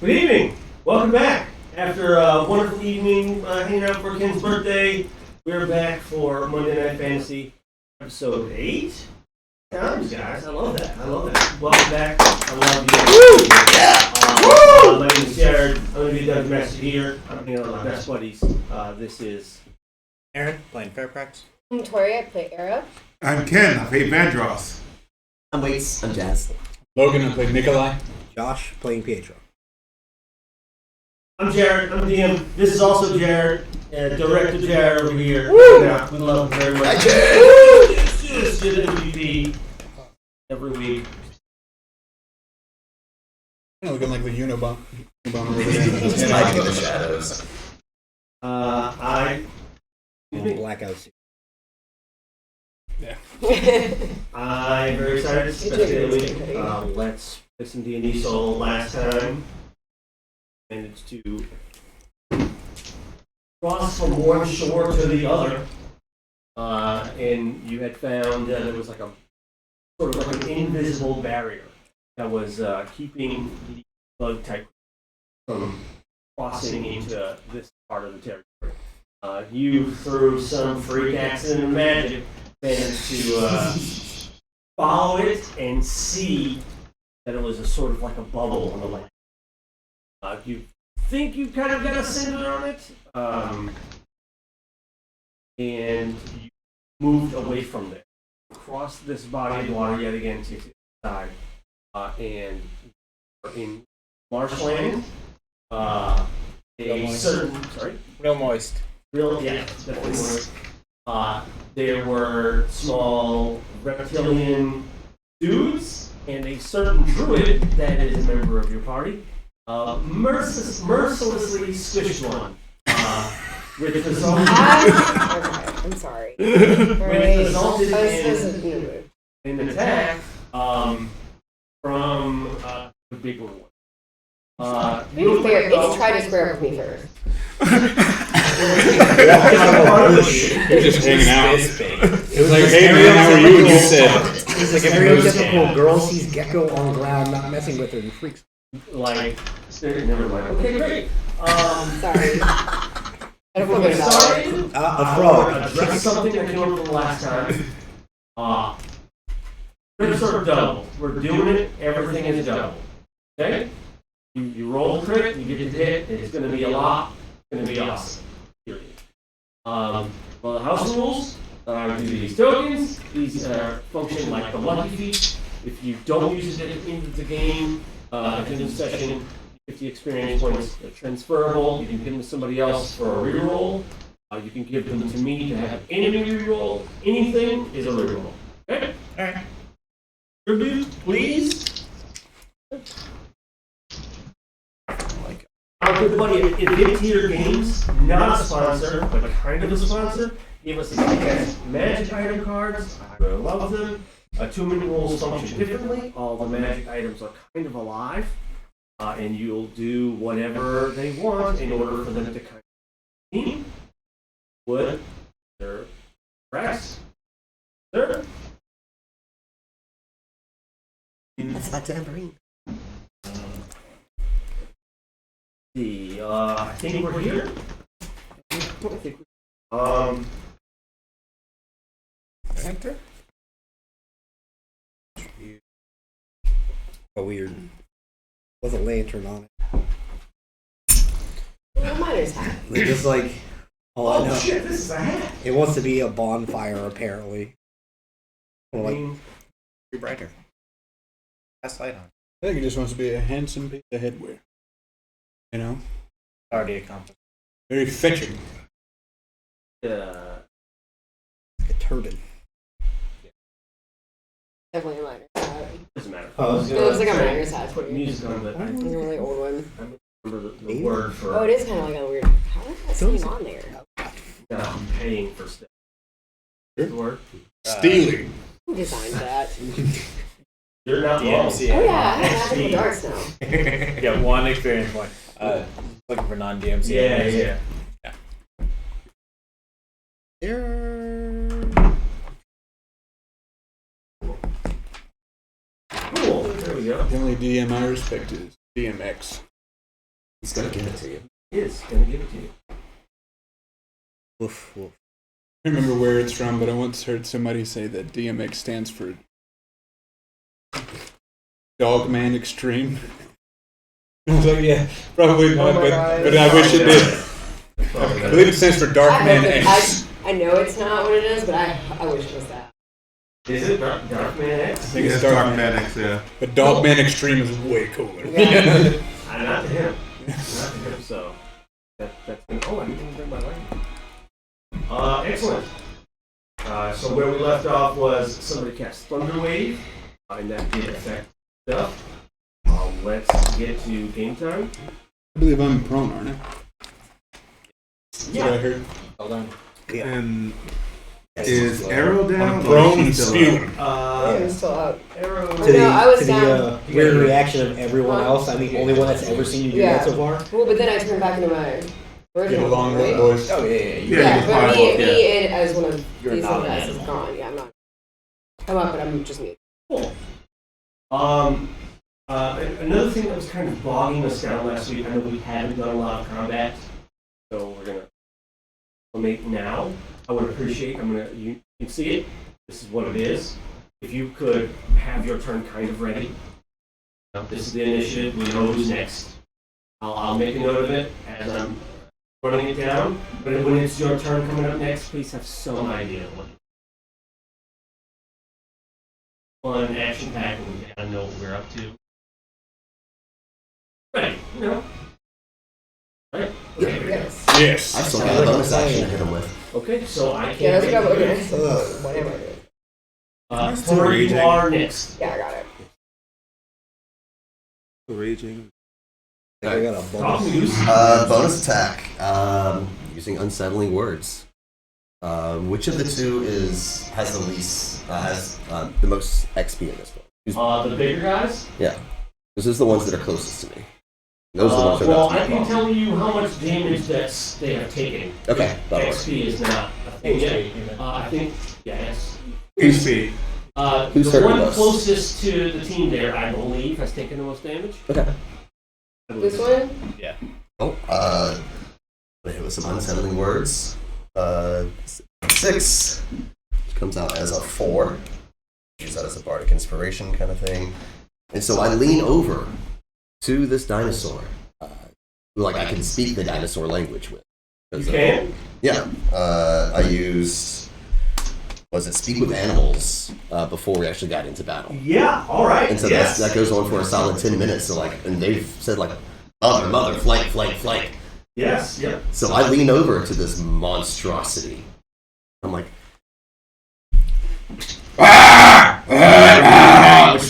Good evening. Welcome back. After a wonderful evening hanging out for Ken's birthday, we're back for Monday Night Fantasy, episode 8. Times, guys. I love that. Welcome back. I love you. My name is Jared. I'm going to be Doug Master here. I'm hanging out with my best buddies. This is Aaron, playing Fairfax. I'm Tori, I play Era. I'm Ken, I play Vandross. I'm Waits, I'm Jazz. Logan, I play Nikolai. Josh, playing Pietro. I'm Jared. I'm DM. This is also Jared. Director Jared over here. Yeah, we love him very much. Hi, Jared! Just get an MVP every week. Looking like the Unabomber over He's there. hiding in the shadows. Blackout suit. Yeah. I'm very excited to spend the week. Let's play some D&D Soul. Last time, managed to cross from one shore to the other, and you had found there was like a sort of like an invisible barrier that was keeping the bug type from crossing into this part of the territory. You, through some freak accident of magic, managed to follow it and see that it was a sort of like a bubble on the lake. You think you kind of got a center on it, and you moved away from there. Crossed this body of water yet again to the side, and you're in marshland. Real moist. Definitely moist. There were small reptilian dudes and a certain druid that is a member of your party. Mercilessly squished one. Which resulted I'm sorry. in an attack from the bigger one. To be fair, it's tried to square up with me first. You're just hanging out. It was like, like, hey man, how are you? And you said, it's like a stereotypical girl sees Gecko on the ground, not messing with her, and freaks. Like, never mind. Okay, great. Sorry. I don't feel good about it. A frog. Address something that came up from last time. Crits are double. We're doing it. Everything is double. Okay? You roll a crit, you get to hit, it's going to be a lot. It's going to be awesome. Period. Well, the house rules do these tokens. These function like the lucky feat. If you don't use it at the end of the game, at the end of the session, 50 experience points are transferable. You can give them to somebody else for a reroll. You can give them to me to have any reroll. Anything is a reroll. Okay? Alright. Review, please. Our good buddy at Mid-Tier Games, not a sponsor, but kind of a sponsor, gave us these magic item cards. I love them. Attunement rules function differently. All the magic items are kind of alive, and you'll do whatever they want in order for them to kind of team. Would their press? Sir? That's not tambourine. I think we're here. Enter? A weird. Was a lantern on it. Miner's hat. Just like. I know. Shit, this is a hat. It wants to be a bonfire, apparently. Or like, Be brighter. Last light on. I think it just wants to be a handsome piece of headwear. You know? Already accomplished. Very fetching. a turban. Definitely a miner's hat. Doesn't matter. Oh, It looks like a miner's hat. Put music on, but I It's a really old one. remember the word for. Oh, it is kind of like a weird. How is that sitting on there? I'm paying for stuff. Good word. Stealing. Who designed that? You're not wrong. DMCA. Oh yeah, I have magical darts now. Yeah, one experience point. Looking for non-DMCA. Yeah. Cool. There we go. The only DM I respect is DMX. He's gonna give it to you. He is going to give it to you. Woof, woof. I don't remember where it's from, but I once heard somebody say that DMX stands for Dogman Extreme. I was like, yeah, probably not, my God. but I wish it did. I believe it stands for Darkman X. I know it's not what it is, but I wish it was that. Is it Darkman I X? think It's it's Dark Darkman. Maddox, yeah. But Dogman Extreme is way cooler. Yeah. Not to him. Not to him, so. That's been. Oh, I didn't even bring my light. Excellent. So where we left off was somebody cast Thunderwave, and that did affect stuff. Let's get to game time. I believe I'm prone, aren't I? That's what I heard. Hold on. And is Arrow down? I'm or prone is and she still up? spewing. I'm still out. Arrow. To the, No, I was to the down. weird reaction of everyone else, I'm the only one that's ever seen you do that Yeah. so far. Well, but then I turned back into my original. Get along with right? it, boys. Oh, yeah. Yeah, Yeah, you but fireball, me yeah. and as one of You're these not an guys is animal. gone. Yeah, I'm not. I'm up, but I'm just me. Cool. Another thing that was kind of bogging us down last week, I know we haven't done a lot of combat, so we're gonna make now. I would appreciate, you can see it, this is what it is. If you could have your turn kind of ready. This is the initiative, we know who's next. I'll make a note of it as I'm running it down, but when it's your turn coming up next, please have some idea of what fun action pack, and we gotta know what we're up to. Right, you know. Right? Okay. Yes. Yes. I still got a bonus action to hit him with. Okay, so I can't. Yeah, let's go. make it. Okay. What am I doing? Still Tori, you raging. are next. Yeah, I got it. Raging. I got a Talk bonus. news. Bonus attack. Using unsettling words. Which of the two has the least has the most XP in this one? The bigger guys. Yeah. This is the ones that are closest to me. Those are the ones that are Well, about I to be can involved. tell you how much damage they have taken. Okay, that'll work. XP is not a thing yet. I think, yes. HP. Who's The hurt one the most? closest to the team there, I believe, has taken the most damage. Okay. I believe This so. one? Oh, it was some unsettling words. 6 comes out as a 4. Use that as a bardic inspiration kind of thing. And so I lean over to this dinosaur, who I can speak the dinosaur language with. You can? Yeah. I used, speak with animals before we actually got into battle. Yeah, alright. And so that goes on for a solid 10 minutes. So and they've said mother, flank. Yes, yep. So I lean over to this monstrosity. I'm like, which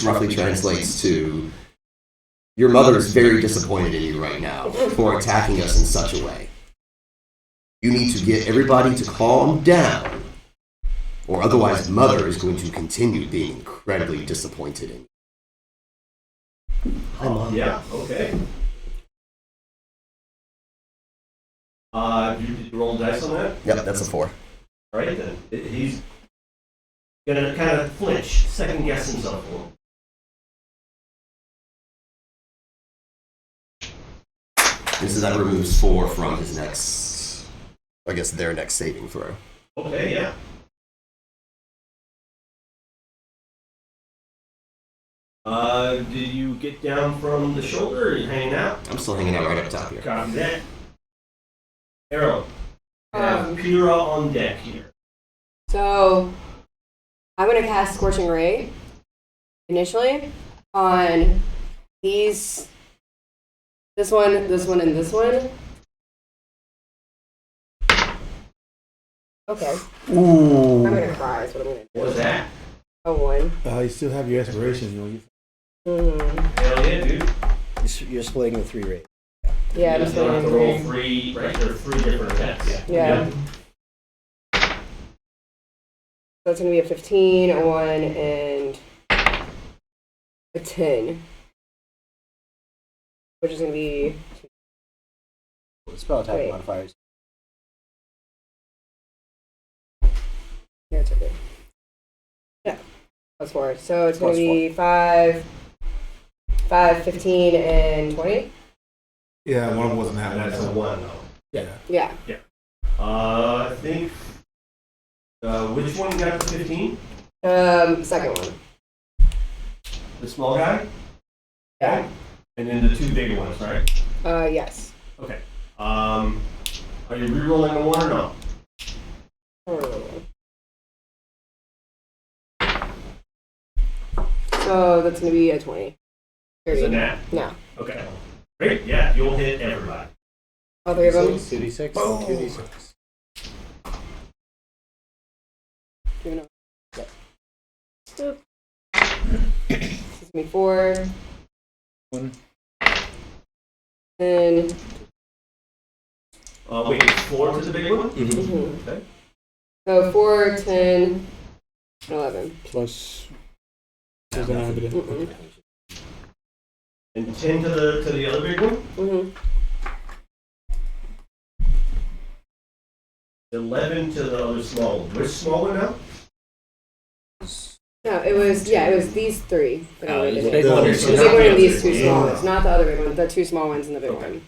roughly translates to, your mother is very disappointed in you right now for attacking us in such a way. You need to get everybody to calm down, or otherwise mother is going to continue being incredibly disappointed in you. Hi, Mom. Yeah, okay. Did you roll dice on that? Yep, that's a 4. Alright then. He's gonna kind of flinch, second guess himself a little. And so that removes 4 from his next, their next saving throw. Okay, yeah. Did you get down from the shoulder or are you hanging out? I'm still hanging out right up top here. Copy that. Arrow. Um, Pyrrha on deck here. So, I'm going to cast Scorching Ray initially on this one, and this one. Okay. Ooh. I'm going to cry is what I'm going to do. What was that? A 1. You still have your aspirations, you know. Hell yeah, dude. You're splitting the 3 rate. Yeah, I'm You just still have going to roll to 3, right? There are 3 different attacks. Yeah. So it's going to be a 15, a 1, and a 10. Which is going to be... Spell attack Wait. modifiers. Yeah, it's okay. Yeah. Plus 4. So it's going to be 5, 15, and 20. Yeah, one of them wasn't that That's a one. 1 though. Yeah. I think, which one got the 15? Second one. The small guy? Yeah. And then the 2 bigger ones, right? Yes. Okay. Are you re-rolling a 1 or no? So that's gonna be a 20. It's a nat? No. Okay. Great, yeah, you'll hit everybody. All 3 of them? 2d6, 2d6. Give it a- Stop. This is me 4. 1. And Wait, 4 to the big one? mhm. Okay. So 4, 10, 11. Plus. Doesn't have it. Mm-mm. And 10 to the other big one? Mm-hmm. 11 to the other small one. Which small one now? No, it was these 3 that I rated. the big The one. big one and these 2 small ones, not the other big one. The 2 small ones and the big one.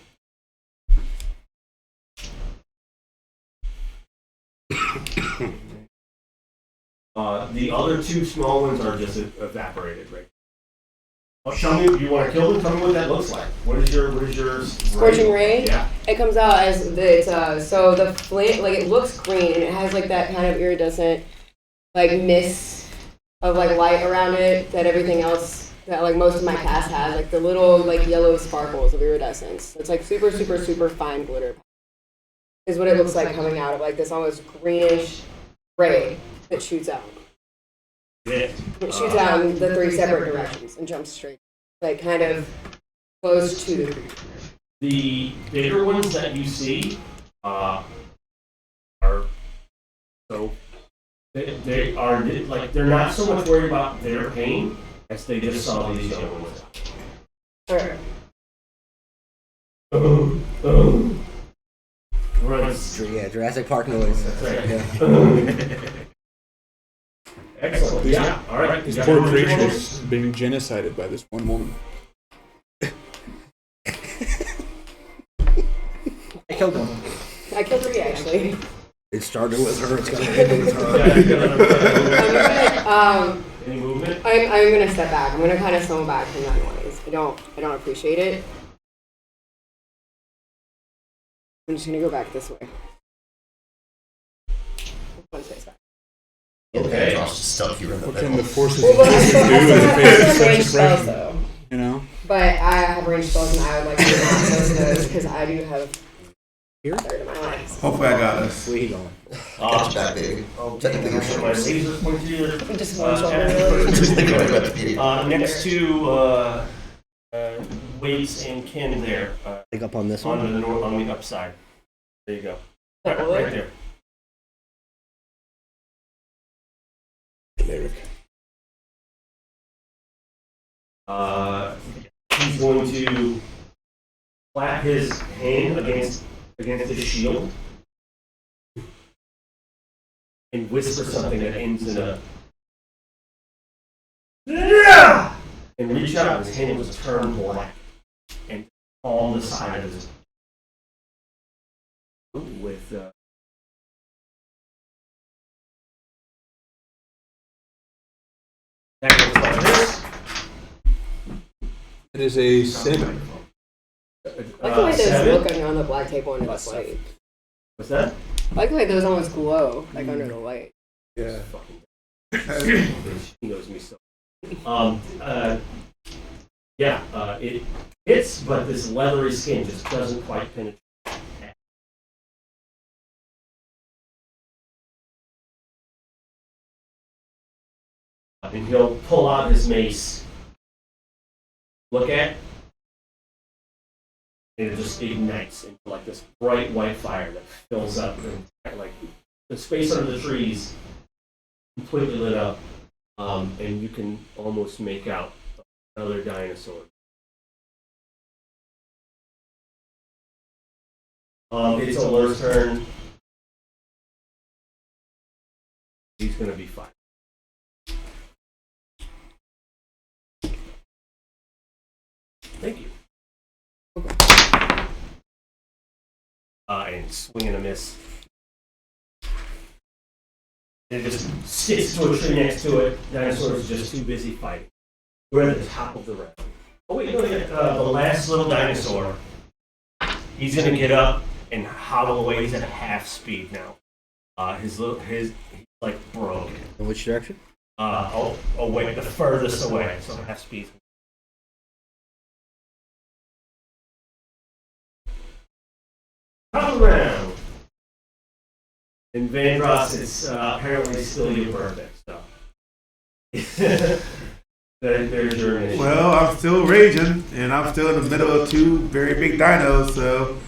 The other 2 small ones are just evaporated, right? Tell me, you want to kill them? Tell me what that looks like. What is your Scorching ray? Yeah. It comes out as it's so the flame, like it looks green and it has like that kind of iridescent like mist of like light around it that everything else that like most of my cast has, like the little like yellow sparkles of iridescence. It's like super super super fine glitter is what it looks like coming out of like this almost greenish ray that shoots out. Yeah. It shoots out in the 3 separate directions and jumps straight, like kind of close to the creature. The bigger ones that you see are so they are like they're not so much worried about their pain as they just saw these young ones. Alright. Runs. Yeah, Jurassic Park noise. That's right. Yeah. Excellent. Yeah. All right. These poor creatures being genocided by this one woman. I killed one. I killed 3 actually. It started with her. It's gonna end with her. Any movement? I'm gonna step back. I'm gonna kind of stumble back from that noise. I don't appreciate it. I'm just gonna go back this way. One space back. Okay. Josh is stuck here in the What can the middle. forces Well, of nature do in the face of such range spells oppression? though. You know? But I have range spells and I would like to not most of those because I do have a third of my life. Hopefully I got us. Where you going? Got you back, baby. Technically, you're My shoulders. laser pointer. Just one shoulder really. Next to Waits and Ken there, Pick up on this on one. on the upside. There you go. Right there. Lyric. He's going to clap his hand against his shield and whisper something that ends in a yeah, and reach out. His hand was turned black and on the side of his with that looks like this. It is a 7. I like the way those 7. look on the black table under the light. What's that? I like the way those almost glow, like under the light. Yeah. He knows me so. It hits, but this leathery skin just doesn't quite penetrate. And he'll pull out his mace. Look at, and it just ignites into like this bright white fire that fills up and like the space under the trees completely lit up, and you can almost make out another dinosaur. It's Oler's turn. He's gonna be fine. Thank you. and swing and a miss. And it just sticks to a tree next to it. Dinosaur is just too busy fighting. We're at the top of the round. Oh wait, no, the last little dinosaur. He's gonna get up and hobble away. He's at half speed now. He's like broke. In which direction? Away, the furthest away. So half speed. Top of the round. And Vandross, it's apparently still your birthday, so. There's your initiative. Well, I'm still raging, and I'm still in the middle of two very big dinos, so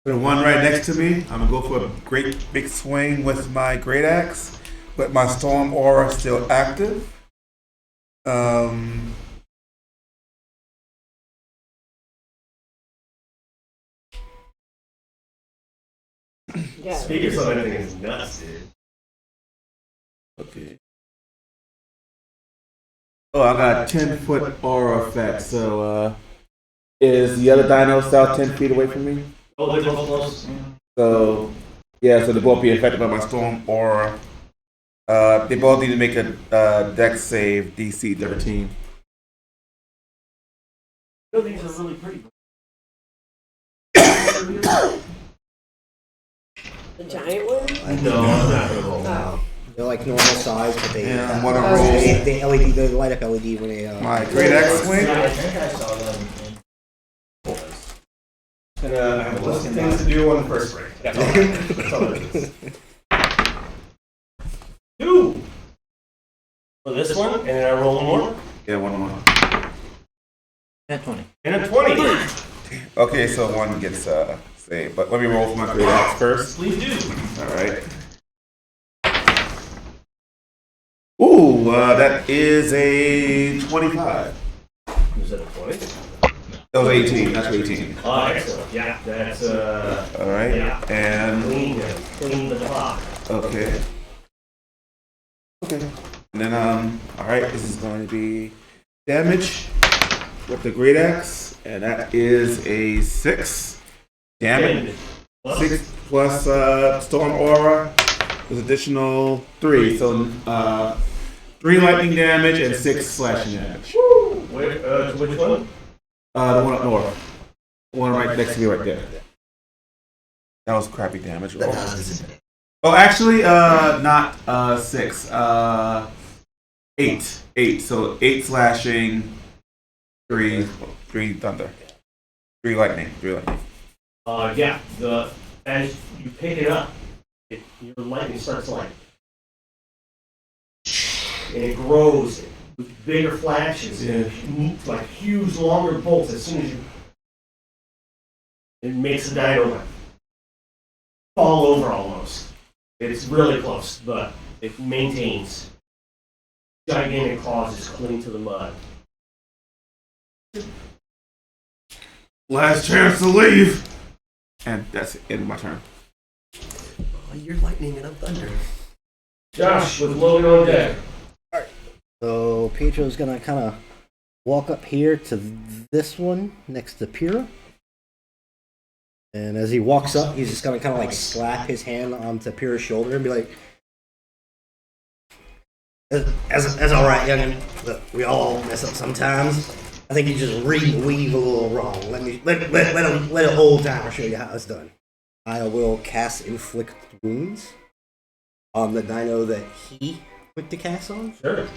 the one right next to me, I'm gonna go for a great big swing with my great axe, but my storm aura still active. Yeah. Speakers on anything is nuts, dude. Okay. Oh, I got 10-foot aura effect, so is the other dino still 10 feet away from me? Oh, they're both close. So, yeah, so they both be affected by my storm aura. They both need to make a dex save, DC 13. No, these are really pretty. The giant one? No, I'm not gonna roll. Oh. They're like normal size, but they Yeah, I'm gonna Oh, roll they LED, they light up LED when they my great axe swing. Yeah, I think I saw them. And I have a list of things to do on the first break. That's all. That's all it is. 2 for this one, and then I roll one more. Yeah, one more. At 20. And a 20. Okay, so one gets saved, but let me roll for my great axe first. Please do. All right. Ooh, that is a 25. Was that a 20? That was 18. That's 18. Oh, excellent. Yeah, that's All right. Yeah. And clean the clock. okay. Okay. And then all right. This is going to be damage with the great axe, and that is a 6 damage. 6 plus storm aura is additional 3, so 3 lightning damage and 6 slashing damage. Wait, which one? The one up north. The one right next to me right there. That was crappy damage. Oh, actually, not 6. 8. 8. So 8 slashing, 3 thunder. 3 lightning. 3 lightning. Yeah. As you pick it up, your lightning starts to like, and it grows with bigger flashes, and like huge, longer bolts. As soon as it makes the dino like fall over almost. It's really close, but it maintains. Gigantic claws just cling to the mud. Last chance to leave. And that's the end of my turn. You're lightning and I'm thunder. Josh with Logan on deck. So Pedro's gonna kind of walk up here to this one next to Pyrrha. And as he walks up, he's just gonna kind of like slap his hand onto Pyrrha's shoulder and be like, "That's all right, youngin. Look, we all mess up sometimes. I think you just weave a little wrong. Let an old timer show you how it's done. I will cast Inflict Wounds on the dino that he put the cast on. Sure.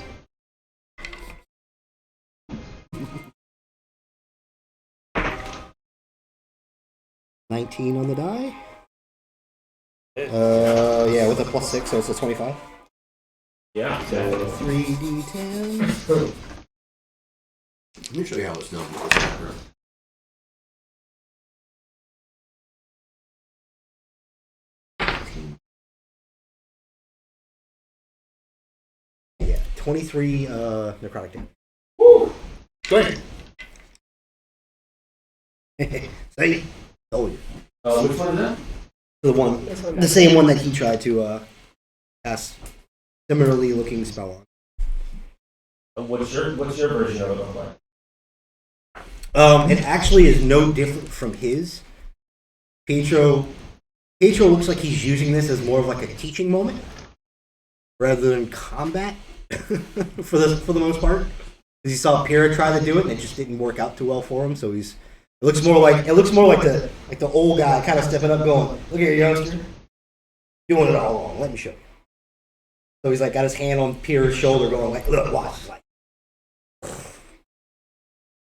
$19 on the die. Yeah, with a +6, so it's a 25. Yeah. So 3d10. Let me show you how it's done with this number. Yeah, 23 necrotic damage. Woo! Good. See? Told you. Which one is that? The one, the same one that he tried to cast similarly looking spell on. What's your version of it look like? It actually is no different from his. Pedro Pietro looks like he's using this as more of like a teaching moment rather than combat for the most part. Because he saw Pyrrha try to do it and it just didn't work out too well for him. So it looks more like the old guy kind of stepping up, going, "Look here, youngster, doing it all wrong. Let me show you." So he's like got his hand on Pyrrha's shoulder, going like, "Look, watch." Like,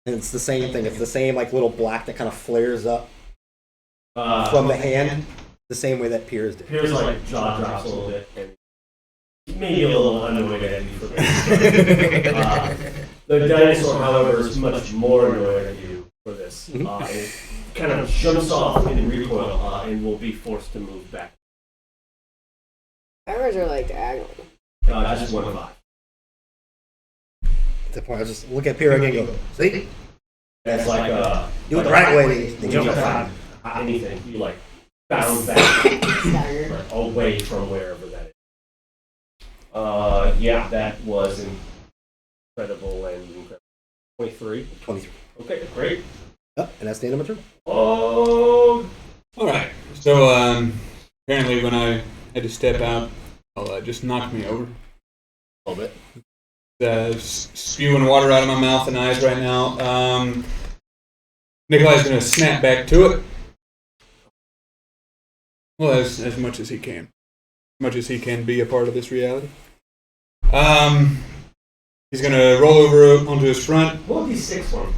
and it's the same thing. It's the same like little black that kind of flares up from the hand, the same way that Pyrrha's did. Pyrrha's like jaw drops a little bit, and maybe a little annoyed at you for this. The dinosaur, however, is much more annoyed at you for this. It kind of jumps off in recoil and will be forced to move back. Arrows are like diagonal. Just 1-5. At that point, I just look at Pyrrha again and go, "See? That's like Do it the right way." You don't find anything. You like bound back like, away from wherever that is. Yeah, that was incredible and incredible. 23. 23. Okay, great. Oh, and that's the end of my turn. Oh, All right. So apparently, when I had to step out, just knocked me over. a little bit. Spewing water out of my mouth and eyes right now. Nikolai's going to snap back to it. Well, as much as he can. As much as he can be a part of this reality. He's going to roll over onto his front. What would be 6 one?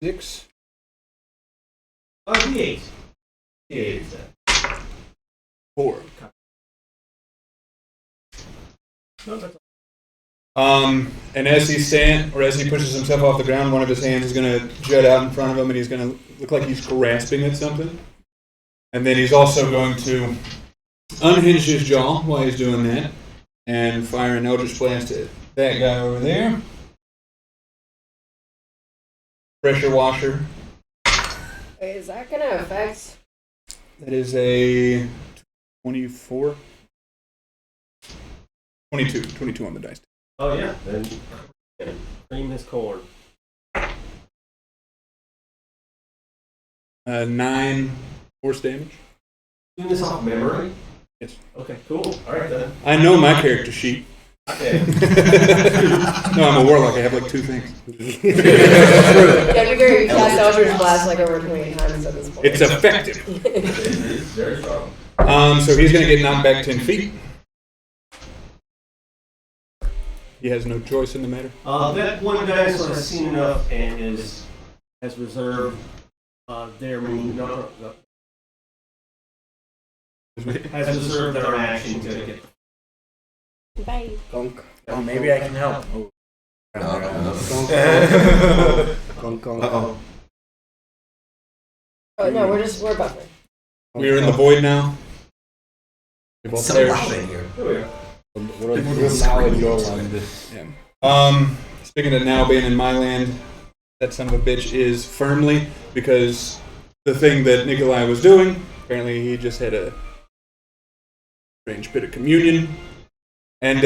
D6. D8. D8 is that. 4. No, that's And as he pushes himself off the ground, one of his hands is going to jut out in front of him, and he's going to look like he's grasping at something. And then he's also going to unhinge his jaw while he's doing that, and fire an Eldritch Blast at that guy over there. Pressure washer. Wait, is that gonna affect? That is a 24. 22 on the dice. Oh yeah, then cream his corn. 9 force damage. Doing this off memory? Yes. Okay, cool. All right then. I know my character sheet. Okay. No, I'm a warlock. I have like 2 things. Yeah, be very you cast Eldritch Blast like over 20 times at this point. It's effective. It is very strong. So he's going to get knocked back 10 feet. He has no choice in the matter. That one dinosaur has seen enough and has reserved their move. No. Has reserved their action to get. Bye. Gunk. Oh, maybe I can help. Oh. Gunk, gunk. Uh-oh. Oh no, we're buffering. We're in the void now. We've all So perished. loud in here. Here we are. We're now in your land. Speaking of now being in my land, that son of a bitch is firmly, because the thing that Nikolai was doing, apparently he just had a strange bit of communion. And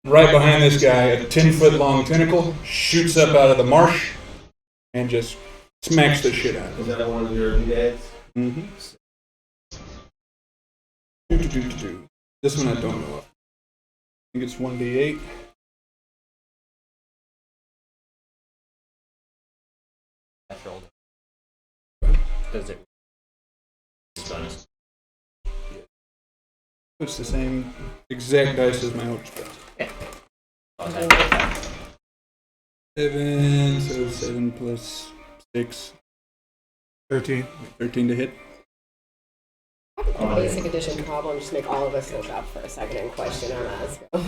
right behind this guy, a 10-foot long tentacle shoots up out of the marsh and just smacks the shit out of him. Is that one of your dads? Mm-hmm. This one I don't know of. I think it's 1d8. That's rolled. Does it? Bonus. It's the same exact dice as my old spell. Okay. 7, so 7 plus 6. 13. 13 to hit. The basic edition problem, just make all of us look up for a second and question our mask. I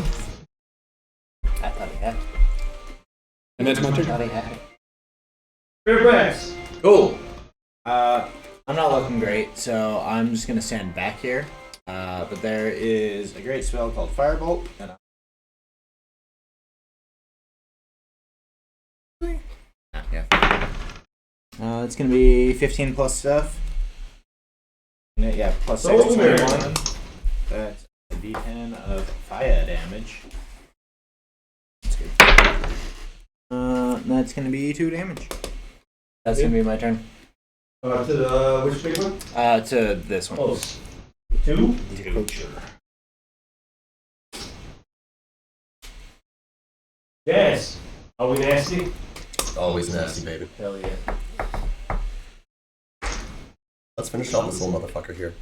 thought he had. And that's my I turn. thought he had. Fairfax. Cool. I'm not looking great, so I'm just gonna stand back here. But there is a great spell called Firebolt, and yeah. It's gonna be 15 plus stuff. Yeah, plus 6 Oh, 21. That's a D10 of fire damage. That's good. That's gonna be 2 damage. That's gonna be my turn. To the which big one? To this one. Oh, 2. The poacher. Jazz. Are we nasty? Always nasty, baby. Hell yeah. Let's finish off this little motherfucker here.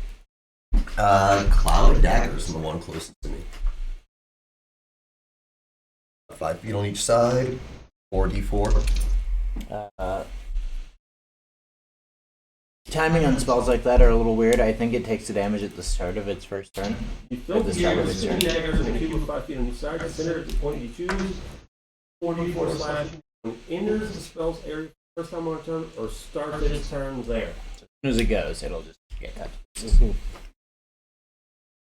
Cloud of Daggers is the one closest to me. 5 feet on each side. 4d4. Timing on spells like that are a little weird. I think it takes the damage at the start of its first turn. You fill the gear with 2 daggers and a cube with 5 feet on each side. Center at the point you choose. 4d4 slashing. Enters the spell's area first time on a turn or starts its turn there. As soon as it goes, it'll just get cut.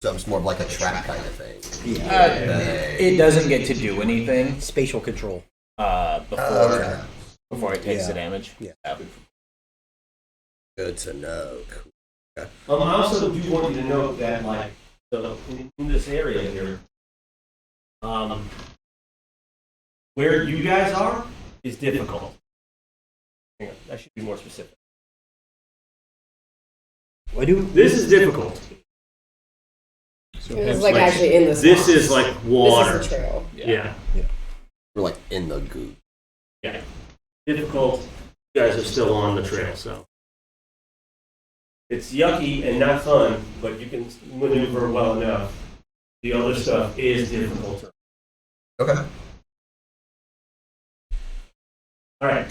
So it's more of like a trap kind of thing. It doesn't get to do anything Spatial control. before it takes the damage. Yeah. Good to know. I also do want you to note that, like, so in this area here, where you guys are is difficult. Hang on, that should be more specific. This is difficult. This is like actually in the swamp. This is like water. This is a trail. Yeah. We're like in the goo. Yeah. Difficult. You guys are still on the trail, so. It's yucky and not fun, but you can maneuver well enough. The other stuff is difficult. Okay. All right.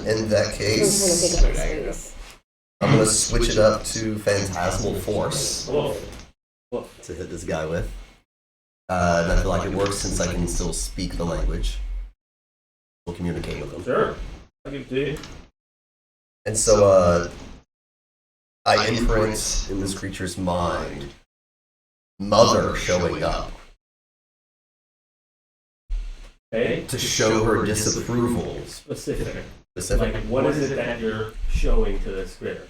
In that case, I'm gonna switch it up to Phantasmal Force Whoa. to hit this guy with. And I feel like it works since I can still speak the language. We'll communicate with them. Sure. I'll give it to you. And so, I imprint in this creature's mind Mother showing up Okay. to show her disapproval. Specific. Specific. Like, what is it that you're showing to this critter?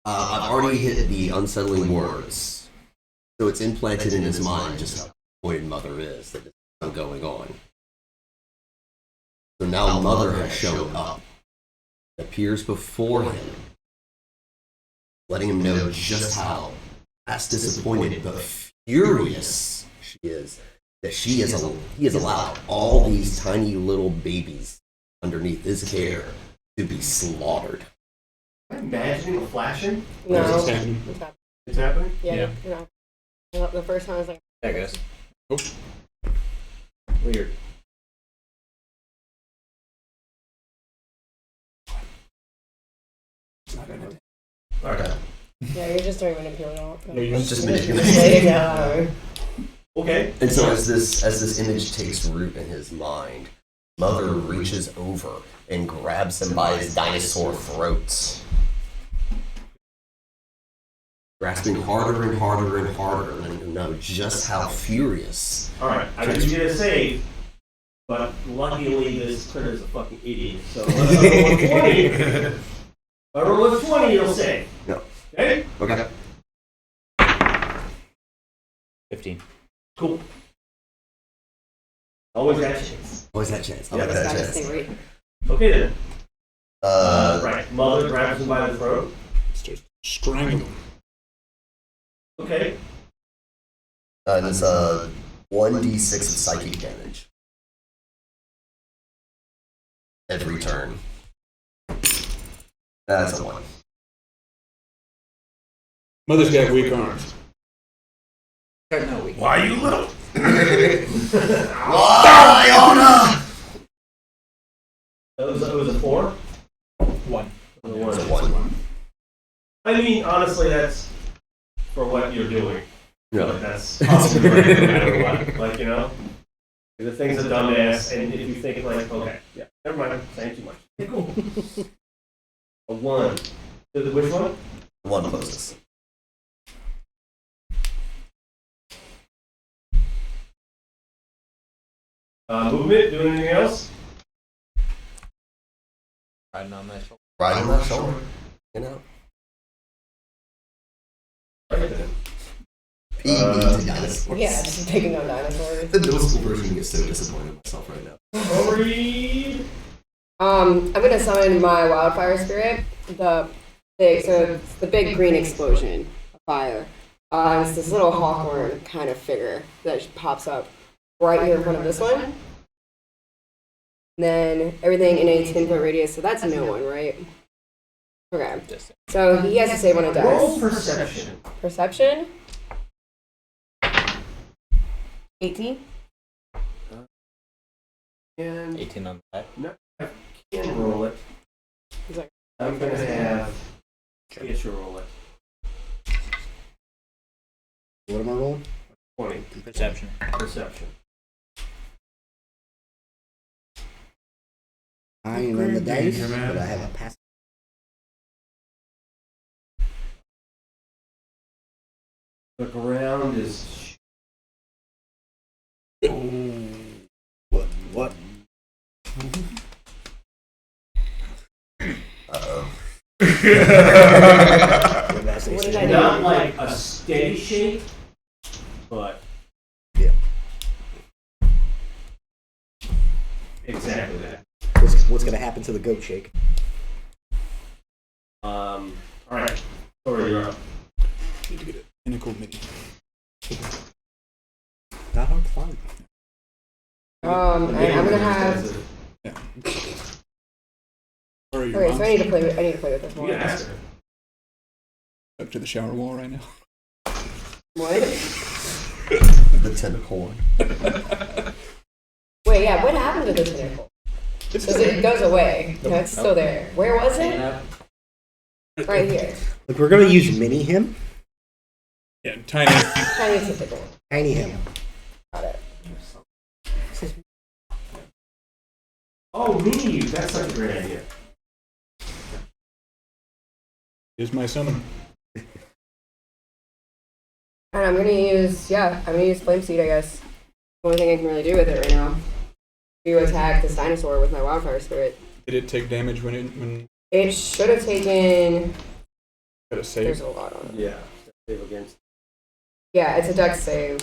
I've already hit the unsettling words, so it's implanted in his mind just how disappointed Mother is that this is going on. So now Mother has shown up, appears before him, letting him know just how disappointed but furious she is that he has allowed all these tiny little babies underneath his care to be slaughtered. Am I imagining a flashing? No. It's happening. It's happening. It's happening? Yeah. No. The first time I was like, There it goes. Weird. All right. yeah, you're just doing manipulating. Just manipulating. There you go. Okay. And so as this image takes root in his mind, Mother reaches over and grabs him by his dinosaur throat, grasping harder and harder and harder, letting him know just how furious. All right. I do get a save, but luckily this critter's a fucking idiot. So if I roll a 20, you'll save. No. Okay. Okay. 15. Cool. Always got a chance. Always that chance. I Yeah, like This that guy just chance. stay right. Okay then. Right. Mother grabs him by the throat. Just strangle him. Okay. And it's 1d6 of psychic damage every turn. That's a 1. Mother's got weak arms. No, we Why you little? Iona! It was a 4? 1. It was a 1. It's a 1. I mean, honestly, that's for what you're doing. Yeah. Like, that's probably right no matter what. Like, you know? The thing's a dumbass, and if you think, like, okay, yeah, never mind, I'm saying too much. Okay, cool. A 1. Which one? 1 closest. Movement, doing anything else? Riding on that shoulder. Right on that shoulder. You know? Right then. PB to dinosaurs. Yeah, just taking on dinosaurs. The middle school version gets so disappointed in myself right now. Read. I'm gonna summon my wildfire spirit. The big, so it's the big green explosion of fire. It's this little hawthorn kind of figure that just pops up right here in front of this one. And then everything in a 10-foot radius, so that's no one, right? Okay. So he has to save on a Roll dice. perception. Perception? 18? And 18 on the die. can roll it. He's like, I'm gonna have Isha roll it. What am I rolling? 20. Perception. Perception. I ain't on the dice, Danger, man. but I have a pass. The ground is. What? what did I do? Not like a steady shape, but. Yeah. Exactly that. What's gonna happen to the goat shake? Alright. Sorry, you're up. Need to get a pinnacle mini. Not hard to find. I'm gonna have. Yeah. Or your Okay, so I need mom's to play with. I need to play with this You more. can ask her. up to the shower wall right now. What? The tentacle one. Wait, yeah. What happened to the tentacle? It's Because it goes away. No, it's still there. Where was it? Right here. Look, we're gonna use mini him. Yeah, tiny. Tiny tentacle. Tiny him. Got it. Oh, me! That's such a great idea. Is my summon. And I'm gonna use. Yeah, I'm gonna use flame seed. I guess. The only thing I can really do with it right now. To attack this dinosaur with my wildfire spirit. Did it take damage when It should have taken. got a save? There's a lot on it. Yeah. Save against. Yeah, it's a dex save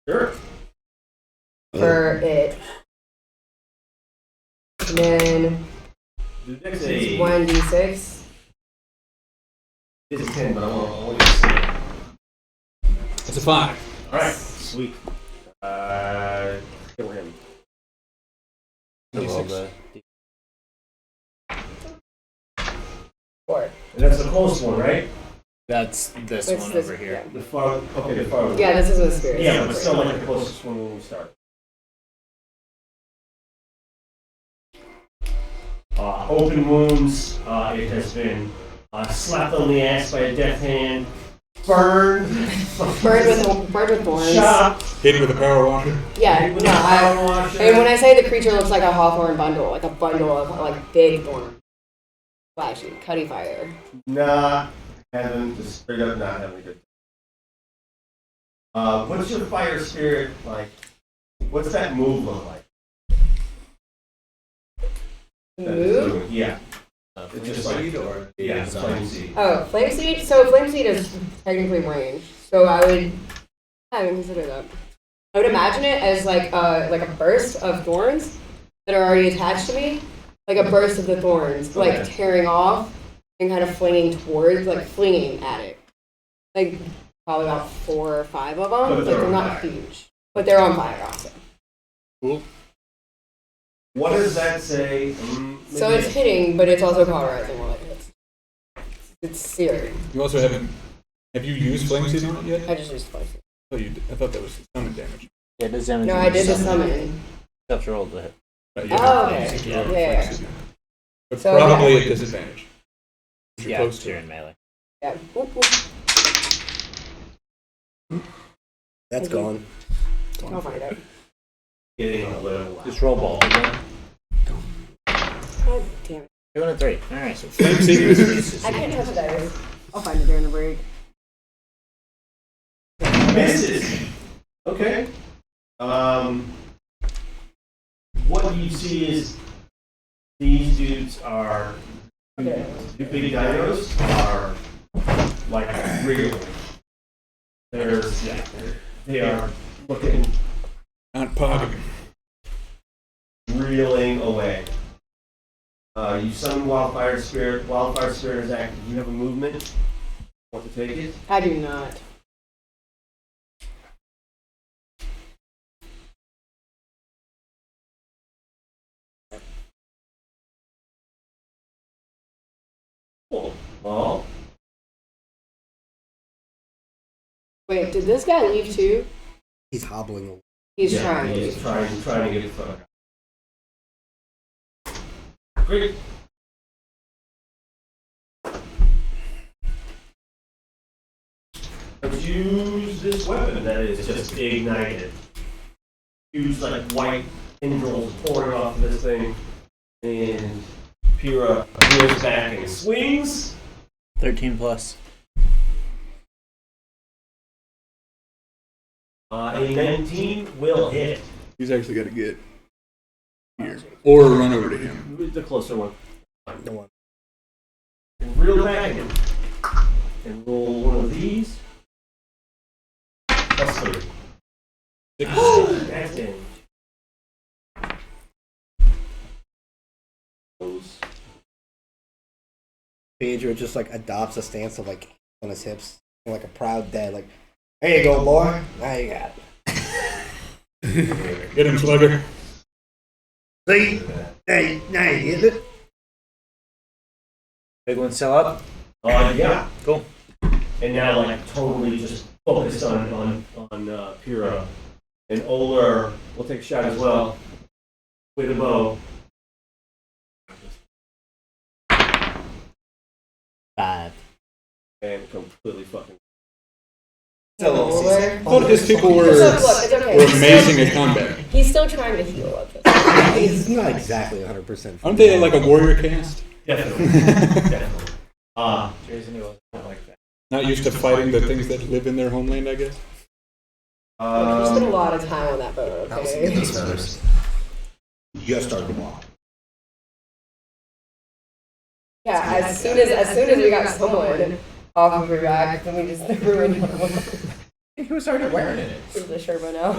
Sure. for it. And then The next it's day 1d6. is 10, but I want to see it. It's a 5. Alright, sweet. Kill him. D6. 4. And that's the close one, right? That's this It's one this- over here. The far. Okay, the far one. Yeah, this is a spirit. Yeah, but still like the closest one when we start. Open wounds. It has been slapped on the ass by a death hand. Burned. Bird with thorns. Chopped. Hit with a power washer. Yeah, With no, a power washer. and when I say the creature looks like a hawthorn bundle, like a bundle of like big thorns. Flashy, cutty fire. Nah, haven't, just straight up not having a good time. What's your fire spirit like? What's that move look like? That it's Move? doing? Yeah. It's just like, yeah, it's flame seed. Oh, flame seed. So flame seed is technically range. So I haven't considered that. I would imagine it as like a burst of thorns that are already attached to me, like a burst of the thorns, like Okay. tearing off and kind of flinging towards, like flinging at it. Like probably about 4 or 5 of them. But Like they're they're on not fire. huge, but they're on fire also. What does that say? So it's hitting, but it's also cauterizing while it hits. It's searing. You also haven't. Have you used flame seed on it yet? I just used flame seed. Oh, you did. I thought that was summon damage. Yeah, it does damage. No, when I you did the summon. summon. Except roll the hit. Oh, okay. You have Yeah. flame seed. But So, probably yeah. at disadvantage. You're Yeah, close to you're it. in melee. Yeah. Whoop, whoop. That's gone. I'll find it. Getting a little. Just roll ball again. God damn it. 2 and a 3. Alright, so Flame seed is I can't touch that. I'll find it during the break. Misses. Okay. What you see is these dudes are Okay. the big dinos are like real. They are looking, not pog. reeling away. You summon Wildfire Spirit. Wildfire Spirit is active. You have a movement. Want to take it? I do not. Cool. Well, Wait, did this guy leave too? He's hobbling away. He's yeah, trying to. he's trying to get the fuck out. Great. Let's use this weapon that is just ignited. Use like white tendrils pouring off of this thing, and Pyrrha goes back and swings. 13 plus. A 19 will hit. He's actually got to get here or run over to him. The closer one. No one. And reel back at him. And roll one of these. Plus 3. That's damage. Those. Pedro just like adopts a stance of like on his hips, like a proud dad. Like, there you go, boy. Now you got it. Get him, Slugger. See? Hey, now you get it. Big one still up? Yeah. Cool. And now, like, totally just focused on Pyrrha. And Oler will take a shot as well with a bow. 5. And completely fucking. Oler. Both his people were It's okay. amazing at combat. He's still trying to heal up. He's not exactly 100%. Aren't they like a warrior caste? Definitely. Definitely. Jason was not like that. Not used to fighting the things that live in their homeland, I guess. You spent a lot of time on that boat, That was some good okay? feathers. Just started to walk. Yeah, as soon as we got someone off of her back, then we just ruined her. He was already wearing it. He's the Sherpa now.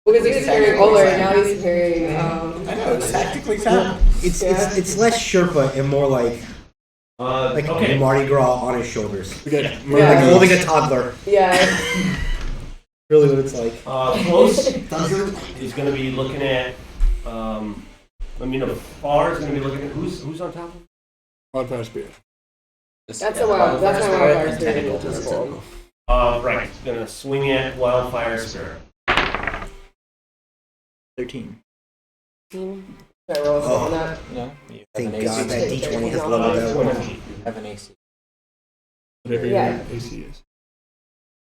Because he's carrying Oler, and now he's carrying, I know, it's tactically sound. It's less Sherpa and more like okay. Mardi Gras on his shoulders. We got Yeah. Like holding a toddler. yeah. Really what it's like. Close is going to be looking at. Far is going to be looking at who's on top of him? Wildfire Spirit. That's my wildfire spirit. Tentacle. Tentacle. Right. Going to swing at Wildfire Spirit. 13. Should I roll something on that? No. You have Thank an God AC. that D20 has leveled out. 20. You have an AC. Whatever Yeah. your AC is.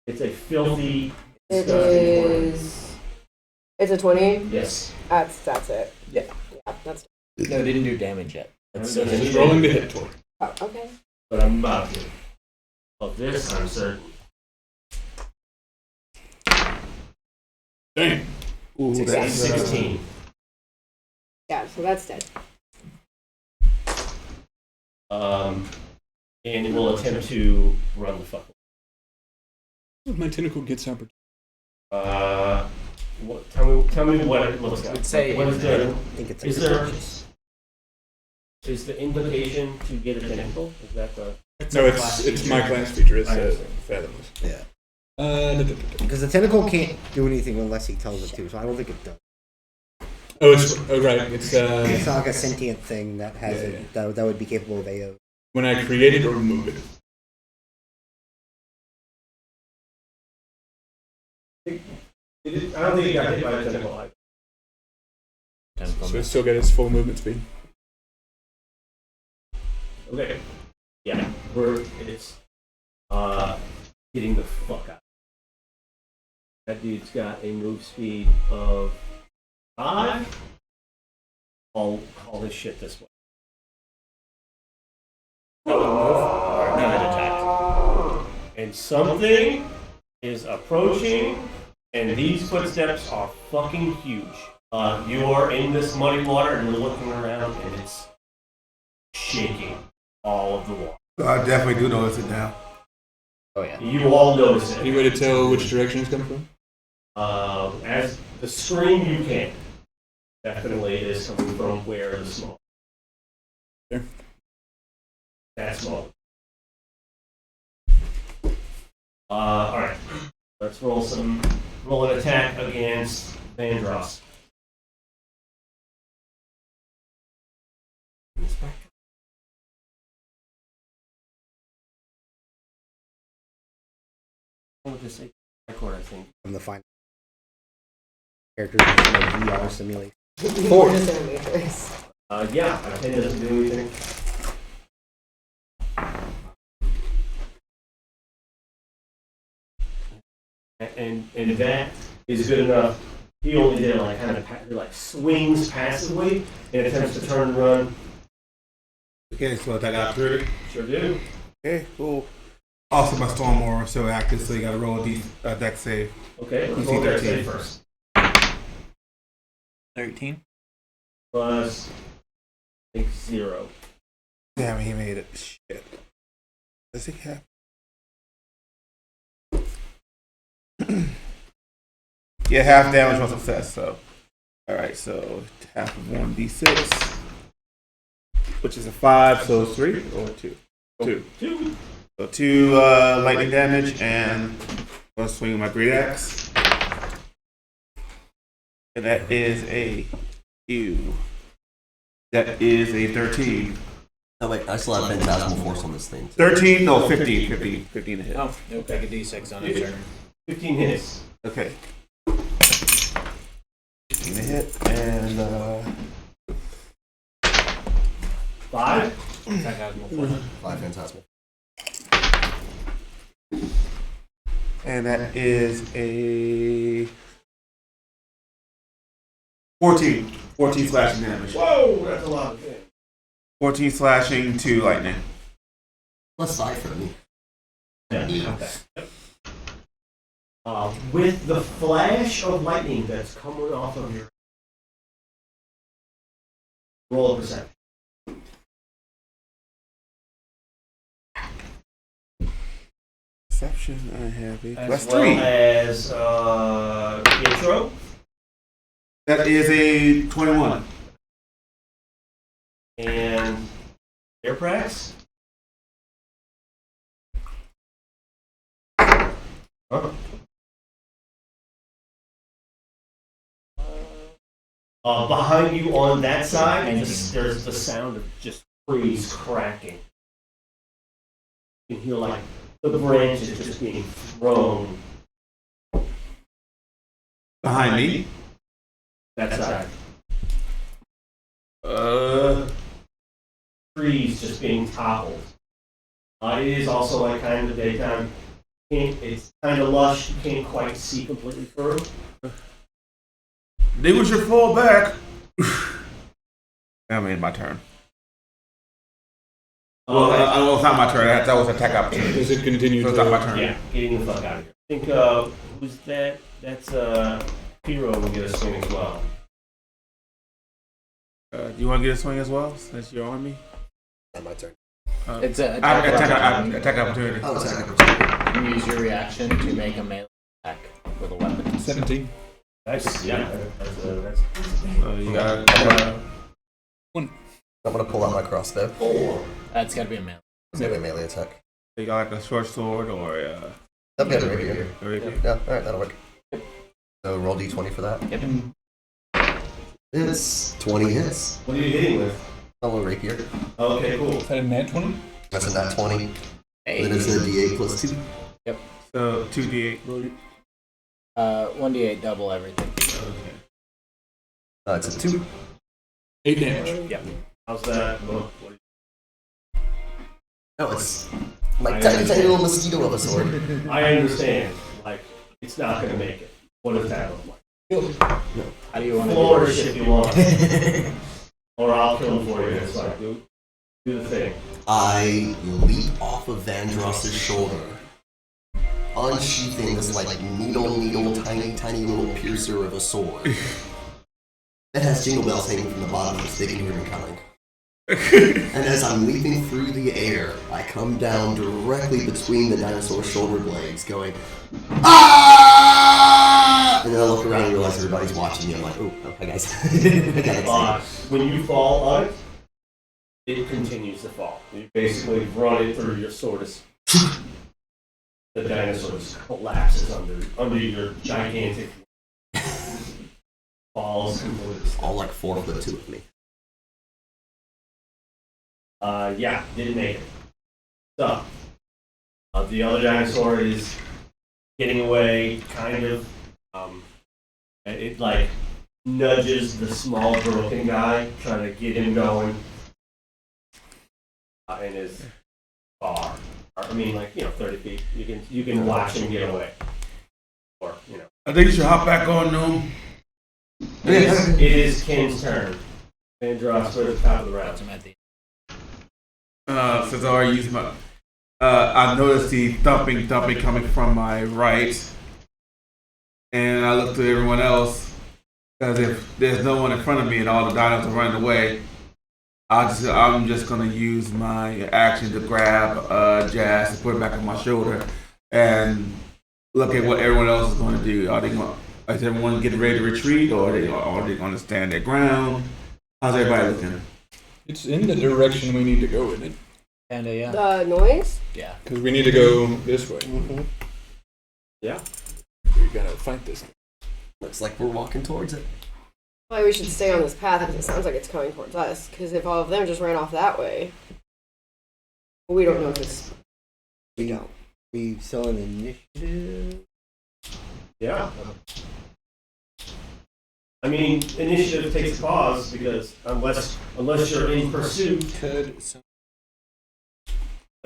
It's a filthy. It disgusting is. It's a 20. Yes. That's it. Yeah. Yeah, that's. No, it didn't do damage yet. It's Okay. He's rolling to hit toward. Oh, okay. But I'm about to. Of this, I'm certain. Dang. Ooh, That's that's 16. Yeah, so that's dead. And we'll attempt to run the fuck. my tentacle gets opportunity. Tell me what it looks like. Would say What is there? I think it's Is there? Is the invocation to get a tentacle? Is that the? No, it's my class feature. It's fathomless. Yeah. Because the tentacle can't do anything unless he tells it to, so I don't think it does. right. It's It's not like a sentient thing that has Yeah, that would be capable of AO. when I create it or remove it. I don't think it got hit by a tentacle. So it's still got its full movement speed. Okay. Yeah. It's getting the fuck out. That dude's got a move speed of 5. I'll call this shit this way. No, it attacked. And something is approaching, and these footsteps are fucking huge. You are in this muddy water and you're looking around, and it's shaking all of the water. I definitely do notice it now. Oh, yeah. You all notice Any it. way to tell which direction it's coming from? As the scream, you can. Definitely is coming from where the smoke. Sure. That's small. All right. Let's roll an attack against Vandross. I'll just say record, I think. From the final characters in the VR simulation. Four. Just in a matrix. Yeah, I think it doesn't do anything. And if that is good enough, he only did like kind of like swings passively and attempts to turn and run. Okay, so attack opportunity. Sure do. Okay, cool. Also, my storm aura is still active, so you gotta roll a deck save. Okay, let's DC roll that 13. save first. 13. Plus, I think 0. Damn, he made it. Shit. Does he have? Yeah, half damage on success. So, all right. So half of 1d6, which is a 5. So 3 or 2. 2. 2. So 2 lightning damage, and I'll swing my great axe, and that is a ew. That is a 13. Oh wait, I still have phantasmal force on this thing. 13? No, 15. 15 to hit. Oh, you'll take a d6 on it, sir. 15 hits. Okay. 15 to hit, and 5. Five phantasmal. and that is a 14. 14 slashing damage. Whoa, that's a lot of damage. 14 slashing to lightning. Plus 5 for me. Yeah, okay. Yep. With the flash of lightning that's coming off of your roll of perception. Perception, I have a plus As well 3. as intro. That is a 21. And Airprax. Oh. Behind you on that side, there's the sound of just trees cracking. You can hear like the branches just being thrown. Behind me? That side. Trees just being toppled. It is also like kind of the daytime. It's kind of lush. You can't quite see completely through. They was your fall back. I made my turn. Well, it's not my turn. That was an attack opportunity. Does it continue So it's to... not my turn. Yeah, getting the fuck out of here. I think, who's that? That's, Hero will get a swing as well. Do you want to get a swing as well, since you're on me? Not my turn. It's an Attack opportunity. Oh, attack opportunity. You can use your reaction to make a melee attack with a weapon. 17. Nice, yeah. That's You got I'm gonna pull out my crossbow. 4. That's gotta be a melee. Maybe a melee attack. you got like a short sword or a I've got it right here. rapier. Yeah, alright, that'll work. So roll d20 for that. Yep. It's 20 hits. What are you hitting with? A little rapier. Okay, cool. Is that a nat 20? That's a nat 20. Hey. Then it's a d8 plus 2. So 2d8. 1d8 double everything. Okay. It's a 2. 8 damage. Yep. How's that look? No, it's my tiny little mosquito of a sword. I understand. Like, it's not going to make it. What does that look like? How do you want to Flourish if you want. Or I'll kill him for you. It's like, do the thing. I leap off of Vandross's shoulder, unsheathing this like needle, tiny little piercer of a sword. It has jingle bells hanging from the bottom so they can hear me coming. And as I'm leaping through the air, I come down directly between the dinosaur's shoulder blades, going, ah! And then I look around and realize everybody's watching me. I'm like, oh, hi guys. I gotta When you fall on it, it continues to fall. You basically run it through your sort of. The dinosaur just collapses under your gigantic falls completely. All like 4'2" of me. Yeah, didn't make it. So, the other dinosaur is getting away, kind of. It like nudges the small broken guy, trying to get him going, and is far. I mean, like 30 feet. You can watch him get away, or I think you should hop back on them. It is Ken's turn. Vandross, we're at the top of the round. Since I already used my, I noticed the thumping coming from my right, and I looked to everyone else because if there's no one in front of me and all the dinos are running away, I'm just gonna use my action to grab Jazz and put it back on my shoulder and look at what everyone else is going to do. Is everyone getting ready to retreat, or are they going to stand their ground? How's everybody looking? It's in the direction we need to go in it. Kinda, yeah. The noise? Yeah. Because we need to go this way. Mm-hmm. Yeah. We gotta fight this thing. Looks like we're walking towards it. Probably we should stay on this path because it sounds like it's coming towards us. Because if all of them just ran off that way, we don't know if it's. We don't. We still in initiative. Yeah. I mean, initiative takes a pause because unless you're in pursuit,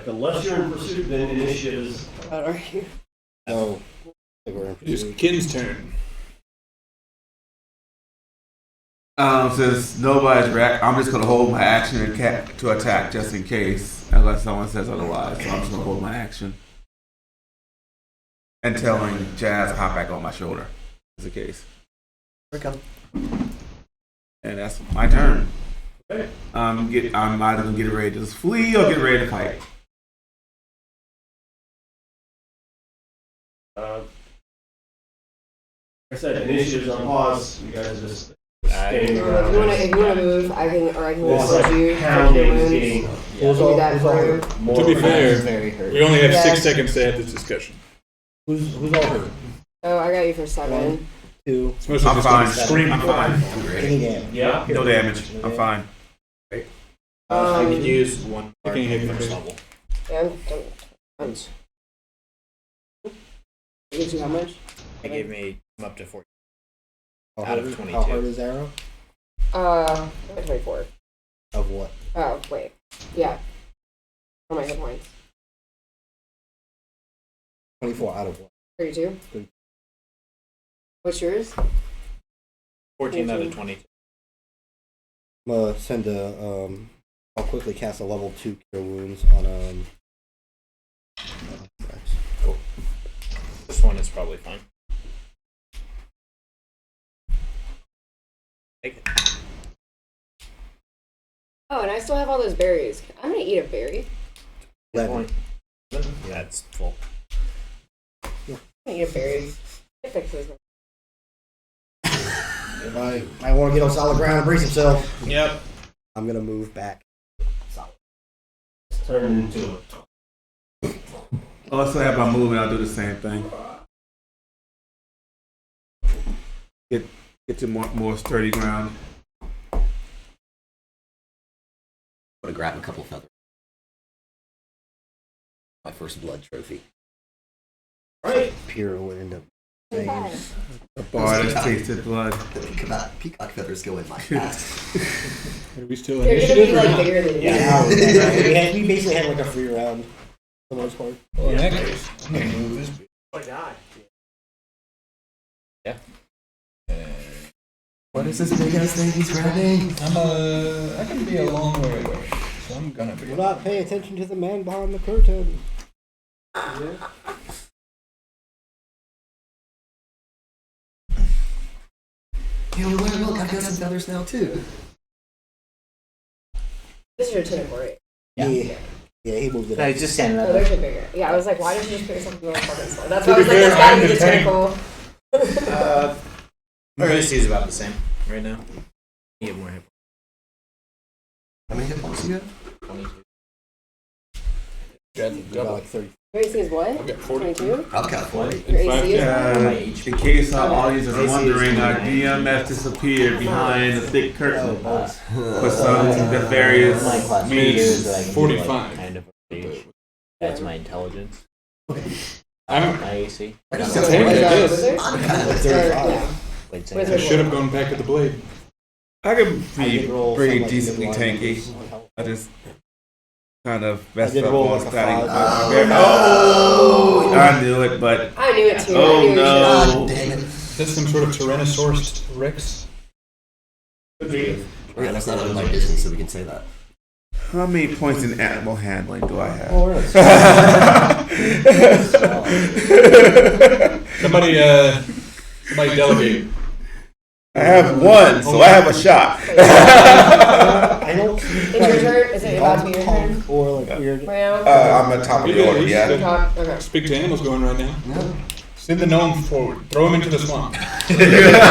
unless you're in pursuit, then initiative is. What are you? No. I think we're in It's pursuit. Kin's turn. Since nobody's I'm just gonna hold my action and to attack just in case, unless someone says otherwise. So I'm just gonna hold my action and telling Jazz to hop back on my shoulder, just in case. Here we come. And that's my turn. Okay. I'm either gonna get ready to just flee or get ready to fight. Like I said, initiative's on pause. You guys are just standing around. If you wanna move, I can This message you. like pounding is getting Who's Do all, that who's all for. hurt? more. To be fair, Very hurt. we only have Yeah. 6 seconds to have this discussion. Who's all hurt? Oh, I got you for 7. 2. It's mostly I'm just fine. gonna scream. I'm fine. Any damage? Yeah. No damage. I'm fine. I could use one I can hit first you. level. Yeah, you gives you how much? It gave me up to 40. How Out of hard- 22. How hard is Arrow? 24. Of what? Oh, wait. Yeah. On my hit points. 24 out of what? 32. Good. What's yours? 14 out of 22. I'm gonna send I'll quickly cast a level 2 cure wounds on Cool. This one is probably fine. Take it. Oh, and I still have all those berries. I'm gonna eat a berry. 11. Yeah, it's full. I'm gonna eat a berry. It fixes me. If I want to get on solid ground and brace himself, Yep. I'm gonna move back. Turn into Oh, I still have my movement. I'll do the same thing. Get to more sturdy ground. I'm gonna grab a couple feathers. My first blood trophy. right. Pure would end up. Okay. A bar that's tasted blood. The peacock feathers go in my hat. Are we still They're gonna be initiative? like bigger than Yeah. you. we basically had like a free round for the most part. Well, in that case, I'm gonna move this bitch. Like die. What is this big ass thing he's grabbing? I can be a long way away, so I'm gonna be. Do not pay attention to the man behind the curtain. Yeah, well, look, I've got some feathers now too. This is your tentacle, right? Yeah. Yeah, he moved it No, up. he's just standing Oh, up. there's a bigger. Yeah, I was like, why didn't you just put something more fucking slow? That's To why I was be like, fair, there's gotta I'm be the the tank. tentacle. Our AC is about the same right now. You have more hit How many hit points do you have? 22. Got You got double. like 30. Your AC is what? I've got 40. 22? I'll calculate. Your And five- AC is In case our audience is wondering, our DM has disappeared behind the thick curtain for some nefarious My class means. is that I can do, 45. Like, kind of a gauge. That's my intelligence. I'm- My AC. I just Take got it, Is that yes. wizard? I'm kind of Or, yeah. Wait, say Wizard. I should have gone back at the blade. I can I be did roll pretty some, like, decently good tanky. one. I just kind of I messed did up roll on like a starting. 5. Oh, I knew it, but I knew it too. I oh knew it God no. damn it. Is that some sort of Tyrannosaurus Rex? Could be. Yeah, that's not out of my business, so we can say that. How many points in animal handling do I have? Oh, really? Somebody delegate. I have one, so I have a shot. I don't. It's your turn? Is it about to be your turn? Or like weird. Right now? I'm at top of the order, You yeah. should Talk? Okay. speak to animals going right now. Send the gnome forward. Throw him into the swamp. Yes,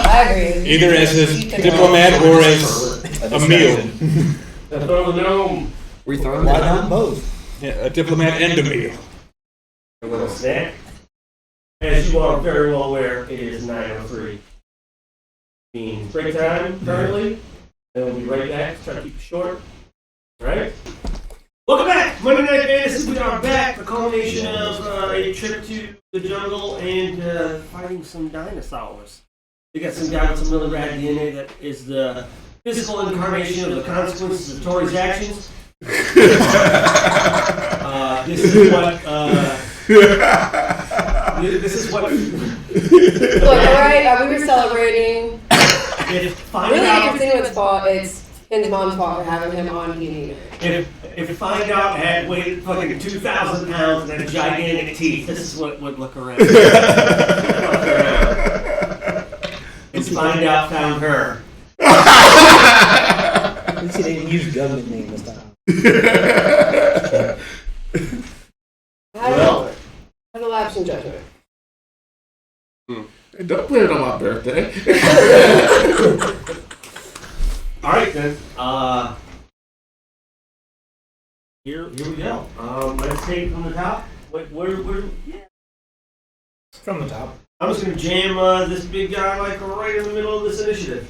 I agree. Either as a diplomat or as a meal. Throw the gnome. We throwing Why it not out? both? Yeah, a diplomat and a meal. A little snack. As you are very well aware, it is 9:03. Means break time currently. And we'll be right back. Try to keep it short. Alright? Welcome back! Monday Night Fantasy. We are back. The culmination of a trip to the jungle and fighting some dinosaurs. We got some guy with some really rad DNA that is the physical incarnation of the consequences of Tori's actions. This is what. This is what. Look, alright, we were celebrating. If find Really, out, it's anyone's fault. It's his mom's fault for having him on TV. if find out had weighed fucking 2,000 pounds and had gigantic teeth, this is what would look around. And find out found her. At least he didn't use government name this time. Well. Have a lapse in judgment. Don't put it on my birthday. Alright then. Here we go. Let's take it from the top. Wait, where From the top. I'm just gonna jam this big guy like right in the middle of this initiative.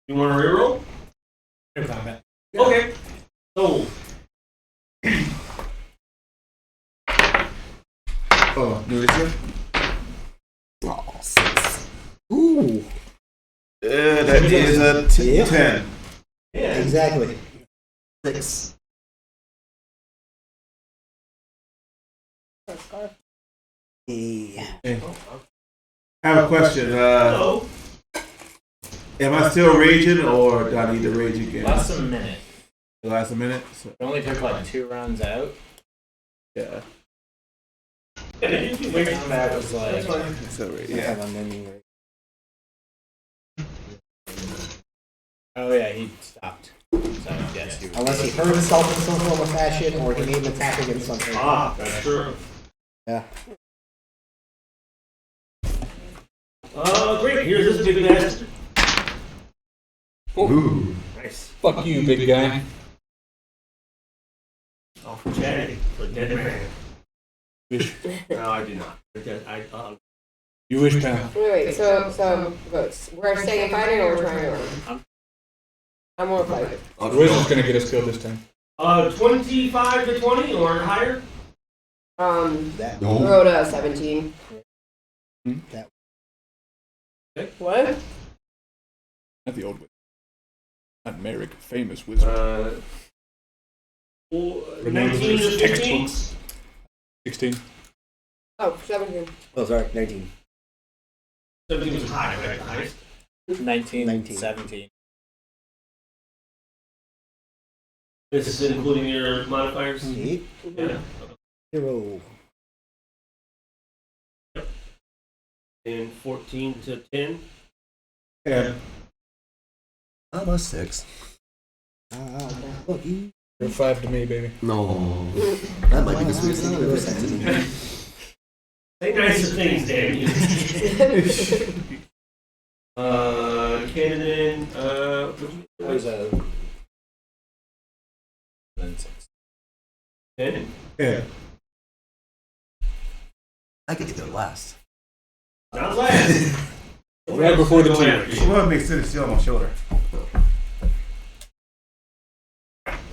You want to reroll? No combat. Okay. Sold. Oh, new issue? Oh, 6. Ooh. That is a Yeah. 10. Yeah. Exactly. 6. Yeah. I have a question. So, Am I still raging or do I need to rage again? Last a minute. The last minute? So, It only took like 2 rounds out. yeah. Combat was like. So, Yeah. yeah. I'm ending right. Oh yeah, he stopped. So yes, he was. Unless he hurt himself in some form of fashion or he made an attack against something. that's true. Yeah. Great. Here's this big bastard. Ooh. Nice. Fuck you, big guy. Oh, for charity. For a dead man. Wish. No, I do not. You wish, pal. Wait, so votes. We're staying in fighting or we're trying to run? I'm more fighting. The wizard's gonna get us killed this time. 25 to 20 or higher? That. No. Rolled a 17. That. What? Not the old wizard. Not Merrick, famous wizard. 19 to 15? 16. Oh, 17. Oh, sorry. 19. 17 was high, right? The highest. 19, 19. 17. This is including your modifiers? 8. Yeah. 0. And 14 to 10. Yeah. I'm a 6. Look, you. You're 5 to me, baby. No. That might be the sweetest thing you've ever said to me. Say nicer things, damn you. Cannon, is a. Then 6. 10. Yeah. I get to go last. Not last. Right before the Go after two. you. Well, it makes sense. Still on my shoulder.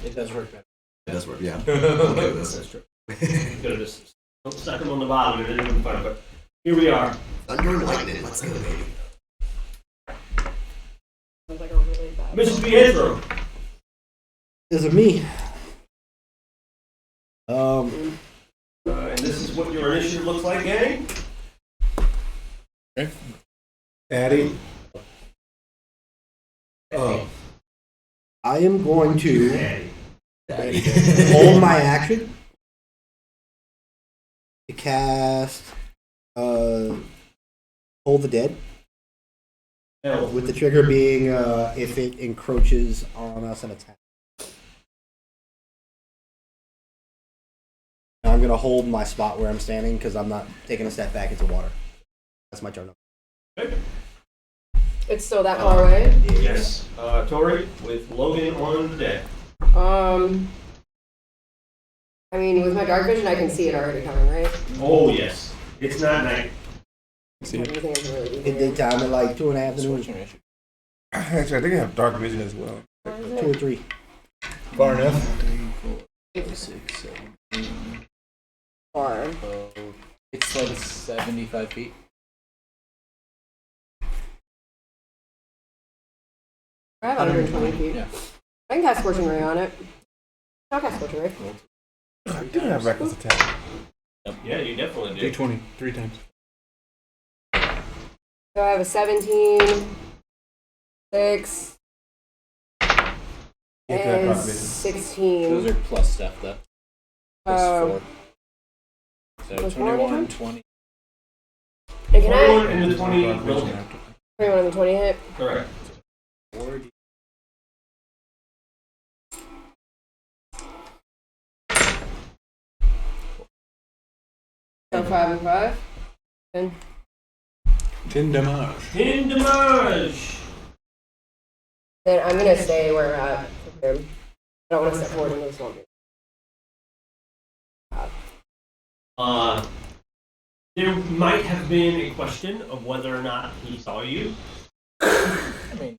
It does work better. It does work, yeah. Okay, That's true. You could have just stuck him on the bottom and it didn't even fun, but here we are. Thunder and lightning. Let's go, baby. Sounds like a really bad. Mr. Pietro. Is it me? And this is what your initiative looks like, gang? Daddy. I am going to Daddy. hold my action to cast Hold the Dead, Hell. with the trigger being if it encroaches on us and attack. And I'm going to hold my spot where I'm standing because I'm not taking a step back into water. That's my turn. It's still that far away. Yes. Tori, with Logan on the deck. I mean, with my dark vision, I can see it already coming, right? Oh, yes. It's not night. Everything is really In daytime at like 2 in the afternoon, Actually, I think I have dark vision as well. 2 or 3. Far enough. 6, 7, 8, far. 12. It's like 75 feet. I have 120 feet. Yeah. I can cast Scorching Ray on it. I'll cast Scorching Ray. I do have reckless attack. Yeah, you definitely do. D20 3 times. So I have a 17, 6, You have to have and dark vision. 16. Those are plus stuff, though. Plus 4. So plus 4 21, anytime? 20. And can I? 21 and the 20 Dark vision will after. 21 and the 20 hit. correct. 4. So 5 and 5. 10. 10 damage. 10 damage. Then I'm gonna stay where I'm at with him. I don't want to step forward into the swamp. There might have been a question of whether or not he saw you. I mean,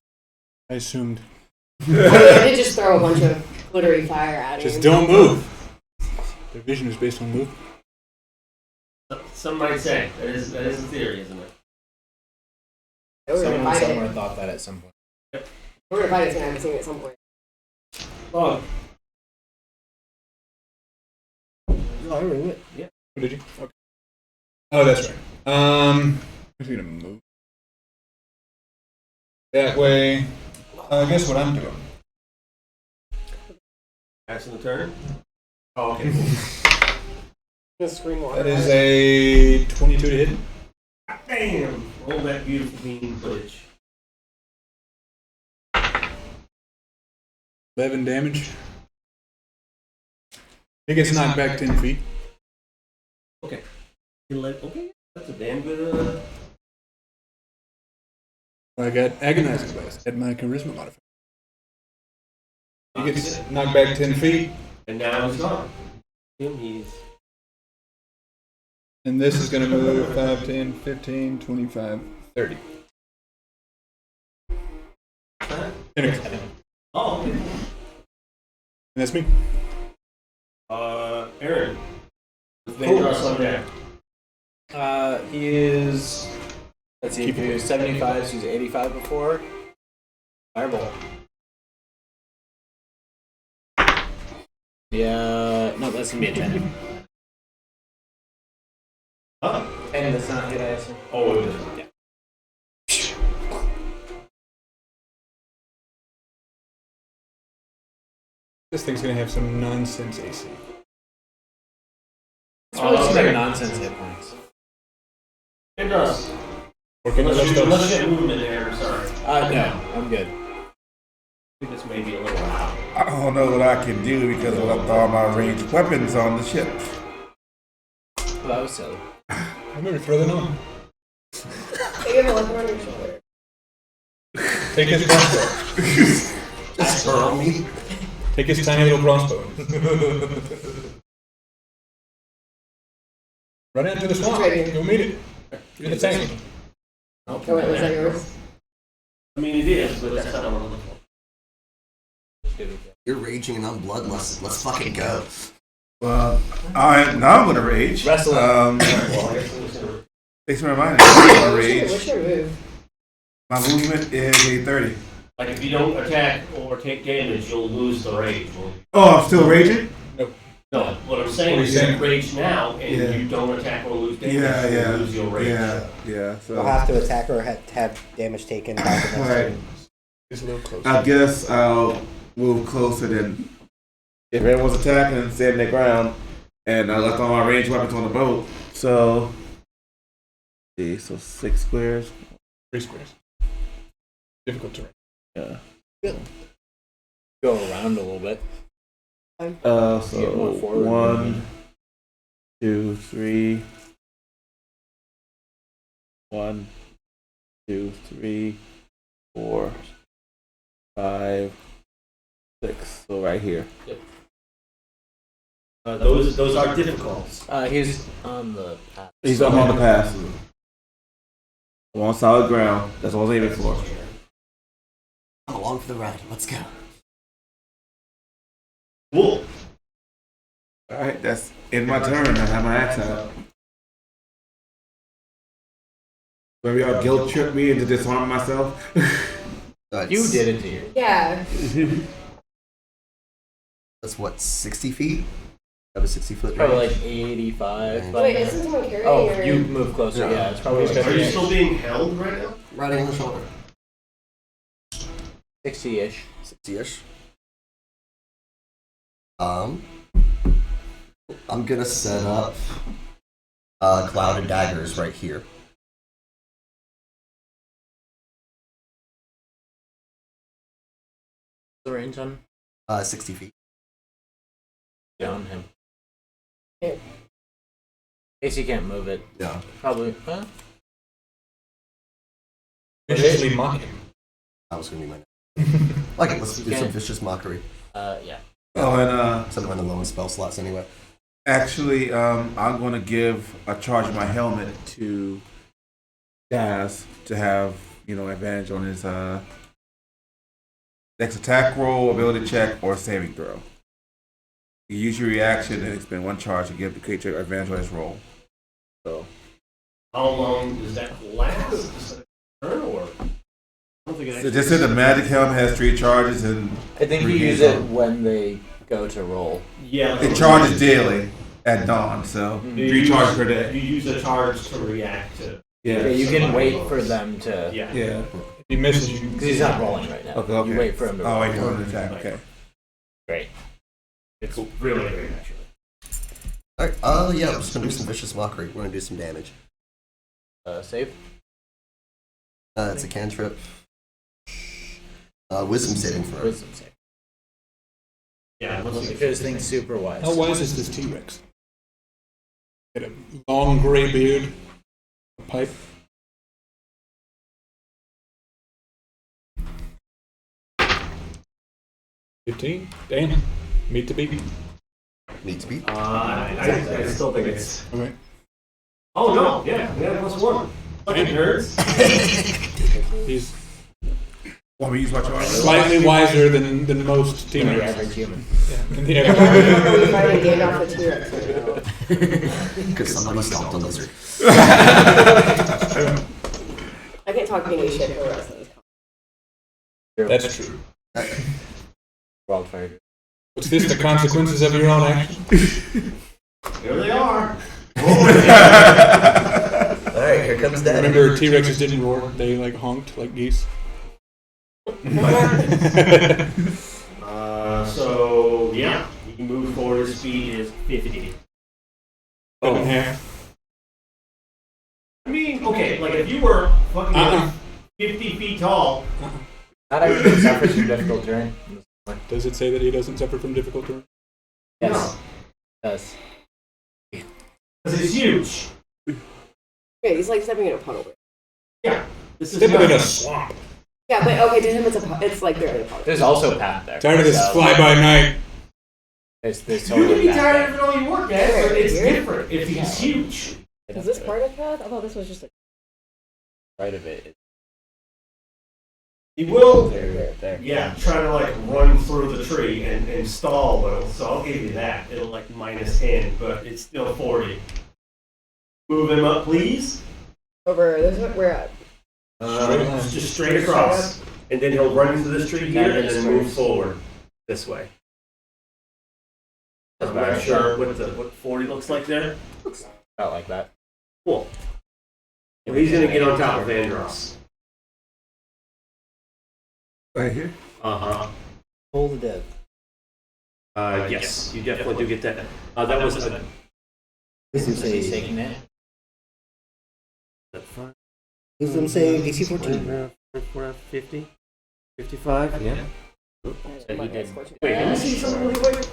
I assumed. I did just throw a bunch of glittery fire at him. Just don't move. Their vision is based on move. Some might say that is a theory, isn't it? We're gonna someone fight somewhere it. thought that at some point. We're gonna fight it. It's gonna have to see it at some point. Oh, No, I remember it. Oh, did you? Okay. Oh, that's right. I'm just gonna move that way. Guess what I'm doing? passing the turn. Oh, okay. Gonna scream water. That is a 22 to hit. Bam! Roll that beautiful beam footage. 11 damage. He gets knocked back 10 feet. Okay, that's a damn good. I got agonizing blast at my charisma modifier. He gets knocked back 10 feet, And now he's gone. He's and this is going to move 5, 10, 15, 25, 30. Anyway, and oh, okay. that's me. Aaron. With Vandross on deck. He is. Let's see, if he was 75, so he's 85 before. Fireball. Yeah, no, that's gonna be a 10. Huh? 10 does not hit, I assume. Oh, it is. Yeah. This thing's going to have some nonsense AC. It's really just okay. like nonsense hit points. Vandross. Or can Unless you I have movement there, sorry. No, I'm good. I think this may be a little loud. I don't know what I can do because I left all my ranged weapons on the ship. Well, that was silly. I'm going to throw them on. Hey, you have a weapon on your shoulder. Take his crossbow. Just hurl me. Take his tiny little crossbow. Run into the swamp. You'll meet it. You're the tank. Oh, wait, was that yours? I mean, it is, but that's not what I'm looking for. You're raging and I'm bloodless. Let's fucking go. Well, now I'm gonna rage. Wrestling. Thanks for reminding me. I'm gonna What's your rage. move? My movement is a 30. Like, if you don't attack or take damage, you'll lose the rage. Oh, I'm still raging? No, what I'm saying is you rage now, and Yeah. you don't attack or lose damage, Yeah. you lose your rage. Yeah. So You'll have to attack or have damage taken by the next Alright. turn. He's a little closer. I guess I'll move closer than if everyone's attacking and standing their ground, and I left all my ranged weapons on the boat. So, see, so 6 squares. 3 squares. Difficult terrain. Yeah. Go around a little bit. So Get more forward 1, 2, 3. 1, 2, 3, 4, 5, 6. So right here. Those are difficult. He's on the path. He's up on the path. I'm on solid ground. That's what I was aiming for. I'm along for the ride. Let's go. Cool. Alright, that's in my turn. I have my axe out. Maybe y'all guilt trip me into disarming myself. You did it to you. Yeah. That's what, 60 feet? Have a 60-foot range? Probably like 85. Wait, isn't someone carrying Oh, your... you move closer. No. Yeah, it's probably Are like Are you still being held right now? Riding on the shoulder. 60-ish. 60-ish. I'm gonna set up cloud of daggers right here. The range on 60 feet. down him. Yeah. In case you can't move it, Yeah. probably. Viciously mock him. That was gonna be my Like it, let's do some Okay. vicious mockery. Yeah. Oh, and Send them in the lowest spell slots anyway. actually, I'm going to give a charge of my helmet to Daz to have, advantage on his next attack roll, ability check, or saving throw. You use your reaction and expend 1 charge to give the creature advantage on his roll. So, How long does that last? Is it a turn or? I don't think it so actually. just said the magic helmet has 3 charges and I think you use it when they go to roll. Yeah. it charges daily at dawn. So You 3 use- charges per day. You use a charge to react to. Yeah, you can wait for them to. Yeah. Yeah. If he misses, you Because he's not rolling right now. Okay. You wait for him to roll. Oh, wait for him to attack. Okay. Great. It's really great, actually. Alright, yeah, we're just gonna do some vicious mockery. We're gonna do some damage. Save. It's a cantrip. Wisdom saving throw. Wisdom save. Yeah. Because thing's super wise. How wise is this T-Rex? Got a long gray beard, a pipe. $15. Damn. Meet the beat. Need to beat. I still think it's. Okay. Oh no! Yeah, +1. Fucking nerds. He's Want me to use my charge? slightly wiser than most In the T-Rex. average human. Yeah, in the Are average. we fighting Gandalf the T-Rex right now? Because somebody stomped a lizard. I can't talk English shit for the rest of this. That's true. Wildfire. What's this? The consequences of your own action? Here they are. Alright, here comes Daddy. Remember, T-Rexes didn't roar; they like honked like geese. So yeah, you can move forward. His speed is 50. Cut in half. I mean, okay, like if you were fucking Uh-uh. 50 feet tall. Not everything suffers from difficult terrain. Does it say that he doesn't suffer from difficult terrain? Yes. Yes. Because it's huge. Okay, he's like stepping in a puddle. Yeah. This is Stepping in a nothing. swamp. Yeah, but okay, to him it's like barely a part. There's also a path there. Tired of this So, fly by night. There's You totally can be a path tired there. of it all you work at, but it's Here? different if he's huge. Is this part of the path? I thought this was just like Right of it. He will, There. yeah, try to like run through the tree and stall a little, so I'll give you that. It'll like minus 10, but it's still 40. Move him up, please. over. This is what we're at. Just straight across. And then he'll run into this tree here and then move forward this way. I'm not sure what 40 looks like there. About like that. Cool. Well, he's gonna get on top of Andros. Right here. Uh-huh. Toll the dead. Yes, you definitely do get that. That was a... Wisdom He's save. taking it. Wisdom save AC 14. 50? 55? Yeah. So he did. Wait, let me see something really quick.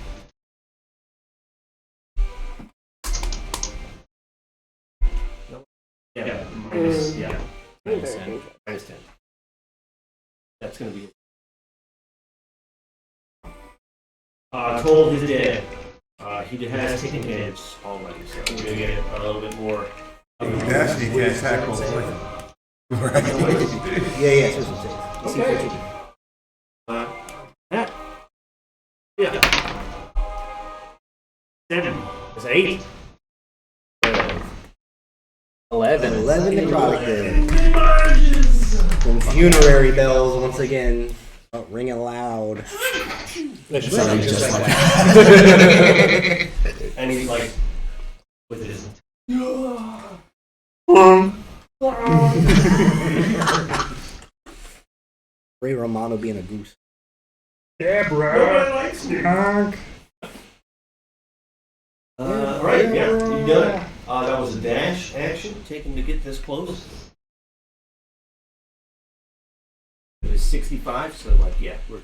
Yeah, minus, yeah, Minus 10. minus 10. That's gonna be. Toll is dead. He has taken damage already, so you're gonna get a little bit more. Dash, you can't tackle. Right. Yeah, wisdom save. AC Okay. 14. That. Yeah. 7. It's 8. 11. 11 necrotic damage. Some funerary bells once again start ringing loud. That should Sounded sound just like And he's like, with his. Ray Romano being a goose. Nobody likes me. Alright, yeah, you done it. That was a dash action taken to get this close. It was 65, so like, yeah, we're.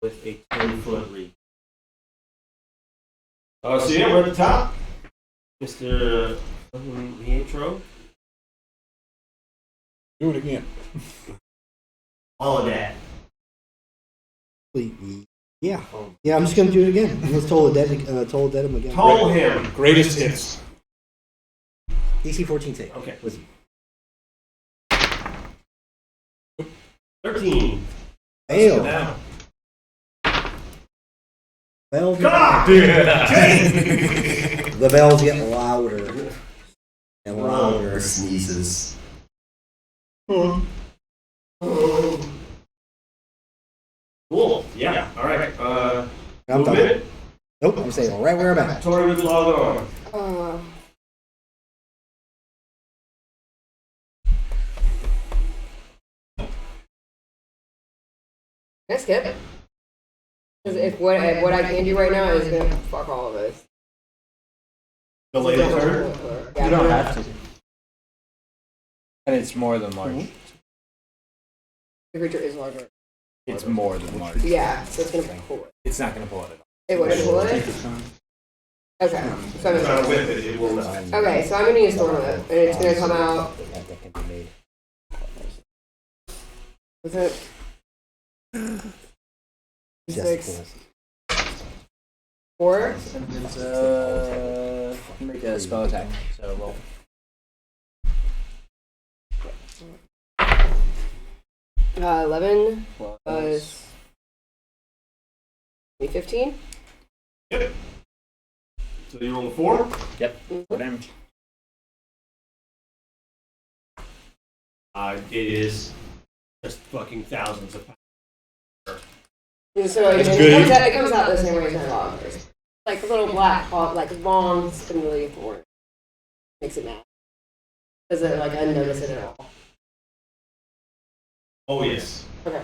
With a 10-foot reach. So yeah, we're at the top. Mr. The intro. do it again. All of that. Yeah. Yeah, I'm just gonna do it again. Let's toll the dead him again. Toll him. Greatest hits. DC 14 save. Okay. Was 13. fail. Now. Bells God! the bells get louder and louder. the sneezes. Cool. Yeah. All right. I'm done. Movement. Nope, I'm saying right where I'm at. Tori with log on. Can I skip? Because if what I can do right now is gonna fuck all of us. Delay the turn. Yeah, You don't I'm have to. And it's more than large. The creature is larger. It's more than large. Yeah, so it's gonna pull it. It's not gonna pull it at all. It wouldn't pull it? Okay. So I'm Try to gonna, whip it. It will not. okay, so I'm gonna use Storm Whip, and it's gonna come out. What's it? Six. 4? It's make a spell attack. So roll. Uh, 11 plus 15. Yep. So you roll a 4. Yep. 4 damage. It is just fucking thousands of pounds. And so That's it good. comes out the same way as my loggers. Like a little black, like long, spindly thorn. Makes it mad. Doesn't like unnotice it at all. Oh yes. Okay.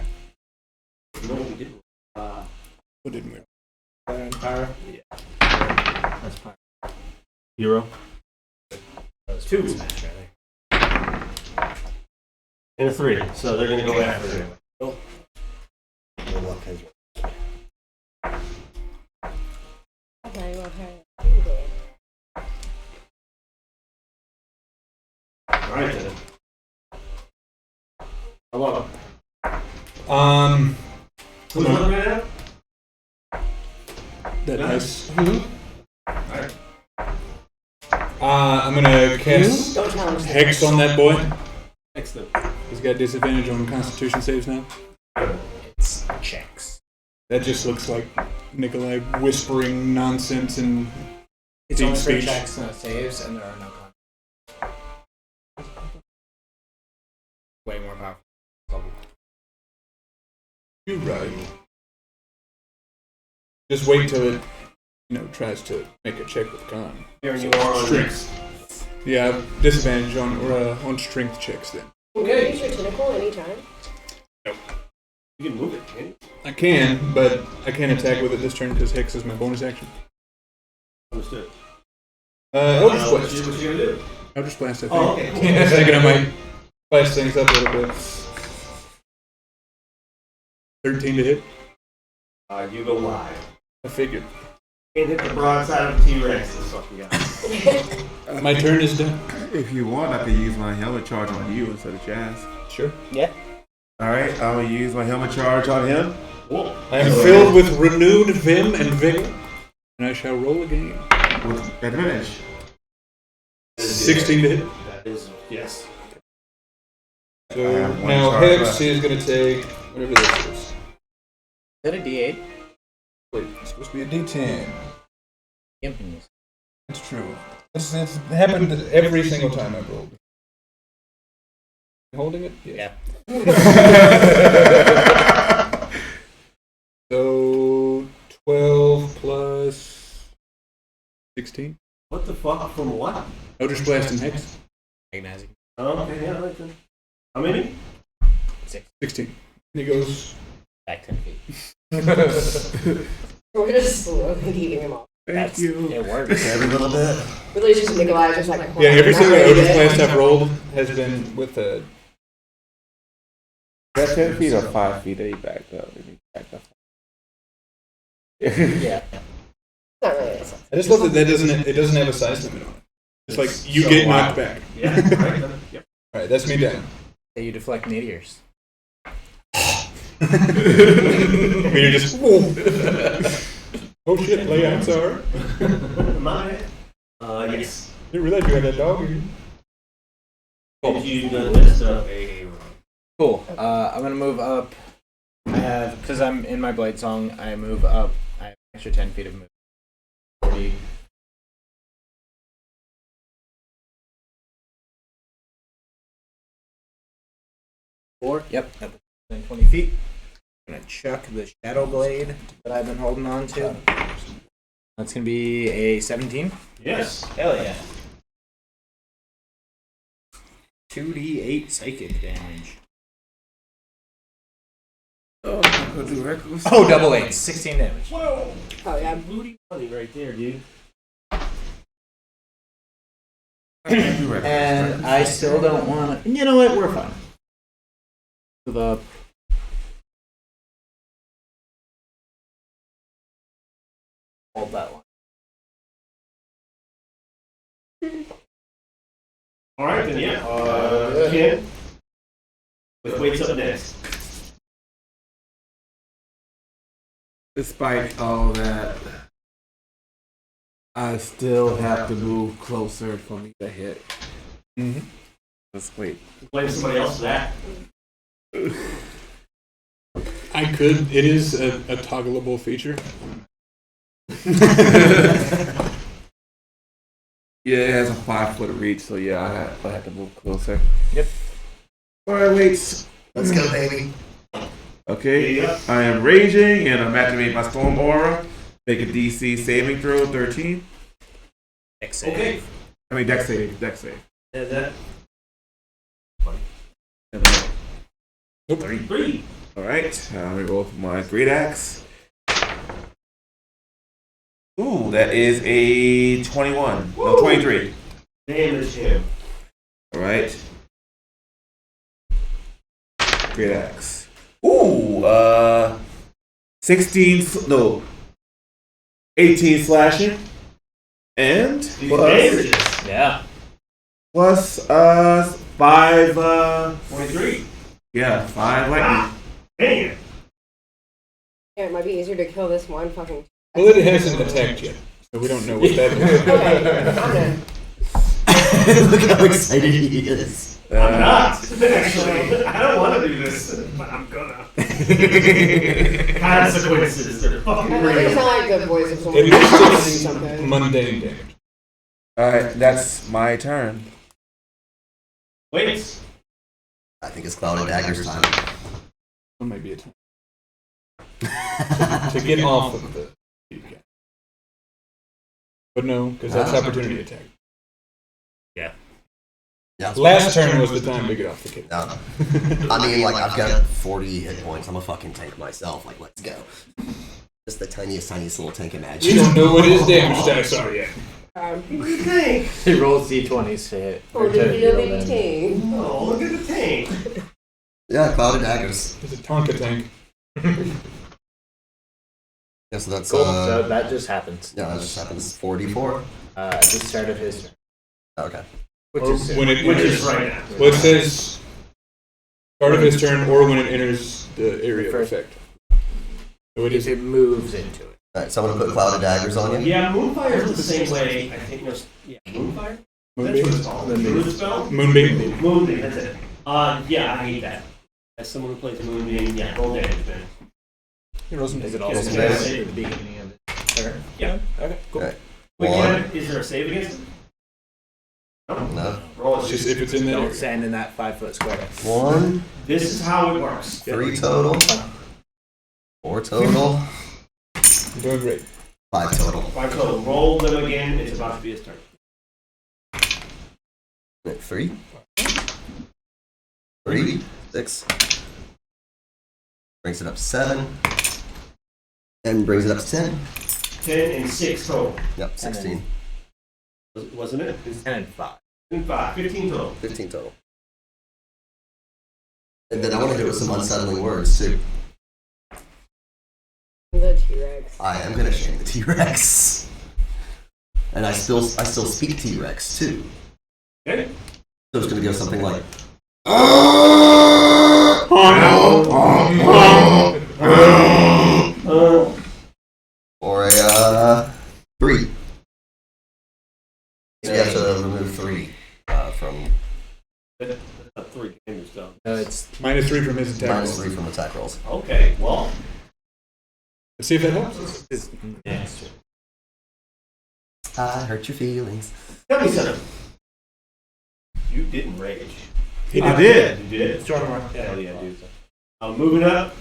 You know what we did? What didn't we? Pyre. Yeah. That's Pyre. Hero. 2. And a 3. So they're gonna go after him. right then. Hello. Who's looking at it? That nice. Alright. I'm gonna cast Don't challenge them. Hex on that boy. Excellent. He's got disadvantage on Constitution saves now. It's checks. That just looks like Nikolai whispering nonsense and It's deep only for speech. checks, no saves, and there are no con. Way more powerful. You're right. Just wait till it, tries to make a check with con. Here you are on Strength. Yeah, disadvantage on strength checks then. Can you use your tentacle anytime? You can move it, can you? I can, but I can't attack with it this turn because Hex is my bonus action. Understood. Eldritch What Blast. you gonna do? Eldritch Blast, I think. Oh, okay. In a second, I might spice things up a little bit. 13 to hit. You go live. I figured. Can't hit the broadside of the T-Rex, this fucking guy. My turn is done. If you want, I could use my helmet charge on you instead of Jazz. Sure. Yeah. Alright, I'm gonna use my helmet charge on him. Cool. I am filled with renewed vim and vigor, and I shall roll again. With advantage. 16 to hit. That is, yes. So I have one now charge Hex left. is going to take whatever this is. Is that a D8? Wait, it's supposed to be a D10. Impings. That's true. It's happened every single time I've rolled. Holding it? Yeah. So 12 plus 16. What the fuck? From what? Eldritch Blast and Hex. Recognizing. Oh, okay, yeah, I like that. How many? 16. And he goes. Back 10 feet. We're just slowly heating him off. Thank you. It works. Every little bit. Really, it's just Nikolai just like. Yeah, every not single ready Eldritch yet. Blast I've rolled has been with a. Is that 10 feet or 5 feet that he backed up? He backed up. Yeah. Not really. It's I just love that it doesn't have a size limit on it. It's like you So get wild. knocked back. Yeah, right. Yep. Alright, that's me down. Say you deflect meteors. I mean, you're just. Oh shit, Leia, I'm sorry. My yes. Didn't realize you had that dog. Did you list a Cool. I'm gonna move up. I have, because I'm in my blade song, I move up. I have an extra 10 feet of movement. 40. Yep. Then 20 feet. I'm gonna chuck the shadow blade that I've been holding on to. That's gonna be a 17. yes? Hell yeah. 2d8 psychic damage. Oh, I'm gonna do reckless. Oh, double 8. 16 damage. Whoa! Oh yeah. Booty money right there, dude. And I still don't want to. You know what? We're fine. Move up. Hold that one. All right, then yeah. Ken, with weights up next. Despite all that, I still have to move closer for me to hit. Mm-hmm. Let's wait. Blame somebody else for that. I could. It is a toggleable feature. Yeah, it has a 5-foot reach, so yeah, I have to move closer. Yep. Alright, wait. Let's go, baby. Okay, Yeah. I am raging and I'm activating my storm aura. Make a DC saving throw, 13. Dex Okay. I mean, dex save, dex save. Is that Nope. 3? Alright, I'm gonna roll for my great axe. Ooh, that is a 21. No, Woo! 23. Damage him. Alright. Great axe. Ooh, 18 slashing. And These plus, damages. Yeah. plus 5, 23. yeah, 5 lightning. Dang it. Yeah, it might be easier to kill this one fucking. Well, it hasn't attacked yet, so we don't know what that is. Okay, I'm done. Look how excited he is. I'm not. Actually, I don't want to do this, but I'm gonna. Consequences. They're fucking That doesn't real. sound like the voice of someone At who's doing least it's something. mundane damage. Alright, that's my turn. Wait. I think it's Cloud and Dagger's time. That might be a time to get off of the speed gap. But no, because that's opportunity attack. Yeah. Last turn was the time to get off the kick. No. I mean, like, I've got 40 hit points. I'm a fucking tank myself. Like, let's go. Just the tiniest little tank You imagine. don't know what his damage stats are yet. Tank. He rolls d20s to hit. Oh, or to did you know heal baby them. tank? Oh, look at the tank. Yeah, Cloud and Daggers. It's a Tonka tank. Yeah, so that's, Cool. So that just happens. yeah, that just happens. 44. At the start of his turn. Okay. Which Or is soon. when it Which enters. is right now. Well, it says start of his turn or when it enters the area of effect. So it if is. it moves into it. Alright, so I'm gonna put Cloud and Daggers on you. Yeah, Moonfire is the same way. I think there's Moonfire. That's what it's called. Moon spell. Moonbeam. Moonbeam. That's it. Yeah, I hate that. As someone who plays Moonbeam, yeah, roll damage, man. Is it also Yes, yes, yes. at the beginning of the turn? Yeah. Okay, cool. Alright. Wait, One. is there a save against it? No. Roll It's it. just if it's in that Don't area. stand in that 5-foot square. 1, This is how it works. 3 total. 4 total. You're doing great. 5 total. 5 total. Roll them again. It's about to be his turn. 3. 3. 6. Brings it up to 7. And brings it up to 10. 10 and 6 total. Yep, 16. Wasn't it? 10 and 5. 5. 15 total. 15 total. And then I want to hit it with some unsettling words too. The T-Rex. I am gonna shame the T-Rex. And I still speak T-Rex too. Okay. So it's gonna go something like or a 3. So you have to remove 3 from That's a 3 damage though. No, it's -3 from his attack. minus roll. 3 from attack rolls. Okay, well, Let's see if that helps. his next turn. I hurt your feelings. tell me something. You didn't rage. He I did. did. You did? Hell yeah, dude. Moving up.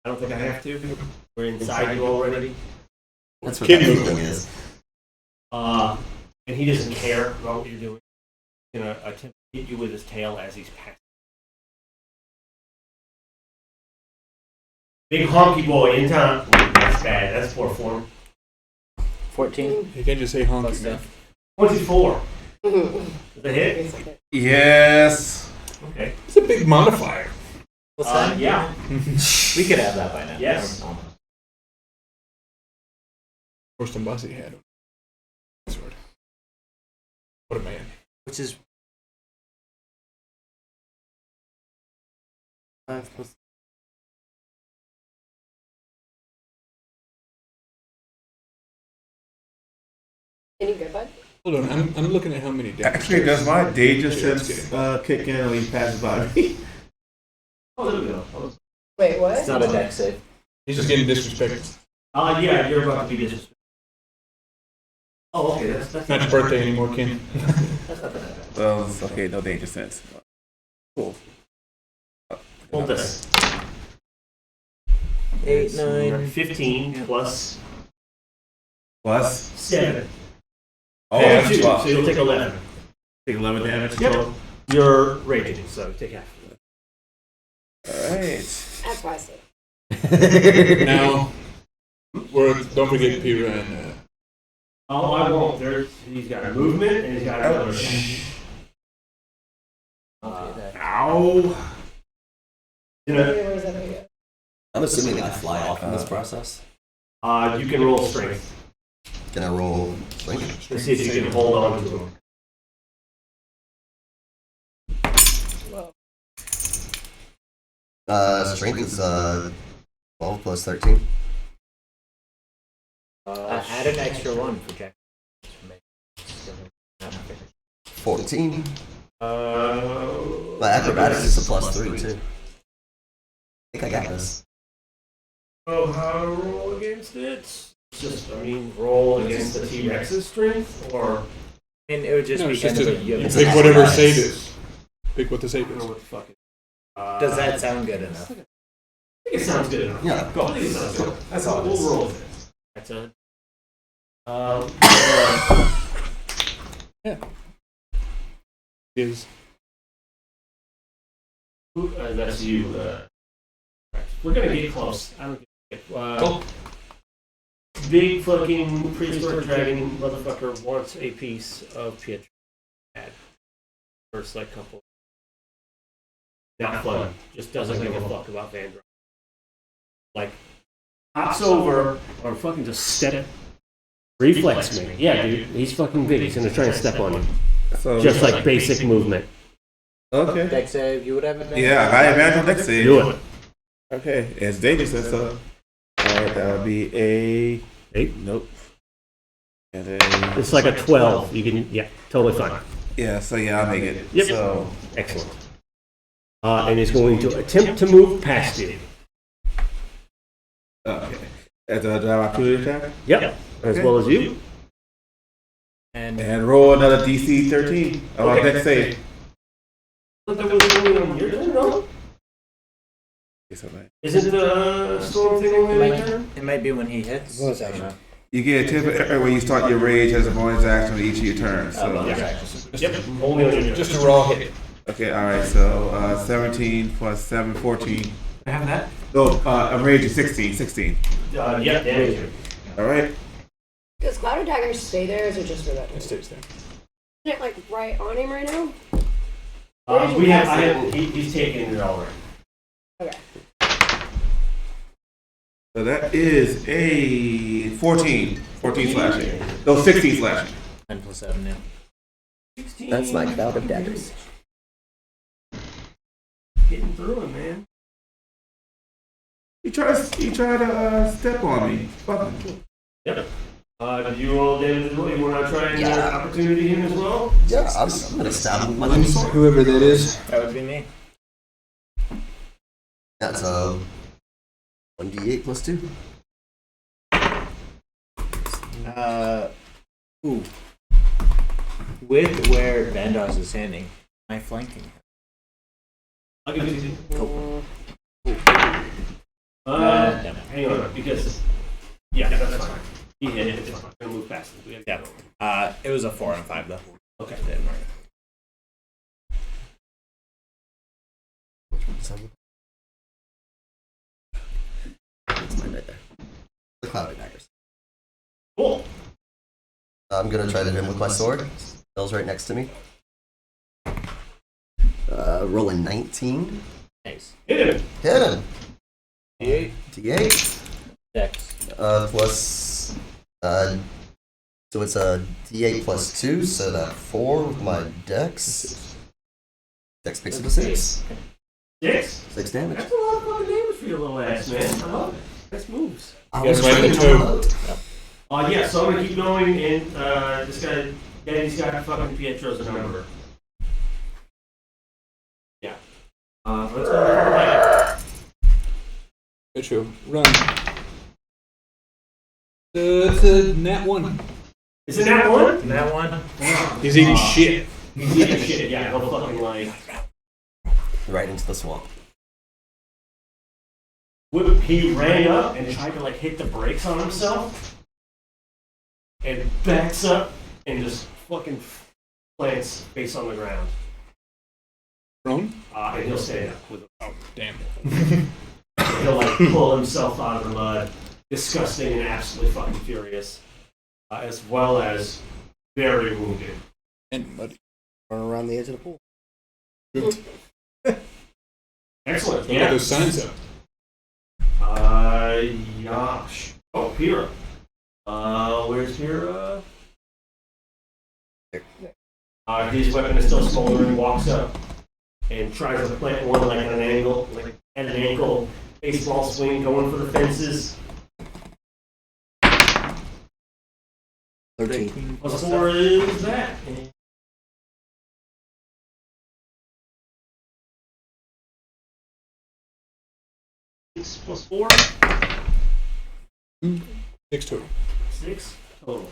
I don't think I have to. We're inside you already. That's what Kid that movement. feeling is. And he doesn't care about what you're doing. He's gonna attempt to hit you with his tail as he's passing. Big honky boy in town. That's bad. That's poor form. 14. You can't just say honky. Plus man. stuff. 24. Mhm. Is that hit? Yes. Okay. It's a big modifier. What's that? Yeah. We could have that by now. Yes. Forced Bossy had him. Sword. What a man. Which is 5 plus. Any good, bud? Hold on, I'm looking at how many damage. Actually, does my danger Yeah, it's sense getting- kick in when he passes by me? Oh, there we go. Wait, what? It's not a deck save. He's just getting disrespected. Yeah, you're about to be disrespectful. Oh, okay. That's It's not your birthday anymore, Ken. Well, okay, no danger sense. Cool. Hold this. 8, So you're 9. at 15 plus Plus? 7. Oh, Yeah, that's 2, 12. so you'll take 11. Take 11 damage Yep. total. You're raging, so take half. Alright. That's why I said. Now, don't forget Pira and Oh, I won't. He's got movement and he's got another. Ow. You know, Where does that go? I'm assuming I fly off in this process. you can roll strength. Can I roll strength? Let's see if you can hold on to him. Strength is 12 plus 13. Add an extra one for Jack. 14. Uh, My acrobatics is a plus 3 too. I think I got this. Oh, how to roll against it? It's just, I mean, roll against the T-Rex's strength, or And it would just No, be it's kind just of a you have it's to- Pick whatever save is. Pick what the I save don't know is. what the fuck it Does that sound good enough? I think it sounds good enough. Yeah. Go, I think it sounds good. That's all it We'll is. roll with it. That's a. Is That's you. We're gonna get close. I don't give a shit. Big fucking prehistoric dragon motherfucker wants a piece of Pietro. First, like, couple. Not fun. Just doesn't give a fuck about Vandross. Like, hops over or fucking just step. Reflex me. Yeah, dude. He's fucking big. He's gonna try and step on you. So Just like basic movement. okay. Deck save, you would have advantage? Yeah, I imagine next save. Do it. Okay, it's dangerous. So, alright, that would be a 8. nope. And then It's like a 12. You can, yeah, totally fine. yeah, so yeah, I'll make it. Yep. So Excellent. And he's going to attempt to move past you. okay, as a drive opportunity attack Yep. As well as you. and roll another DC 13. Okay. Next save. But there was only on your turn, no? It's alright. Isn't the storm thing only on your turn? It might be when he hits. Bonus I don't action. know. You get a tip when you start your rage as a bonus action with each of your turns. So bonus yeah. action. Yep. Only on your turn. just a raw hit. okay, alright. So 17 plus 7, 14. I have that. No, I'm rage is 16. 16. Yeah, damage. All right. Does Cloud Dagger stay there, or is it just for that turn? It stays there. Isn't it like right on him right now? He's taking it already. Okay. So that is a 14. 14 slashing. No, 16 slashing. 9 plus 7, yeah. 16. That's my cloud of daggers. Getting through him, man. He tried to step on me. Fuck him. Yep. Do you roll damage as well? You want to try and Yeah. opportunity him as well? Yeah, I'm gonna stab him with my new sword. Whoever that is. That would be me. That's 1d8 plus 2. Ooh. With where Vandross is standing, am I flanking him? I'll give it to you. Cool. Hang on, because yeah, that's fine. He hit it. It's fine. I'm gonna move past it. We have to Yeah. go. It was a 4 and 5 though. Okay. Didn't work. That's mine right there. The cloud of daggers. Cool. I'm gonna try to hit him with my sword. Bill's right next to me. Rolling 19. Nice. Hit him. Hit him. D8. D8. Dex. Plus. So it's a D8 plus 2, so that 4 with my dex. Dex makes it a 6. 6. 6 damage. That's a lot of fucking damage for your little ass, man. I love it. Nice moves. I Yes, was right in trying the to toe. reload. Yeah, so I'm gonna keep going, and this guy, Daddy's got fucking Pietro's number. Yeah. Let's go. Good show. Run. It's a nat 1. Is it that one? That one? He's eating shit. He's eating shit. Yeah, he'll fucking like. Right into the swamp. He ran up and tried to like hit the brakes on himself, and backs up and just fucking plants face on the ground. Prone? And he'll stand up with. Oh, damn. He'll like pull himself out of the mud, disgusting and absolutely fucking furious, as well as very wounded. And muddy. Run around the edge of the pool. Excellent. Look at Yeah. those signs up. Yash. Oh, Pyrrha. Where's Pyrrha? His weapon is still smoldering. Walks up and tries to plant one like at an ankle baseball swing, going for the fences. 13. Plus 4 is that. 6 plus 4. 6 total. 6 total.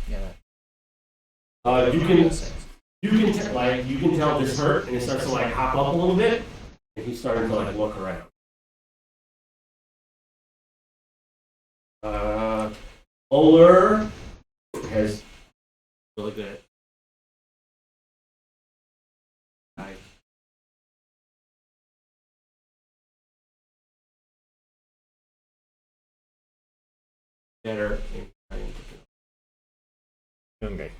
Yeah. You can tell this hurt, and it starts to like hop up a little bit, and he's starting to like look around. Oler has really good. Better. Doing great.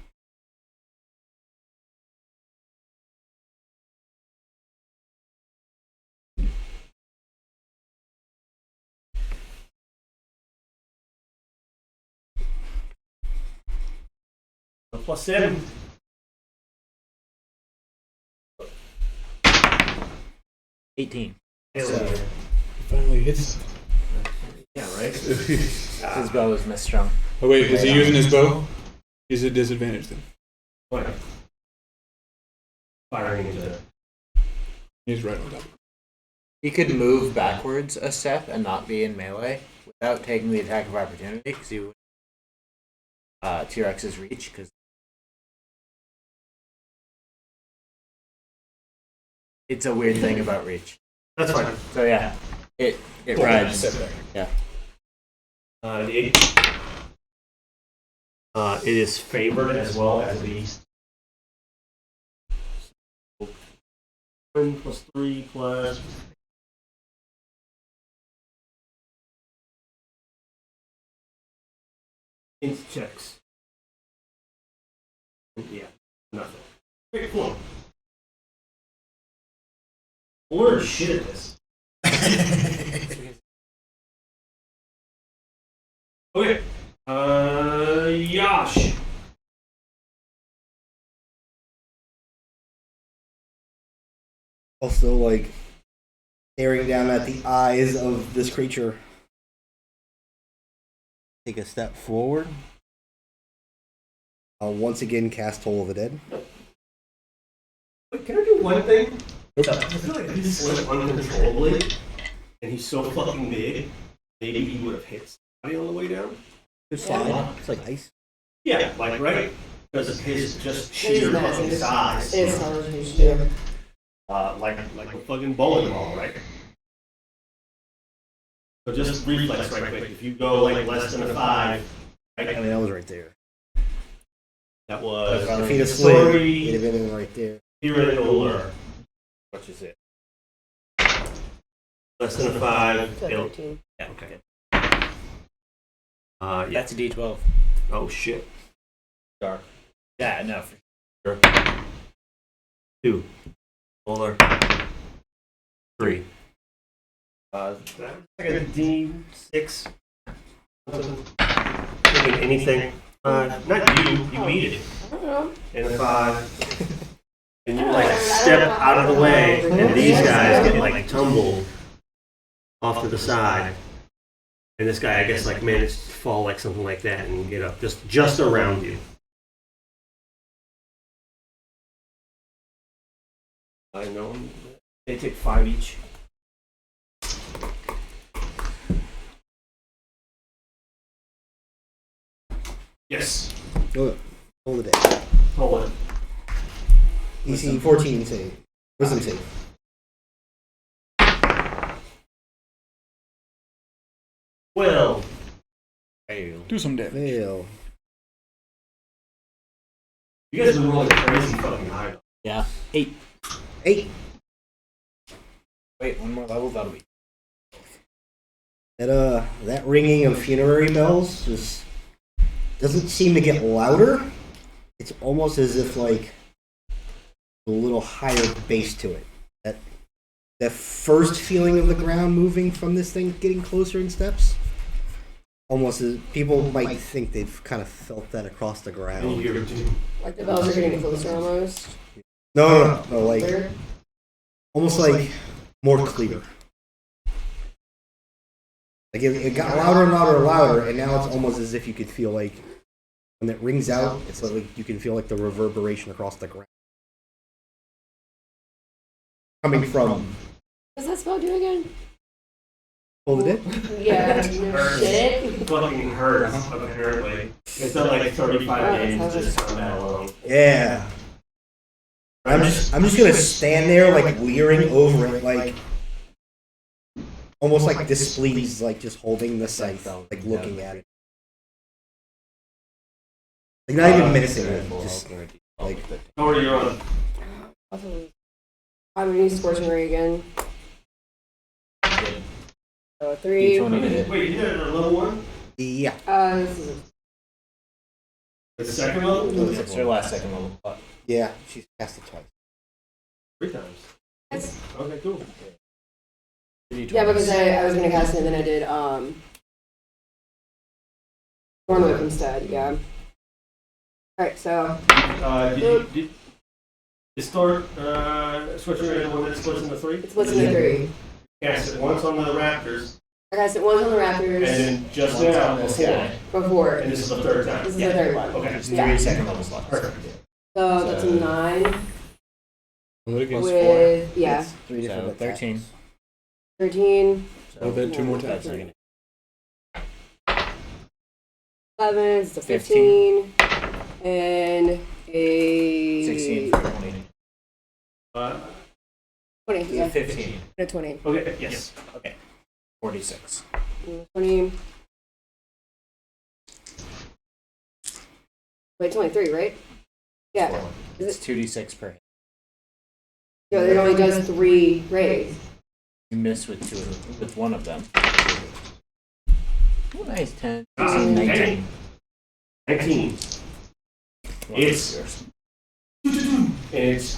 Plus 7. 18. Finally hits. Yeah, right. His bow is misstrung. Oh wait, is he using his bow? He's at disadvantage then. What? Firing into. He's right on top. He could move backwards a step and not be in melee without taking the attack of opportunity because he would T-Rex's reach. Because it's a weird thing about reach. That's fine. So yeah, it rides. Yeah. It is favored as well as a beast. 1 plus 3 plus. Int checks. Yeah, nothing. Okay, cool. We're shit at this. Okay. Yash. Also, like, staring down at the eyes of this creature. Take a step forward. I'll once again cast Toll of the Dead. Wait, can I do one thing? I feel like if he slid uncontrollably, and he's so fucking big, maybe he would have hit somebody on the way down. Just slide. It's like ice. Yeah, like, right? Because of his just sheer fucking size. It is television, yeah. Like a fucking bowling ball, right? So just reflex right quick. If you go like less than a 5, I right? mean, that was right there. That was If he'd have slid, it'd have been right there. Irregular. Which is it? Less than a 5. It'll, 13. yeah, okay. Yeah. That's a D12. Oh shit. Dark. Yeah, no. 2. Polar. 3. That's like a D6. Anything. Not you. You beat it. I don't know. And a 5. And you like step out of the way, and these guys get like tumbled off to the side. And this guy, I guess, like managed to fall like something like that and get up just around you. I know. They take 5 each. Yes. Toll of the Dead. Hold it. DC 14 save. Wisdom save. Well. Do some damage. Fail. You guys are rolling crazy fucking high. Yeah. 8. 8. Wait, one more level, that'll be. That ringing of funerary bells just doesn't seem to get louder. It's almost as if like a little higher bass to it. That first feeling of the ground moving from this thing getting closer in steps. almost as people might think they've kind of felt that across the And ground. you hear it too. Like the bells are getting closer almost. No, like Clear? almost like more clear. Like it got louder and louder and louder, and now it's almost as if you could feel like when it rings out, it's like you can feel like the reverberation across the ground coming from. What's that spell do again? Hold it. Yeah, no shit. Fucking hurts, apparently. It's not like 35 Oh, games that's just on that alone. Yeah. I'm just gonna stand there like leering over it, like almost like displeased, like just holding the scythe, like looking at it. Like not even menacing it, just like How are you on? I'm gonna use Scorching Ray again. So 3. Wait, you did it at level 1? yeah. This is The second level? It's her last second level. Yeah, she's cast it twice. 3 times. That's, Okay, cool. yeah, because I was gonna cast it and then I did Thorn Whip instead. Yeah. All right, so Did you start switching it when it splits into 3? it's what's in the 3. Cast it once on the Raptors, I cast it once on the and Raptors then just now before. before. And this is the 3rd time. This is the 3rd one. Okay. There's 3 second level slots. Perfect. So that's a 9 With with yeah, It's 3 different So attacks. 13. 13. Well, then 2 more That's times. 11, it's a 15, and a 16 for 20. 20, yeah, 15. a 20. Okay, yes. Okay. 46. 20. Wait, 23, right? Yeah. Is It's 2d6 per hit. No, it only does 3 rays. You miss with with one of them. Oh, nice. 10, Ah, 16, 19. 19. Well, It's- yours. And it's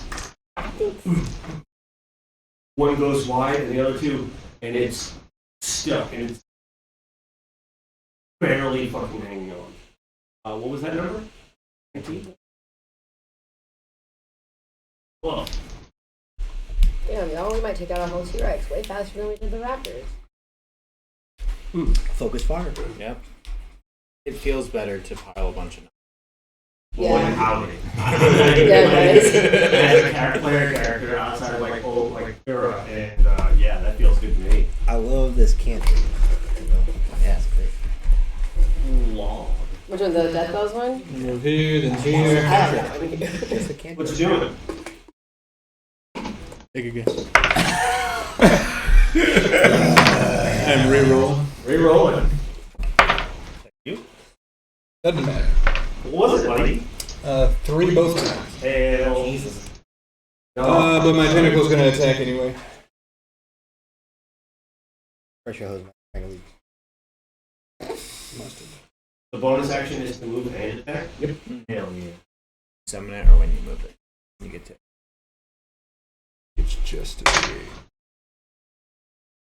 one goes wide and the other 2, and it's stuck, and it's barely fucking hanging on. What was that number? 19? Well, Damn, y'all, we might take out a whole T-Rex way faster than we did the Raptors. Focus fire. Yep. It feels better to pile a bunch of Yeah. Howdy. Yeah, it does. As a player character outside of like old like Kira, and yeah, that feels good to me. I love this cantrip. Yeah, it's great. Long. Which one, the Death Bells one? Move here, then I here. have that one. It's the cantrip. What you doing? Take a guess. And reroll. Rerolling. Doesn't matter. What was it, buddy? 3 both times. Hell. But my tentacle's gonna attack anyway. Pressure hose. The bonus action is to move and attack? Yep. Hell yeah. Summon it or when you move it. You get to It's just a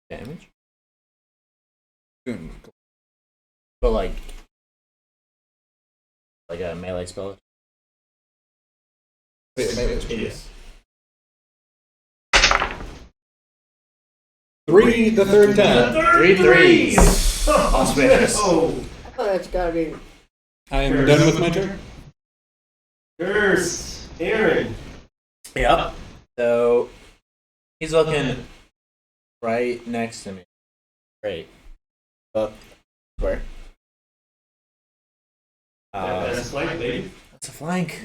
damage. game. But like a melee spell. Wait, maybe it's It is. 3 the 3rd time. 3 threes. All smash. Oh, I thought that's gotta be. I am done with my turn. cursed. Aaron. Yep. So he's looking right next to me. Great. Square. That's flank, baby. That's a flank.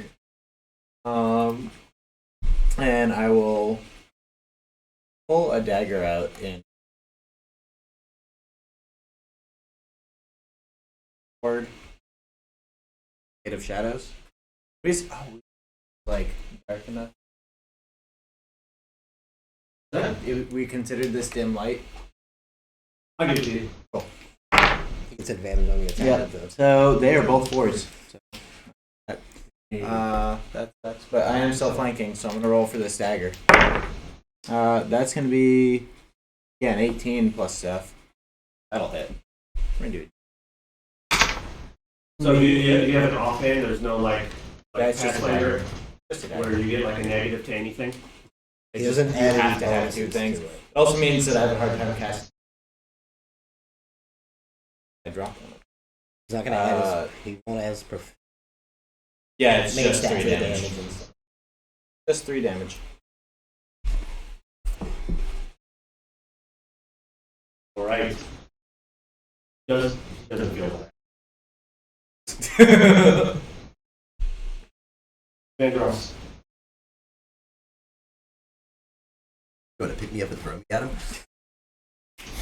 And I will pull a dagger out in word. Gate of Shadows. Like dark enough. We considered this dim light. I'll give it to you. I think it's advantage on the attack. Yeah. So they are both 4s. So that's. But I am still flanking, so I'm gonna roll for this dagger. That's gonna be an 18 plus stuff. That'll hit. We're gonna do So you have an offhand, there's no like That's just a Pathfinder Just a guy. where you get like a negative to anything? He doesn't You add have any to have bonuses two things. to It it. also means that I have a hard time casting. I dropped one. He's not gonna add his. He won't add his Yeah, it's main just stats 3 to damage. damage and stuff. Just 3 damage. All right. Doesn't feel bad. Vandross. You want to pick me up and throw me at him?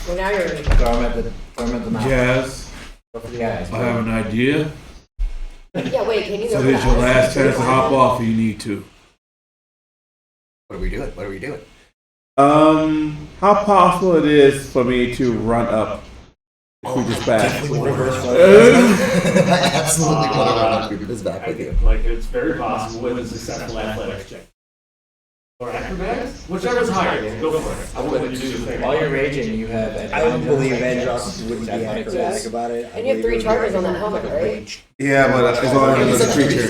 Well, now you're ready. Throw him at the mouth. Jazz, Go for the eyes. I have an idea. Yeah, wait, can you So go this is your last chance to hop off if you need to. What are we doing? What are we doing? How possible it is for me to run up if we just back? I absolutely want to run up through this back I with you. think like it's very possible with a successful athletics check. Or acrobatics? Whichever's higher, man. Go for it. I will let you do your thing. While you're raging, you have I don't advantage believe on Andros checks. wouldn't be Athletics acrobatic is- about it. I And you have believe 3 it would be charges on that acrobatic helmet, right? rage. Yeah, but as long as it's a creature.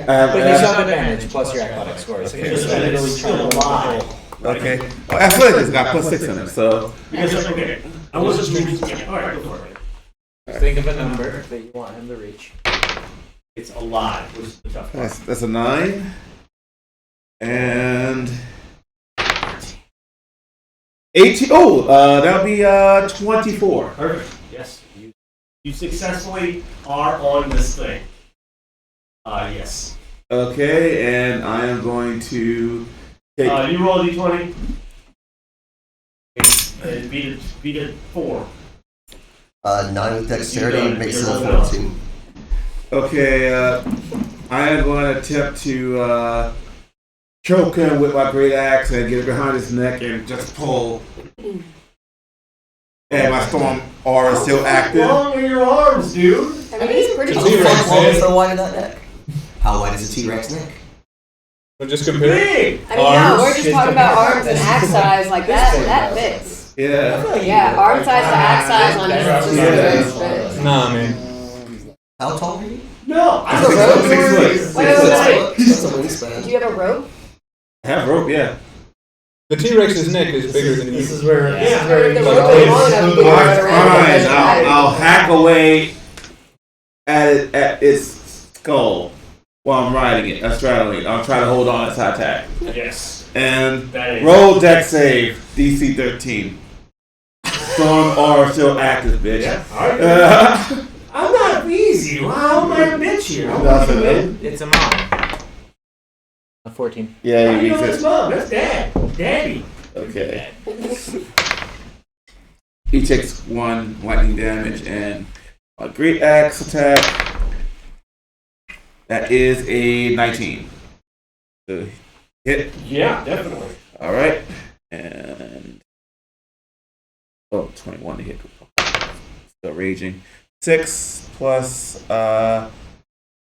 But you still have advantage plus your athletic scores. Okay, so then it'll be trying to lie. Okay. Well, athletics got +6 in it, so. Because, okay, I wasn't moving. Yeah, all right, go for it. Think of a number that you want him to reach. It's alive, which is the tough part. That's a 9. And 18. Oh, that'll be 24. Perfect. Yes. You successfully are on this thing. Yes. Okay, and I am going to take. You roll a d20. And beat it 4. 9 with dexterity You got it. makes it You're a rolling 14. Okay, I am going to attempt to choke him with my great axe and get it behind his neck and just pull. And my storm aura is still How active. long are your arms, dude? I mean, he's pretty It's cool. T-Rex, How long man. is the wide of that neck? How wide is a T-Rex neck? Well, just compare. Big. I mean, no, Arms. we're just talking about arms and axe size like that. That fits. Yeah. Yeah, arm size to axe size on just Yeah. Nah, man. How tall are you? No, I have a rope. 6 foot. Wait, wait, wait. That's a wingspan. Do you have a rope? Have rope, yeah. The T-Rex's neck is bigger than This you. is where. This Yeah. is where. The rope is long enough to Alright, get around. fine. I'll hack away at its skull while I'm riding it. I'm straddling it. I'll try to hold on its attack. Yes. And That is. roll deck save, DC 13. Storm aura still active, bitch. Yeah. All right. I'm not easy. How am I a bitch here? I'm not Nothing. even. It's a mom. A 14. Yeah, How do you you know beat that's it. mom? That's dad. Daddy. Okay. He takes 1 lightning damage and a great axe attack. That is a 19. So hit. Yeah, definitely. All right. And 21 to hit. Still raging. 6 plus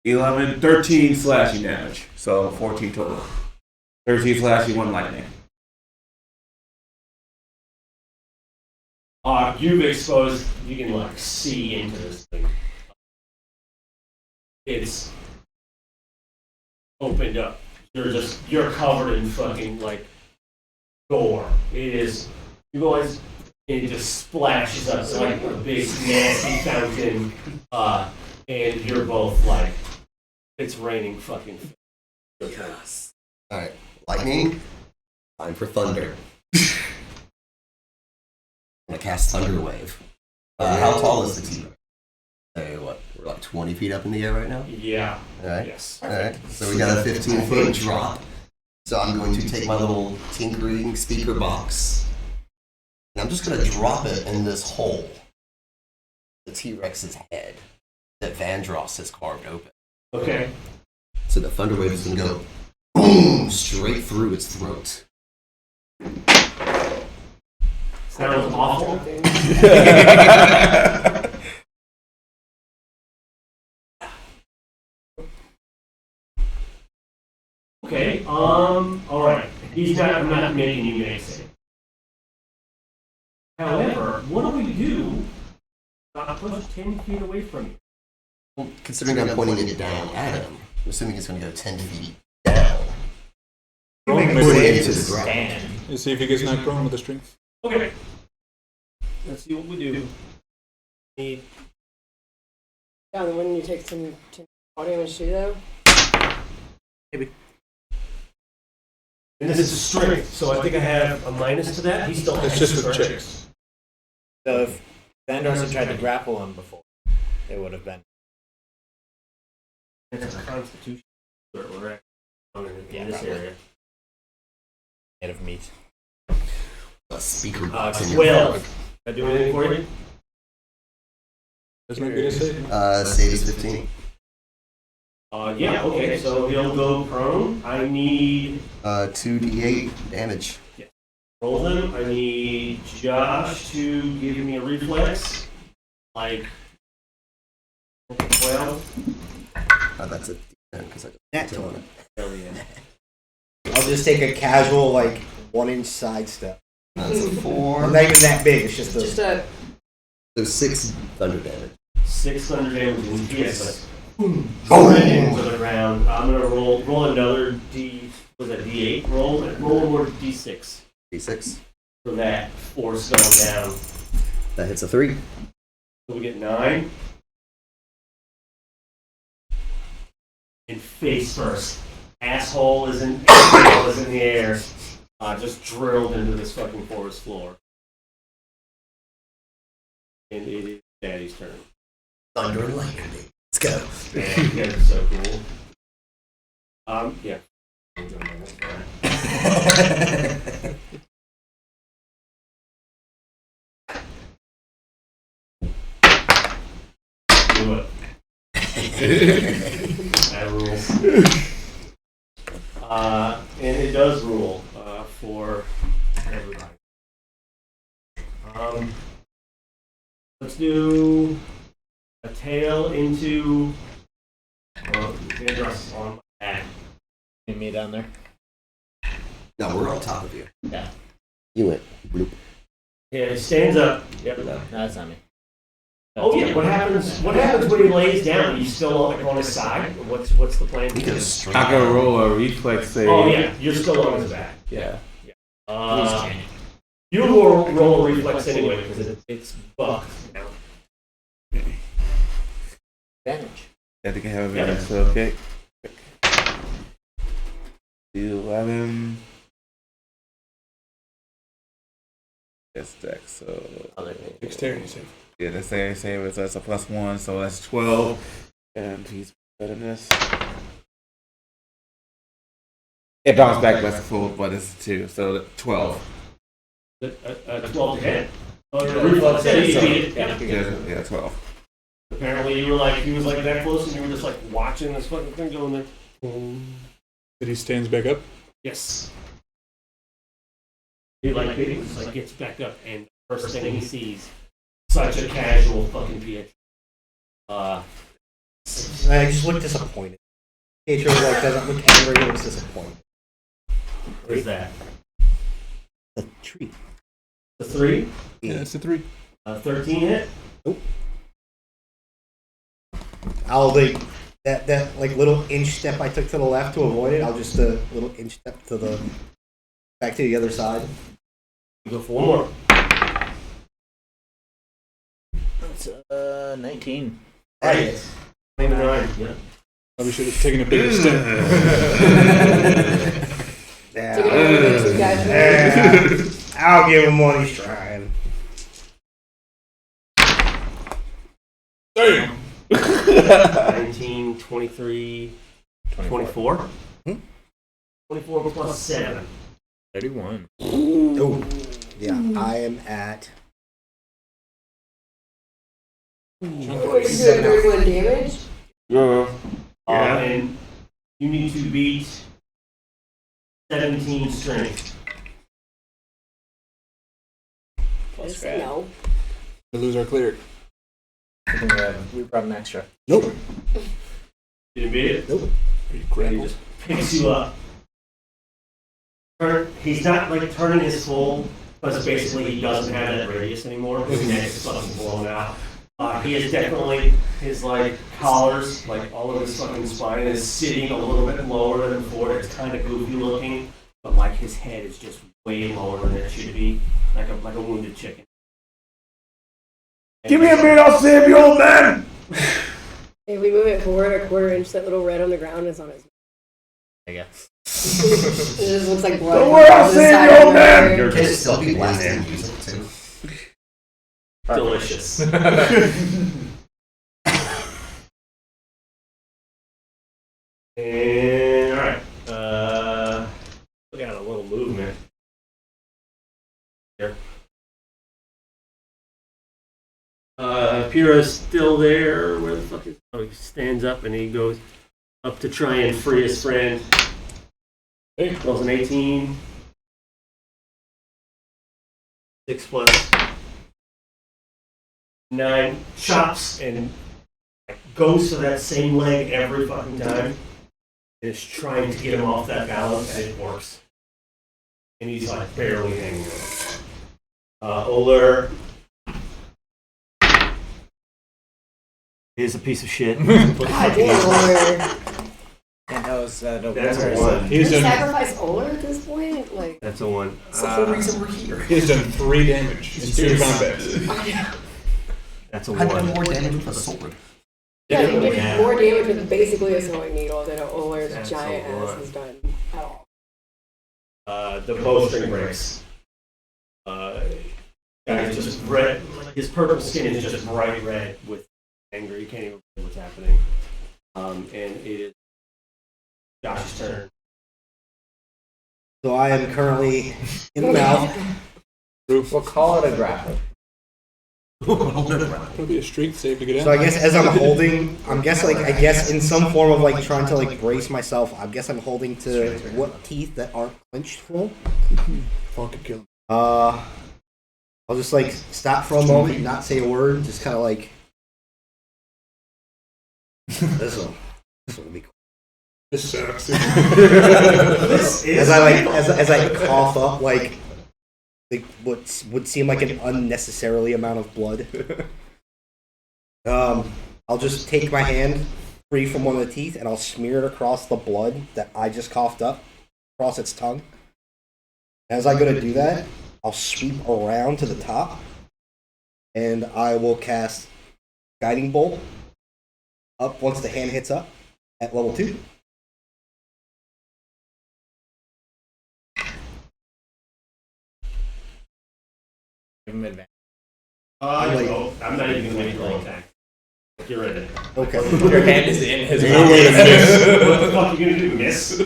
11, 13 slashing damage. So 14 total. 13 slashing, 1 lightning. You've exposed. You can like see into this thing. It's opened up. You're covered in fucking like gore. It is. You guys. It just splashes up like a big nasty fountain, and you're both like, it's raining fucking. Alright. Lightning. Time for thunder. I'm gonna cast Thunder Wave. How tall is the T-Rex? Say what? We're like 20 feet up in the air right now? Yeah. Alright. Yes. Alright. So we got a 15-foot drop. So I'm going to take my little tinkering speaker box. And I'm just going to drop it in this hole. The T-Rex's head that Vandross has carved open. Okay. So the Thunder Wave is going to go boom straight through its throat. Sounds awful. Okay. All right. I'm not making you make it. However, what do we do? Push 10 feet away from you. Well, considering I'm pointing it down at him, I'm assuming he's going to go 10 feet down. Make Put a it into the ground. Stand. You see if he gets knocked prone with the strength. Okay. Let's see what we do. Need John, wouldn't you take some damage too, though? And this is strength, so I think I have a minus to that. He's still It's just with strength. checks. So if Vandross had tried to grapple him before, it would have been. It's a constitution where we're at in this probably. area. Made of meat. A speaker box in your 12. mouth. Did I do anything for you? Doesn't that get a save? Save is 15. Yeah, okay, so he'll go prone. I need 2d8 damage. roll them. I need Josh to give me a reflex. Like 12. That's a d10 because I Nat don't 20. Hell yeah. I'll just take a casual, like, 1-inch sidestep. That's a Not 4. even that big, it's just a. Just a So 6 thunder damage. 600 damage and he has like Boom! into the ground. I'm gonna roll another D8 roll more D6 D6. for that force going down. That hits a 3. So we get 9. And face first. Asshole is in the air. Just drilled into this fucking forest floor. And it is Daddy's turn. Thunder and lightning, baby. Let's go. Man, you guys are so cool. Yeah. Do it. That rules. And it does rule for everybody. Let's do a tail into Vandross on my back. And me down there. No, we're on top of you. Yeah. You went bloop. Yeah, he stands up. Yep. No, that's not me. Oh yeah. What happens? What happens when he lays down? Are you still on his side? What's the plan? He goes straight. I can roll a reflex save. Oh yeah, you're still on his back. Yeah. You roll a reflex anyway because it's bucked now. Advantage. I think I have a minute, so okay. 11. That's deck, so. Dexterity save. Yeah, the same as that's a +1, so that's 12. And he's better than this. It bounced back, that's full, but it's 2, so 12. 12 to hit. Oh, your reflex save. You beat it. Yeah. Yeah, 12. Apparently, he was like that close, and you were just like watching this fucking thing going there. That he stands back up. Yes. He just gets back up, and the first thing he sees, such a casual fucking Pietro. I just look disappointed. Pietro like doesn't look angry, he looks disappointed. What is that? A tree. The 3? Yeah, it's a 3. 13 hit. I'll like that like little inch step I took to the left to avoid it. I'll just a little inch step to the back to the other side. Go for one more. That's 19. Hey. 29. Yeah. Probably should have taken a bigger step. Took it over the two guys. Yeah. I'll give him one he's trying. Damn. 19, 23, 24. 24 plus 7. 31. Oh, yeah. I am at. What, you doing 31 damage? Yeah. And you need to beat 17 strength. Plus No. We lose our cleric. We brought an extra. Nope. Didn't beat it? Nope. He just picks you up. He's not like turning his full, because basically he doesn't have that radius anymore. His neck is fucking blown out. He is definitely, his like collars, like all of his fucking spine is sitting a little bit lower than before. It's kind of goofy looking, but like his head is just way lower than it should be, like a wounded chicken. Give me a minute, I'll save you, old man! If we move it forward a quarter inch, that little red on the ground is on his. I guess. It just looks like blood. Don't worry, I'll save you, old man! Your kids still be blasting music too. Delicious. And all right, we got a little movement here. Pira's still there. Where the fuck is? Oh, he stands up and he goes up to try and free his friend. Hey. Rolls an 18. 6 plus 9. Chops and goes to that same leg every fucking time. And is trying to get him off that balance, and it works. And he's like barely hanging on. Oler is a piece of shit. God damn, Oler. And that was no. That's a 1. He's Did you done. sacrifice Oler at this point? Like, That's a 1. That's the whole reason we're here. He's done 3 damage in 2 combats. That's a I've done 1. more damage with a sword. yeah, you did Yeah. more damage with basically a sewing needle than Oler's That's giant a ass lot. has done at all. The bowstring breaks. Guy's just red. His purple skin is just bright red with anger. You can't even see what's happening. And it is Josh's turn. So I am currently in the mouth. We'll call it a grapple. It'll be a strength save to get in. So I guess as I'm holding, I guess in some form of like trying to like brace myself, I guess I'm holding to what teeth that aren't clenched full. Fucking kill him. I'll just like stop for a moment, not say a word, just kind of like this will be cool. This sucks. This is As I cough up like what would seem like an unnecessarily amount of blood. I'll just take my hand free from one of the teeth and I'll smear it across the blood that I just coughed up across its tongue. As I go to do that, I'll sweep around to the top and I will cast Guiding Bolt up once the hand hits up at level 2. Give him advantage. I'm not even going to make a roll attack. You're in it. Okay. Your hand is in his No way to miss. What the fuck are you going to do? Miss? You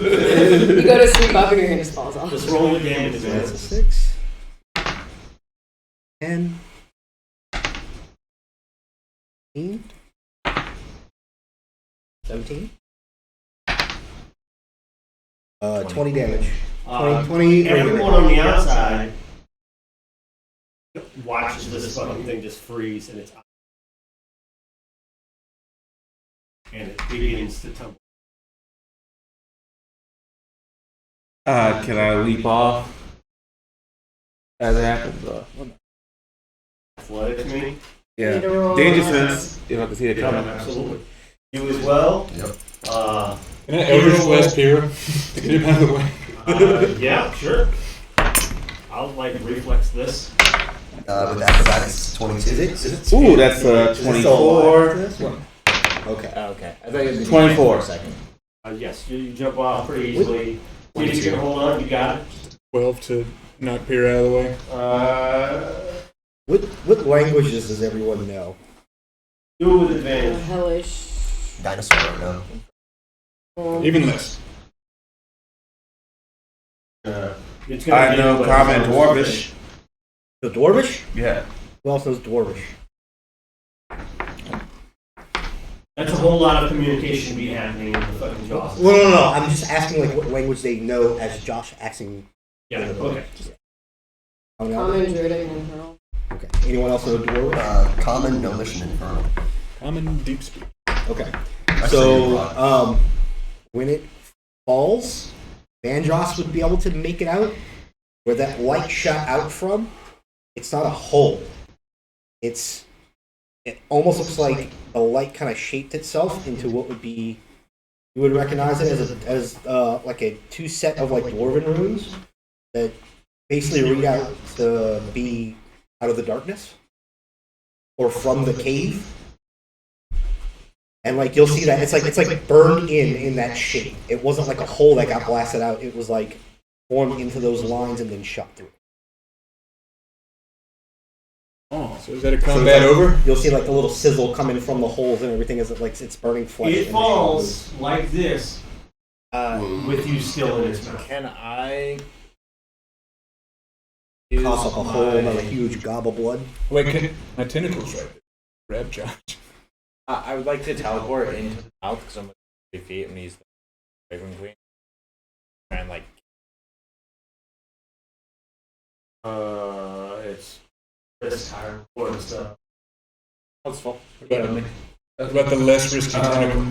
go to sweep up and your hand just falls off. Just roll your damage So that's a advantage. 6, 10, 15, 17, 20 damage. 20, Everyone on the outside watches this fucking thing just freeze and it's and it begins to tumble. Can I leap off as it happens? Athletic to me. Yeah. Need to roll, Danger sense, if I can see it Yeah, coming. absolutely. You as well. Yep. Can I Eldritch Blast Pyrrha to get him out of the way? Yeah, sure. I'll like reflex this. With acrobatics, 22. Ooh, that's 24. Okay. Oh, okay. I thought you was 24. for a second. Yes, you jump off pretty easily. You can hold on. You got it. 12 to knock Pyrrha out of the way. What languages does everyone know? Do it with advantage. Hellish. Dinosaur, no. Even less. It's gonna I be know what- Common Dwarvish. The Dwarvish? Yeah. Who else knows Dwarvish? That's a whole lot of communication be happening in the fucking jaws. Well, no. I'm just asking like what language they know as Josh asking. Yeah. Okay. Common, Druidic, and Infernal. Okay. Anyone else know Dwarvish? Common, Gnomish, and Infernal. Common deep speak. Okay. I say So, rock. when it falls, Vandross would be able to make it out. Where that light shot out from, it's not a hole. It's it almost looks like the light kind of shaped itself into what would be, you would recognize it as like a 2 set of like dwarven runes that basically read out to be out of the darkness or from the cave. And like you'll see that it's like burned in that shape. It wasn't like a hole that got blasted out. It was like formed into those lines and then shot through. Oh, so is that a combat over? You'll see like the little sizzle coming from the holes and everything as it like it's burning flesh. It falls like this, with you still in its mouth. Can I Toss up a whole another huge gob of blood. Wait, can my tentacles right there? Grab Josh. I would like to teleport into the mouth because I'm like 3 feet and he's the Raven Queen. And like, It's this higher for stuff. that's full. What about the less risky tentacle?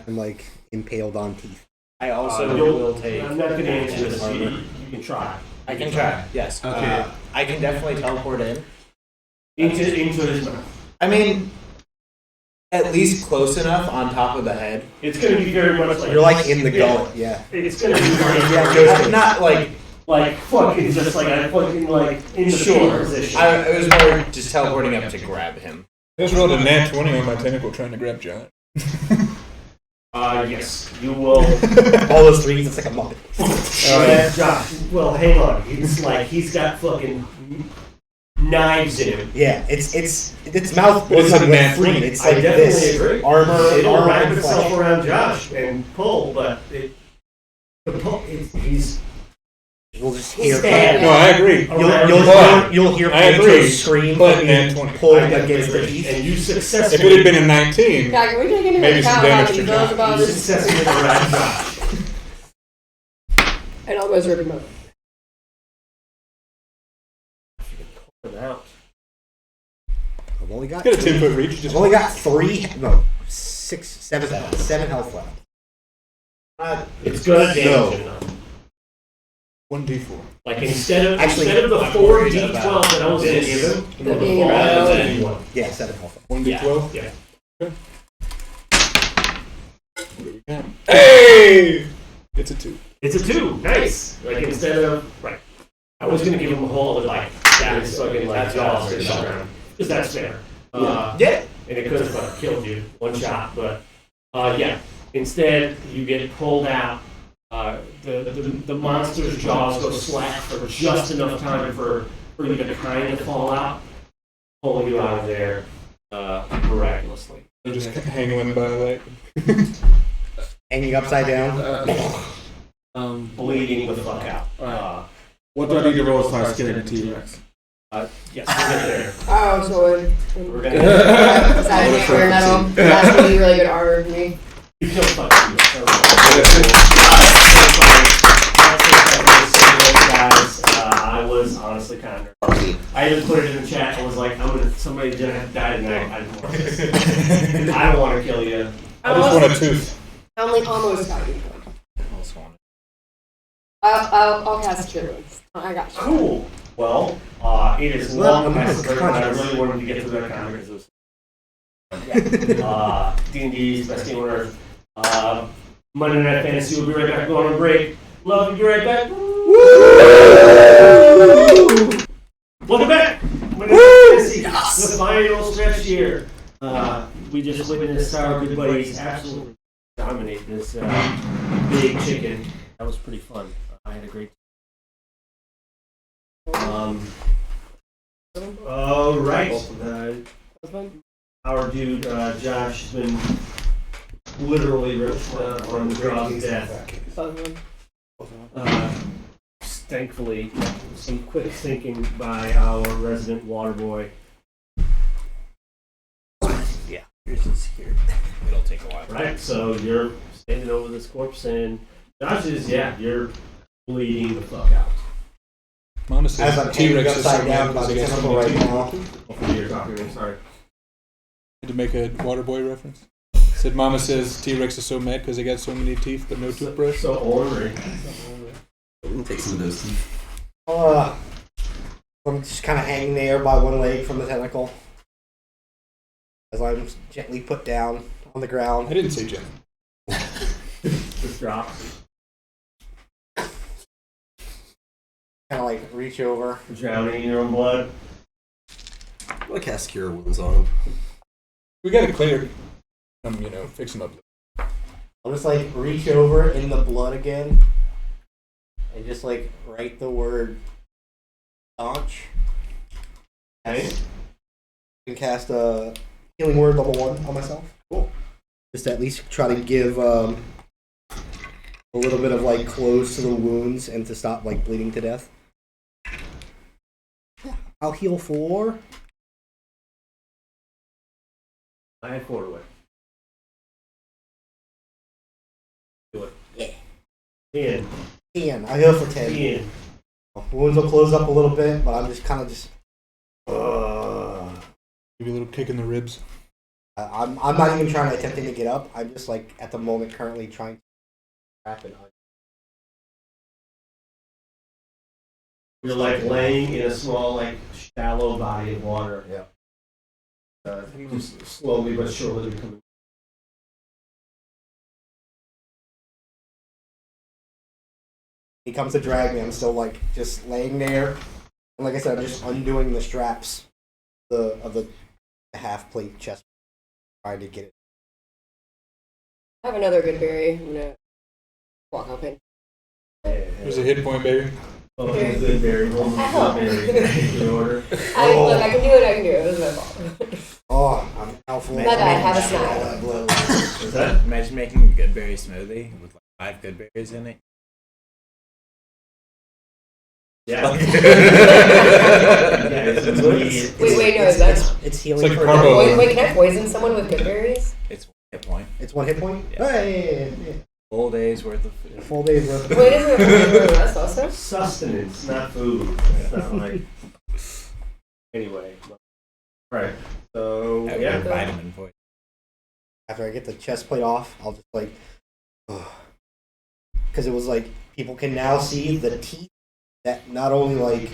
I'm like impaled on teeth. I also You'll- will take. I'm not going to answer this. armor. You can try. I can try. Yes. Okay. I can definitely teleport in. Into his mouth. I mean, at least close enough on top of the head. It's going to be very much like You're like in the gullet, yeah. It's going to be very Yeah, Not like like fucking just like I fucking like in the sure. position. It was more just teleporting up to grab him. I just rolled a nat 20 on my tentacle trying to grab Josh. Yes, you will. All those threes, it's like a muppet. Josh, well, hang on. It's like he's got fucking knives in him. Yeah, its mouth But it's wasn't a like man free. free. It's I like definitely this agree. armor It'll wrap and itself flesh. around Josh and pull, but he's You'll just hear. Stand. No, I agree. You'll hear I Pedro agree. scream But and nat 20. pull I definitely against the agree. teeth. And you If it had successfully, been a 19, God, can we take into Maybe some account how damage he to feels Josh. about you this? successfully wrap Josh. And almost rip him up. Pull him out. I've only got get a 10-foot reach. Just I've only got 7 health left. It's gonna damage him though. 1d4. Like instead of Actually, the 4d12 that I was gonna give him, The the being fall around. to anyone. Yeah, 7 health left. 1d12? Yeah. What do we got? Hey! It's a 2. It's a 2. Nice. Like instead of right. I was gonna give him a whole other like that is fucking like jaws or something. Because that's fair. Yeah. And it could have killed you one shot, but yeah. Instead, you get pulled out. The monster's jaws go slack for just enough time for you to kind of fall out, pulling you out of there miraculously. I'm just hanging by like. Hanging upside down. Bleeding the fuck out. What do I need to roll as far as getting a T-Rex? Yes, we'll get there. Oh, so We're when gonna decided to get bare metal, that's gonna be really good armor for me. you feel fucking guys, I was honestly kind of nervous. I even put it in the chat. I was like, somebody didn't die tonight. I didn't want this. I don't want to kill you. I just want a tooth. I only almost got you. I'll cast Cure Wounds. I got you. Cool. Well, it is Well, long I'm past the not I conscious. really wanted to get through that comic because it was D&D's best game on earth. Monday Night Fantasy will be right back. Going on break. Love you. Be right back. Welcome back. Monday Night Fantasy, the final stretch here. We just witnessed our good buddies absolutely dominate this big chicken. That was pretty fun. I had a great all right. Our dude Josh has been literally ripped on the jaws of death. Both of them. Thankfully, some quick thinking by our resident water boy. It'll take a while. Right, so you're standing over this corpse, and Josh is you're bleeding the fuck out. Mama As says I'm hanging T-Rex is so upside mad down because by he the got so tentacle many right teeth. now. Hopefully you're talking to me. Sorry. Had to make a Waterboy reference. Said Mama says T-Rex is so mad because they got so many teeth but no toothbrush. So ornery. Take some of those teeth. I'm just kind of hanging there by one leg from the tentacle. I'm gently put down on the ground. I didn't say Jen. Just drop. Kind of like reach over. Drowning in your own blood. I'm gonna cast Cure Wounds on him. We got to clear. Fix him up. I'll just like reach over in the blood again and just like write the word staunch. Okay. And cast a healing word level 1 on myself. Cool. Just to at least try to give a little bit of like close to the wounds and to stop like bleeding to death. I'll heal 4. I had 4 away. Do it. Yeah. 10. 10. I heal for 10. 10. Wounds will close up a little bit, but I'm just kind of just. Give you a little kick in the ribs. I'm not even trying to attempting to get up. I'm just like at the moment currently trying to wrap it on. You're like laying in a small, like shallow body of water. Yeah. Just slowly but surely becoming. He comes to drag me. I'm still like just laying there, and like I said, I'm just undoing the straps of the half plate chest, trying to get it. I have another good berry. I'm gonna walk up in. There's a hit point, baby. Oh, good berry. In order. Look, I can do it. I can do it. It was my fault. Oh, I'm helpful. My bad. Have a snack. What's that? Imagine making a good berry smoothie with like 5 good berries in it. Yeah. Yeah, it's immediate. Wait, no, is that? It's healing It's like for carbo. Wait, can I poison someone with good berries? It's 1 hit point. It's 1 hit point. Yeah. Hey, Full day's worth of food. full day's worth. Wait, isn't it for the rest also? Sustenance, not food. It's not like. Anyway. Right. So, Have yeah. your vitamin poison. After I get the chest plate off, I'll just like, because it was like people can now see the teeth that not only like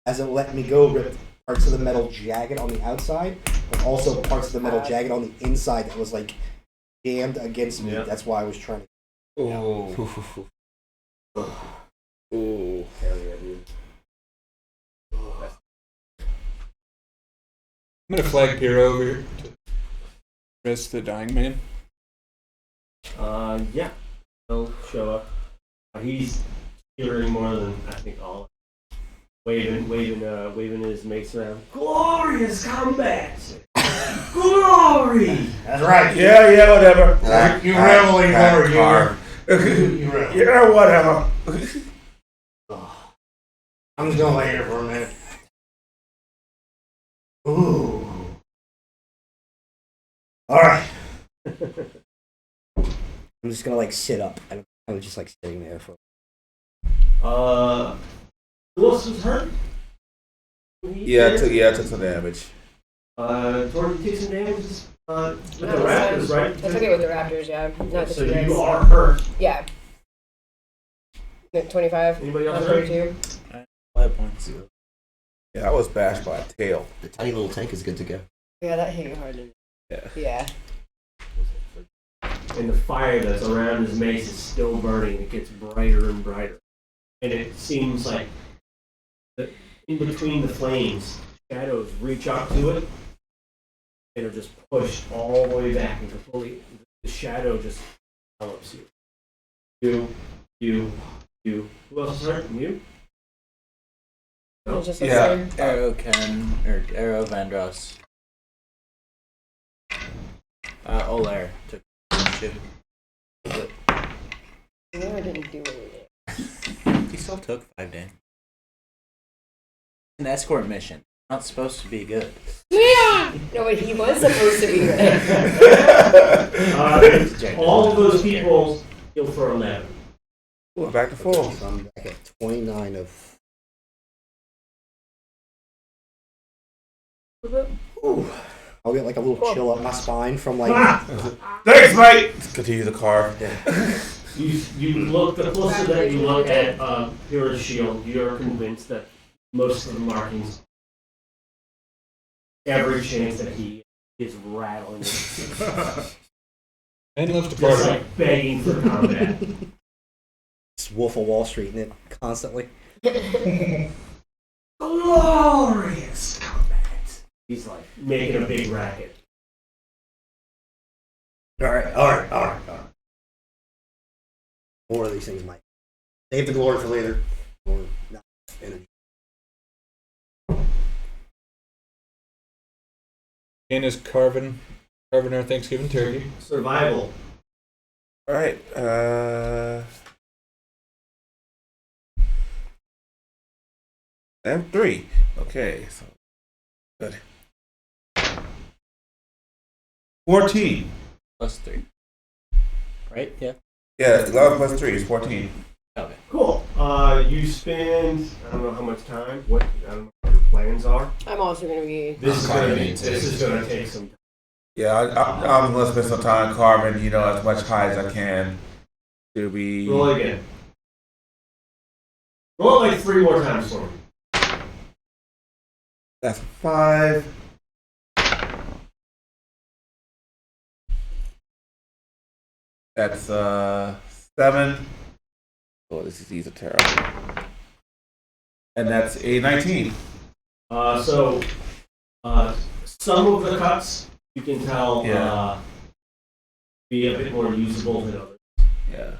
as it let me go rip parts of the metal jagged on the outside, but also parts of the metal jagged on the inside that was like jammed against me. Yeah. That's why I was trying to. Oh. Ooh. Hell yeah, dude. I'm gonna flag Piero over here to rest the dying man. Yeah. He'll show up. He's hearing more than I think all. Waving his mates around. Glorious combat! Glory! That's right. Yeah, whatever. You reveling more, car. You revel. Yeah, whatever. I'm just gonna lay here for a minute. Ooh. All right. I'm just gonna like sit up, and I'm just like sitting there for. Who else was hurt? Yeah, I took some damage. Tori, you take some damage with the No, Raptors, right? I took it with the Raptors, yeah. Not the So T-Rex. you are hurt. Yeah. 25. Anybody else Not hurt? 32. 5 points. Yeah, I was bashed by a tail. The tiny little tank is good to go. Yeah, that hit you hard. Didn't it? Yeah. Yeah. And the fire that's around his mace is still burning. It gets brighter and brighter. And it seems like that in between the flames, shadows reach up to it and are just pushed all the way back and completely. The shadow just envelops you. You. Who else is hurt? You? No. It's just Yeah. Arrow Ken, or Arrow Vandross. Olair took shit. But No, I didn't do anything. he still took 5 damage. An escort mission. Not supposed to be good. Yeah! No, but he was supposed to be good. All of those people heal for 11. Ooh, back to full. So I'm back at 29 of. Ooh. I'll get like a little chill up my spine from like. Thanks, mate. Continue the car. You look, the closer that you look at Hero's shield, you're convinced that most of the markings, every chance that he is rattling. And loves to Just party. like begging for combat. It's Wolf of Wall Street in it constantly. Glorious combat. He's like making a big racket. All right. More of these things might save the glory for later, or not. Energy. Anna's carving our Thanksgiving turkey. Survival. All right. I have 3. Okay, so good. 14. +3. Right? Yeah. Yeah, 11 plus 3 is 14. Okay. Cool. You spend, I don't know how much time, I don't know what your plans are. I'm also gonna be. This is gonna take some time. Yeah, I'm gonna spend some time carving, as much high as I can. To be. Roll again. Roll it like 3 more times for me. That's 5. That's 7. Oh, these are terrible. And that's a 19. So some of the cuts you can tell Yeah. be a bit more usable than others, Yeah.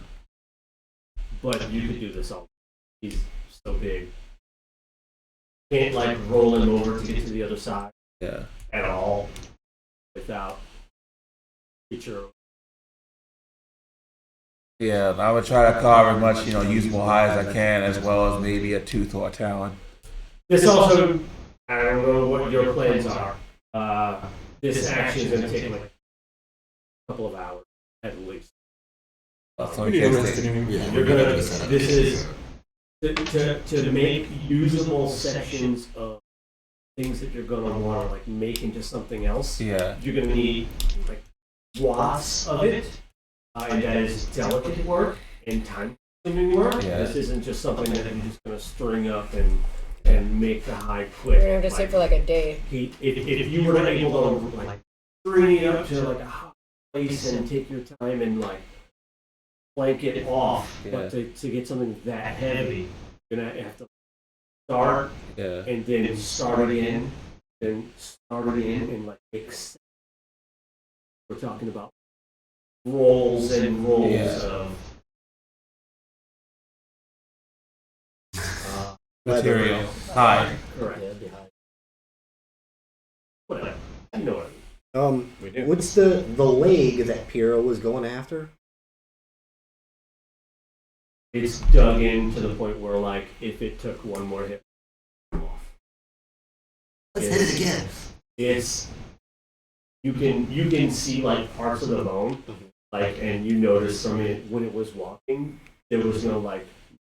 but you could do this all. He's so big. Can't like roll him over to get to the other side Yeah. at all without feature. Yeah, I would try to carve as much, usable high as I can, as well as maybe a tooth or a talon. This also, I don't know what your plans are. This action is going to take like a couple of hours at least. So We we need to can't rest stay- anyway. Yeah, You're we're gonna. gonna set up. This is to make usable sections of things that you're gonna want to like make into something else. Yeah. You're gonna need like watts of it, and that is delicate work and time-consuming work. Yeah. This isn't just something that you're just gonna string up and make the high quick. We're gonna have to sit for like a day. If you were able to like bring it up to like a hot place and take your time and like plank it off, but to get something that heavy, you're gonna have to start Yeah. and then start again, then start again and like make sense. We're talking about rolls and rolls Yeah. of Material. High. correct. Yeah, it'd be high. Whatever. You know what I mean. We do. What's the leg that Piero was going after? It's dug in to the point where like if it took one more hit off. Let's hit it again. It's you can see like parts of the bone, like, and you notice from it when it was walking, there was no like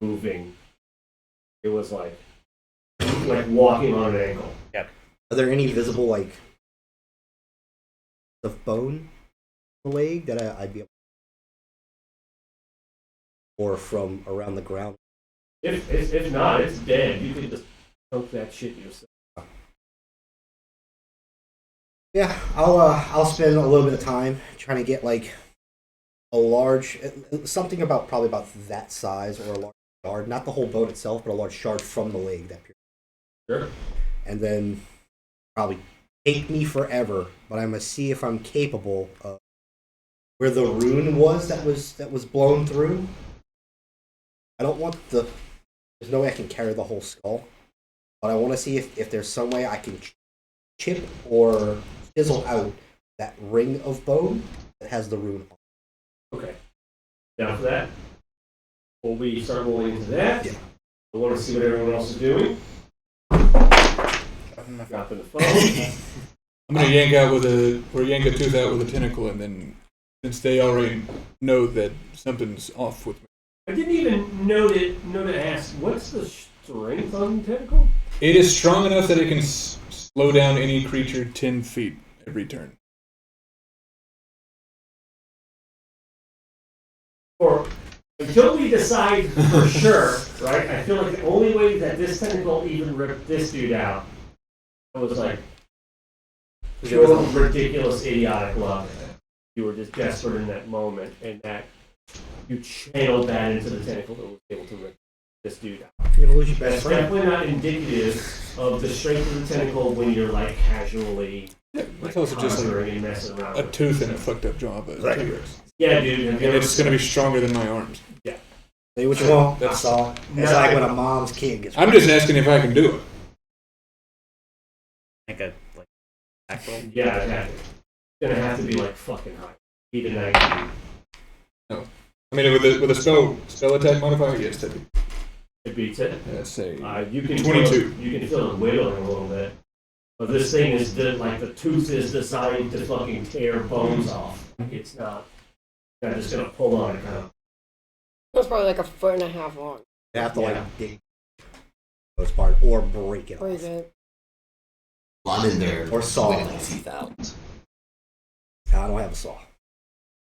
moving. It was like walking on an ankle. Are there any visible like of bone in the leg that I'd be able or from around the ground? If not, it's dead. You can just poke that shit yourself. Yeah, I'll spend a little bit of time trying to get like a large something about probably about that size or a large shard, not the whole bone itself, but a large shard from the leg that Sure. and then probably take me forever, but I'm gonna see if I'm capable of where the rune was that was blown through. I don't want there's no way I can carry the whole skull, but I want to see if there's some way I can chip or chisel out that ring of bone that has the rune on. Okay. Down for that. Will we start rolling into that? Yeah. I want to see what everyone else is doing. Dropping the phone. I'm gonna yank a tooth out with a tentacle, and then since they already know that something's off with me, I didn't even know to ask. What's the strength on the tentacle? it is strong enough that it can slow down any creature 10 feet every turn. Or until we decide for sure, right? I feel like the only way that this tentacle even ripped this dude out was like pure, ridiculous, idiotic love. You were just desperate in that moment, and that you channeled that into the tentacle that was able to rip this dude out. You're gonna lose your best That's friend. definitely not indicative of the strength of the tentacle when you're like casually It's also just like conjuring and messing around. a with it. tooth and a fucked up jaw, but Right. T-Rex. Yeah, dude. Have you And ever it's gonna be stronger than my arms. See what you want. That's- That's all. It's No, like when a mom's kid gets. I'm just asking if I can do it. Like a actual. Yeah, exactly. It's gonna have to be like fucking high. Even 19. I mean, with a spell attack modifier, yes, that'd be. It beats it. Let's say You can 22. You can feel it wiggling a little bit. But this thing is like the tooth is designed to fucking tear bones off. It's not. I'm just gonna pull on it. It's probably like 1.5 feet long. You have to Yeah. like dig those part or break it Or is off. it? Well, I'm in there Or saw. whittling teeth out. I don't have a saw.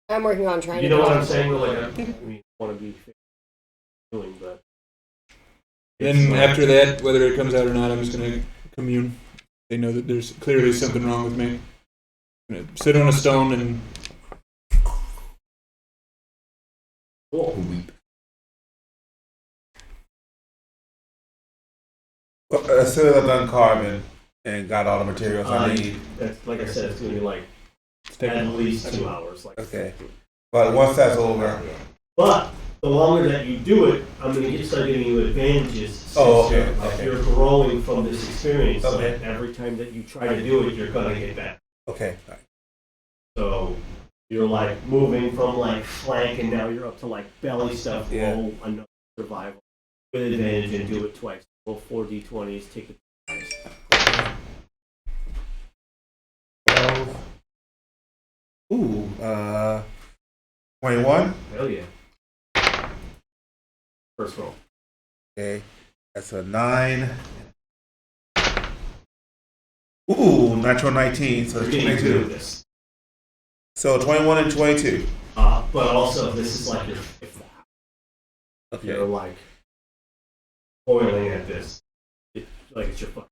I'm working on trying You to know do what it. I'm saying? Like, I mean, want to be doing, but. Then it's like- after that, whether it comes out or not, I'm just gonna commune. They know that there's clearly something wrong with me. I'm gonna sit on a stone and Cool. Weep. As soon as I'm done carving and got all the materials I need. That's like I said, it's gonna be like it's taking at least 2 hours. Like, Okay. But once that's over, but the longer that you do it, I'm gonna start giving you advantages. Since Oh, okay, you're, okay. you're growing from this experience. So Okay. that every time that you try to do it, you're gonna get better. okay. So you're like moving from like flank, and now you're up to like belly stuff. Yeah. Roll another survival with advantage and do it twice. Roll 4 d20s, take it twice. 12. Ooh, 21. Hell yeah. First roll. Okay, that's a 9. Ooh, natural 19, so You're it's getting good at 22. this. So 21 and 22. But also, this is like your fifth half. Okay. You're like toiling at this. Like it's your fucking.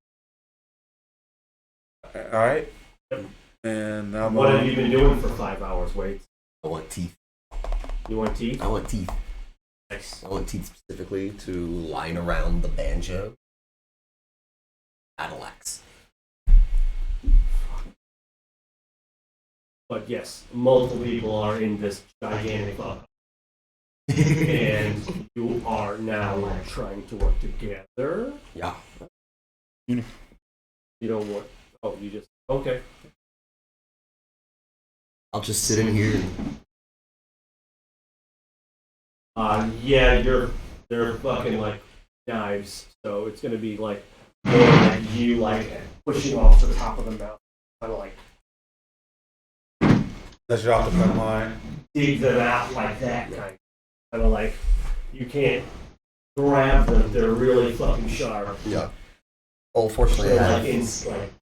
All right. Yep. And I'm What have you been doing for 5 hours? Wait. I want teeth. You want teeth? I want teeth. Nice. I want teeth specifically to line around the banjo. Battle axe. But yes, multiple people are in this gigantic club. And you are now like trying to work together. Yeah. You don't want. Oh, you just. Okay. I'll just sit in here and Yeah, they're fucking like knives, so it's gonna be like more like you like pushing off the top of the mouth, kind of like That's your off the front line. dig them out like that kind of like you can't grab them; they're really fucking sharp. yeah. Oh, fortunately, They're I like in have, like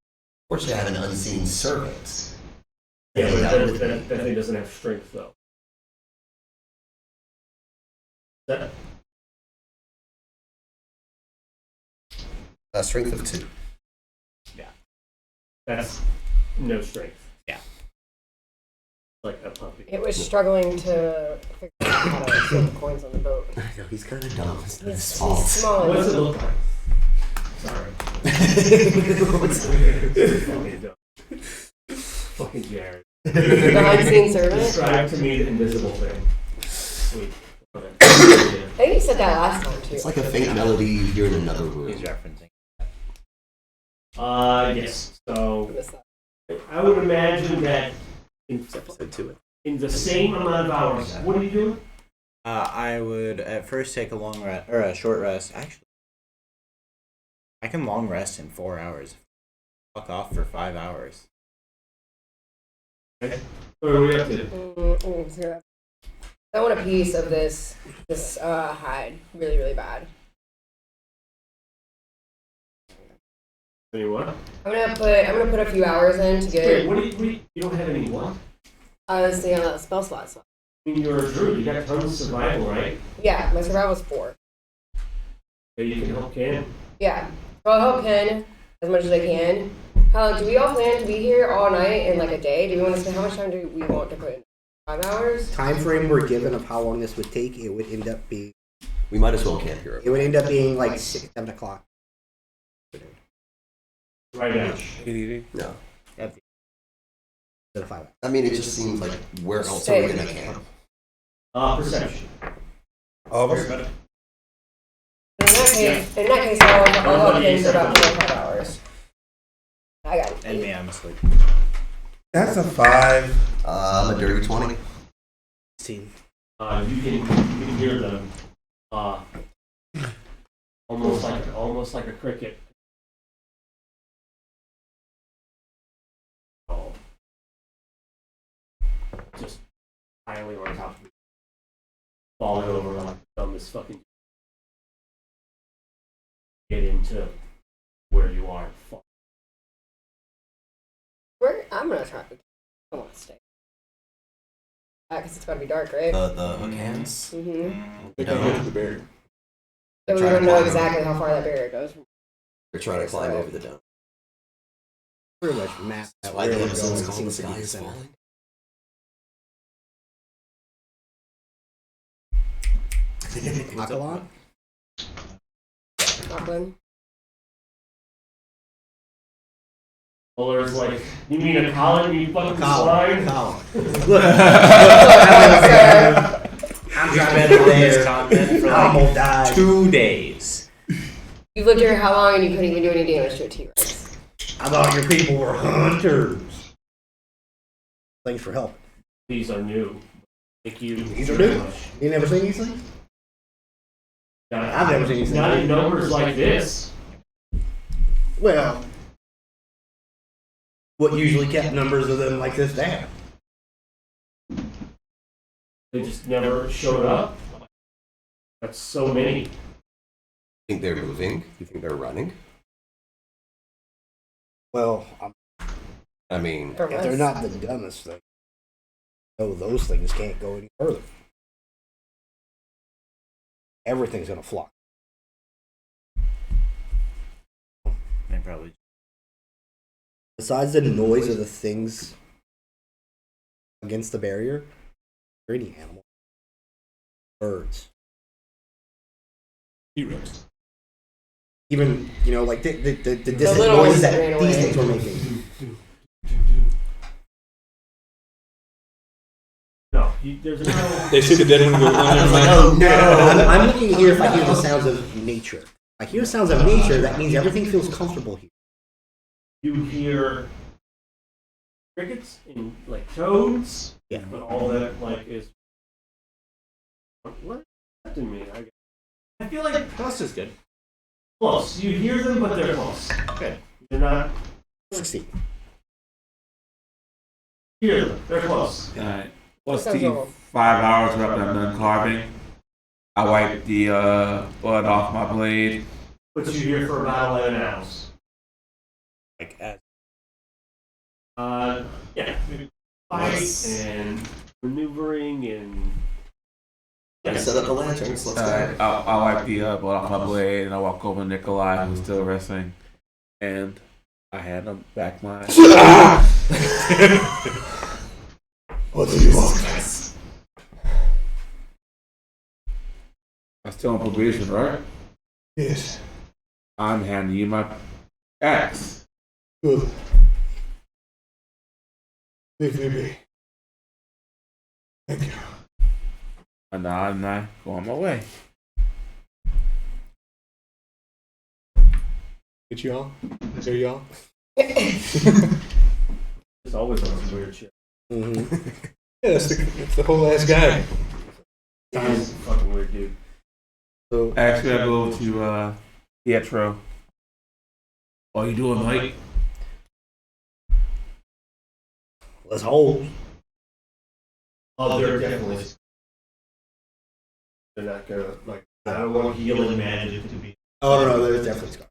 fortunately, I have an unseen servant. yeah, but That that, with me. that thing doesn't have strength though. That, Strength of 2. that's no strength. Yeah. Like a puppy. It was struggling to figure out how to put the coins on the boat. I know, he's kind of dumb. It's not his He's fault. small. What does it look like? Sorry. Fucking dumb. Fucking Jared. The unseen servant? Describe to me the invisible thing. Sweet. Okay. I think you said that last time too. It's like a faint melody you hear in another room. He's referencing. Yes. So I missed that. I would imagine that Episode 2. in the same amount of hours, what are you doing? I would at first take a long rest or a short rest. Actually, I can long rest in 4 hours. Fuck off for 5 hours. What are we up to? So I want a piece of this hide really, really bad. Anyone? I'm gonna put a few hours in to Wait, get. what do you don't have any what? I was thinking about spell slots. I mean, you're a druid. You got tons of survival, right? Yeah, my survival's 4. So you can help Ken. Yeah, so I'll help Ken as much as I can, How do we all plan to be here all night in like a day? Do we want to spend how much time do we want to put in? 5 hours? Time frame we're given of how long this would take, it would end up being. We might as well camp here. It would end up being like 6, 7 o'clock. Right now. No. Instead of 5 hours. I mean, it just seems like where else are we gonna camp? Perception. All of us? In that case, I'll go in for about 4 or 5 hours. I got it. And me, I'm asleep. That's a 5. I'm a dirty 20. 16. You can hear them. Almost like a cricket. Oh. Just piling on top of me. Falling over like the dumbest fucking. Get into where you are. I'm gonna try. I want to stay. Because it's gotta be dark, right? The hook hands. Mm-hmm. They can go to the barrier. So we Try to don't know climb exactly how far that barrier goes. They're trying to climb over the dome. Pretty much map That's out why where the we're going. episode's It called The seems to be Sky the is center. Falling. Akalon? Auckland. Fuller's like, you mean a colin, you fucking Colin. swine? Colin. Look, I'm driving over there. For I'm gonna die. 2 days. you lived here how long and you couldn't even do any damage to a T-Rex? I thought your people were hunters. Thanks for help. These are new. Thank you. These are very new? much. You never seen these things? Not- I've never seen these Not things. in numbers like this. Well, what usually kept numbers of them like this down? They just never showed up. That's so many. Think they're moving? You think they're running? Well, I mean, For if they're us. not the dumbest thing, oh, those things can't go any further. Everything's gonna fly. They probably. Besides the noise of the things against the barrier, or any animal, birds, T-Rex. even like the distant little noises ones that that ran these away. things were making. No, there's no. They see the dead one go run and like, Oh no! I'm looking here if I hear the sounds of nature. If I hear sounds of nature, that means everything feels comfortable here. You hear crickets and like toads. Yeah. But all that like is. What in me? I feel like Plus is good. close. You hear them, but they're close. Good. They're not. 16. Hear them. They're close. Alright. Let's Sounds see, awful. 5 hours after I'm done carving. I wipe the blood off my blade. Puts you here for about 11 hours. Like as Yeah. Fight Let's- and maneuvering and. set up the lanterns. Let's Alright, go. I'll wipe the blood off my blade and I walk over to Nikolai, who's still resting. And I hand him back my. What do you want? I'm still on probation, right? yes. I'm handing you my axe. Good. Leave me be. Thank you. And I go on my way. Get you all? Is there y'all? It's always on some weird shit. Mm-hmm. Yeah, that's the whole ass guy. He's a fucking weird dude. So Actually, I go to Pietro. What are you doing, Mike? let's hold. Oh, they're definitely. They're not gonna, like, I don't want healing magic to be. Oh no, there's definitely scars.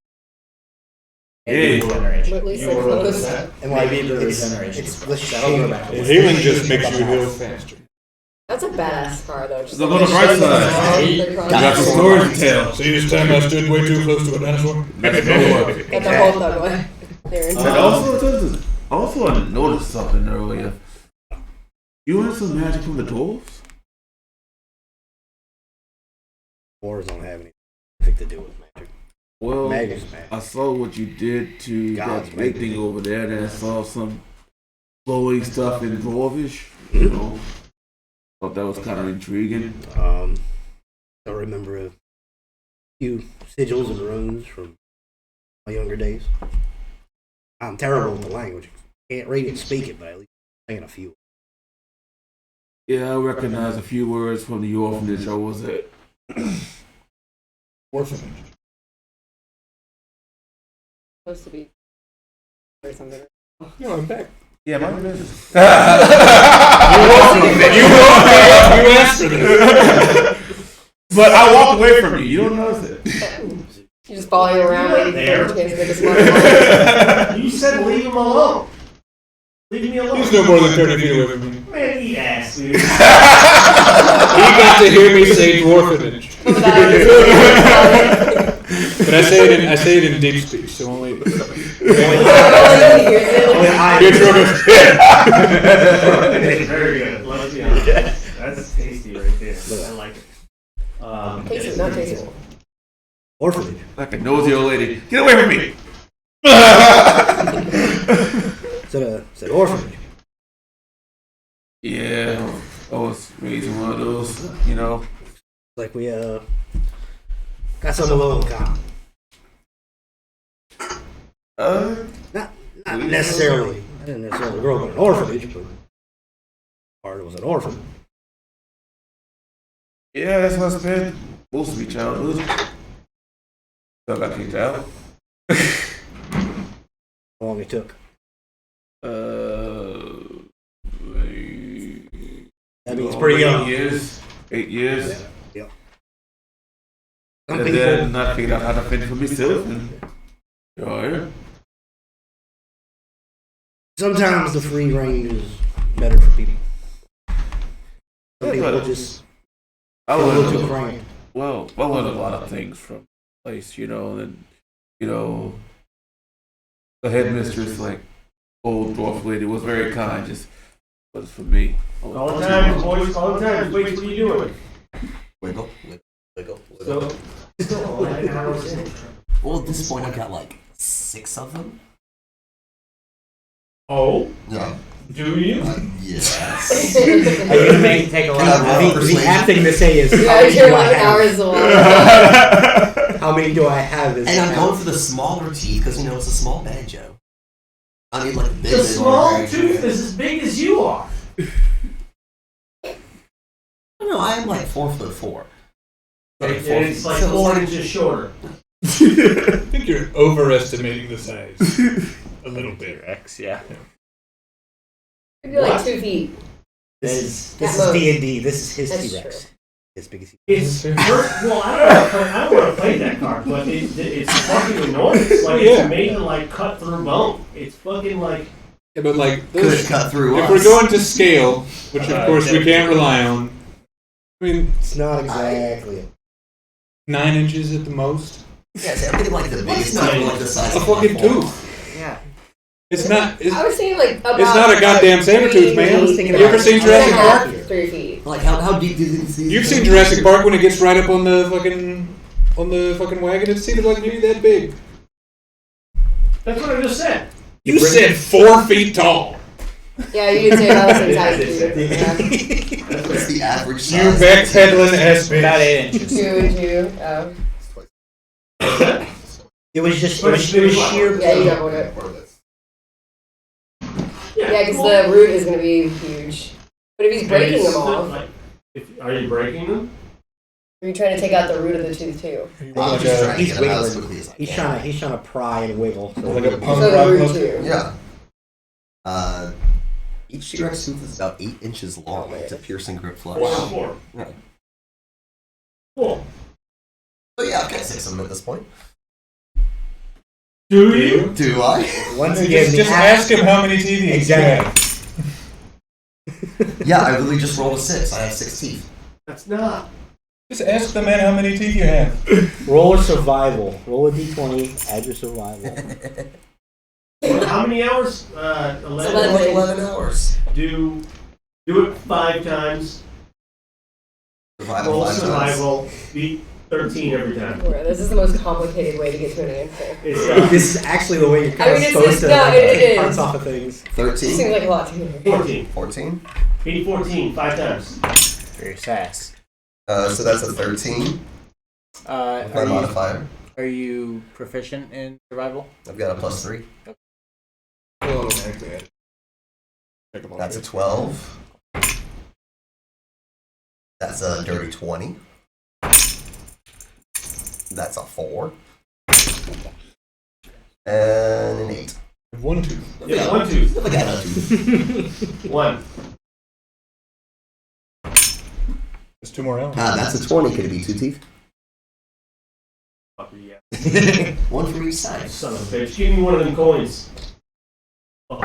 Hey. But at least You they're were on close. that? And like Maybe the it's regeneration. the shape. Well, it's healing the just shape makes of you the heal house. faster. That's a badass car, though. Just Look on the bright side. Hey, You got some stories to tell. See, this time I stood way too close to a dinosaur. Let's go. Get the whole thug away. Clearance. And also, I noticed something earlier. You learned some magic from the dwarves? Wars don't have anything to do with magic. Well, Magic's magic. I saw what you did to God's that big magic. thing over there, and I saw some flowing stuff in dwarvish. You know, thought that was kind of intriguing. I remember a few sigils and runes from my younger days. I'm terrible with the language. Can't read it and speak it, but at least I'm saying a few. Yeah, I recognize a few words from the orphanage I was at. Orphanage. Supposed to be or something. No, I'm back. Yeah, my business. You asked for this. But I walked away from you. You don't notice it. You just following around waiting for There. a chance to make a smart one. You said leave him alone. Leave me alone. He's no more than 30 feet away from me. Man, eat ass, dude. He got to hear me say dwarfenage. But I say it in deep speech, so only. Your throat goes, Very good. Let's be honest. That's tasty right there. I like it. Tasty, not tasteful. Orphanage. Like a nosy old lady. Get away from me! Said orphanage. Yeah, I was raising one of those, you know. Like we got some of little in common. Not necessarily. I didn't necessarily grow up in an orphanage, but part was an orphan. Yeah, that's what I spent most of my childhood. So I got kicked out. How long it took? That means pretty young. 8 years. 8 years. Yeah. Some And people, then I figured out how to fend for myself. And, yeah. sometimes the free range is better for people. Some people but just I a little too learned, cramped. well, I learned a lot of things from the place, you know, and, you know, the headmistress, like, old dwarf lady, was very kind, just was for me. All the time, boys. All the time. Wait, what are you doing? Wiggle, wiggle, wiggle, So, wiggle. still 11 hours in. Well, at this point, I've got like 6 of them. Oh, Yeah. do you? Yes. Are you gonna make it take a Can I roll The persuasion? apt thing to say is, Yeah, how many you're do I 11 have? hours long. How many do I have? Is And I'm going for the smaller teeth because you know it's a small banjo. I need like the big The one small very tooth good. is as big as you are. No, I am like 4'4". It's like 4 inches shorter. I think you're overestimating the size a little bit. X, yeah. It'd be like 2 feet. This At is most. D&D. This is his That's T-Rex. true. As big as he It's well, I don't want to play that card, but it's fucking enormous. Like Yeah. it's made to like cut through bone. It's fucking like Yeah, but like, Could those, have cut through if us. we're going to scale, which of course we can't rely on, I mean, It's not exactly. 9 inches at the most. Yes, I'm getting like the biggest not teeth, like the size A of my fucking forearm. tooth. Yeah. It's not. It's, I was thinking like about it's not a goddamn saber tooth, man. was thinking Have you ever about- seen Jurassic Park? 3 feet. Like how deep do these things? You've seen Jurassic Park when it gets right up on the fucking wagon. It's either like maybe that big. that's what I just said. You said 4 feet tall. Yeah, you did say about the same I size. did too. say Yeah. What's the average You size? backpedaling ass About bitch. 8 inches. 2 and 2. Oh. It was just it was sheer. Yeah, you doubled it. Yeah, because the root is going to be huge. But if he's breaking them off, Are you breaking them? are you trying to take out the root of the tooth too? I'm just trying to He's get them out as wiggling. quickly as I He's can. trying to pry and wiggle. So Like a punk So the rock root monster. too. Yeah. Each T-Rex tooth is about 8 inches long. It's a piercing grip flesh. 4. Yeah. Cool. So yeah, I've got 6 of them at this point. Do you? Do I? once again, Just ask him how many teeth he has. Exactly. Yeah, I literally just rolled a 6. I have 6 teeth. That's not. Just ask the man how many teeth you have. Roll a survival. Roll a d20. Add your survival. how many hours? 11. Like 11 hours. Do it 5 times. Roll survival. Beat 13 every time. This is the most complicated way to get to an answer. It's This is actually the way you're kind of it's supposed to no, it take parts is. off of things. 13. Seems like a lot to me. 14. 14. Beat 14 5 times. Very fast. So that's a 13. My Are you, modifier. are you proficient in survival? I've got a +3. Well, automatically add it. Take them all That's a good. 12. That's a dirty 20. That's a 4. And an 8. 1, 2. Yeah, 1, 2. Look at that. 1. There's 2 more hours. That's a 20. Could it be 2 teeth? Fucker, yeah. One for each side. Son of a bitch. Give me one of them coins. Oh.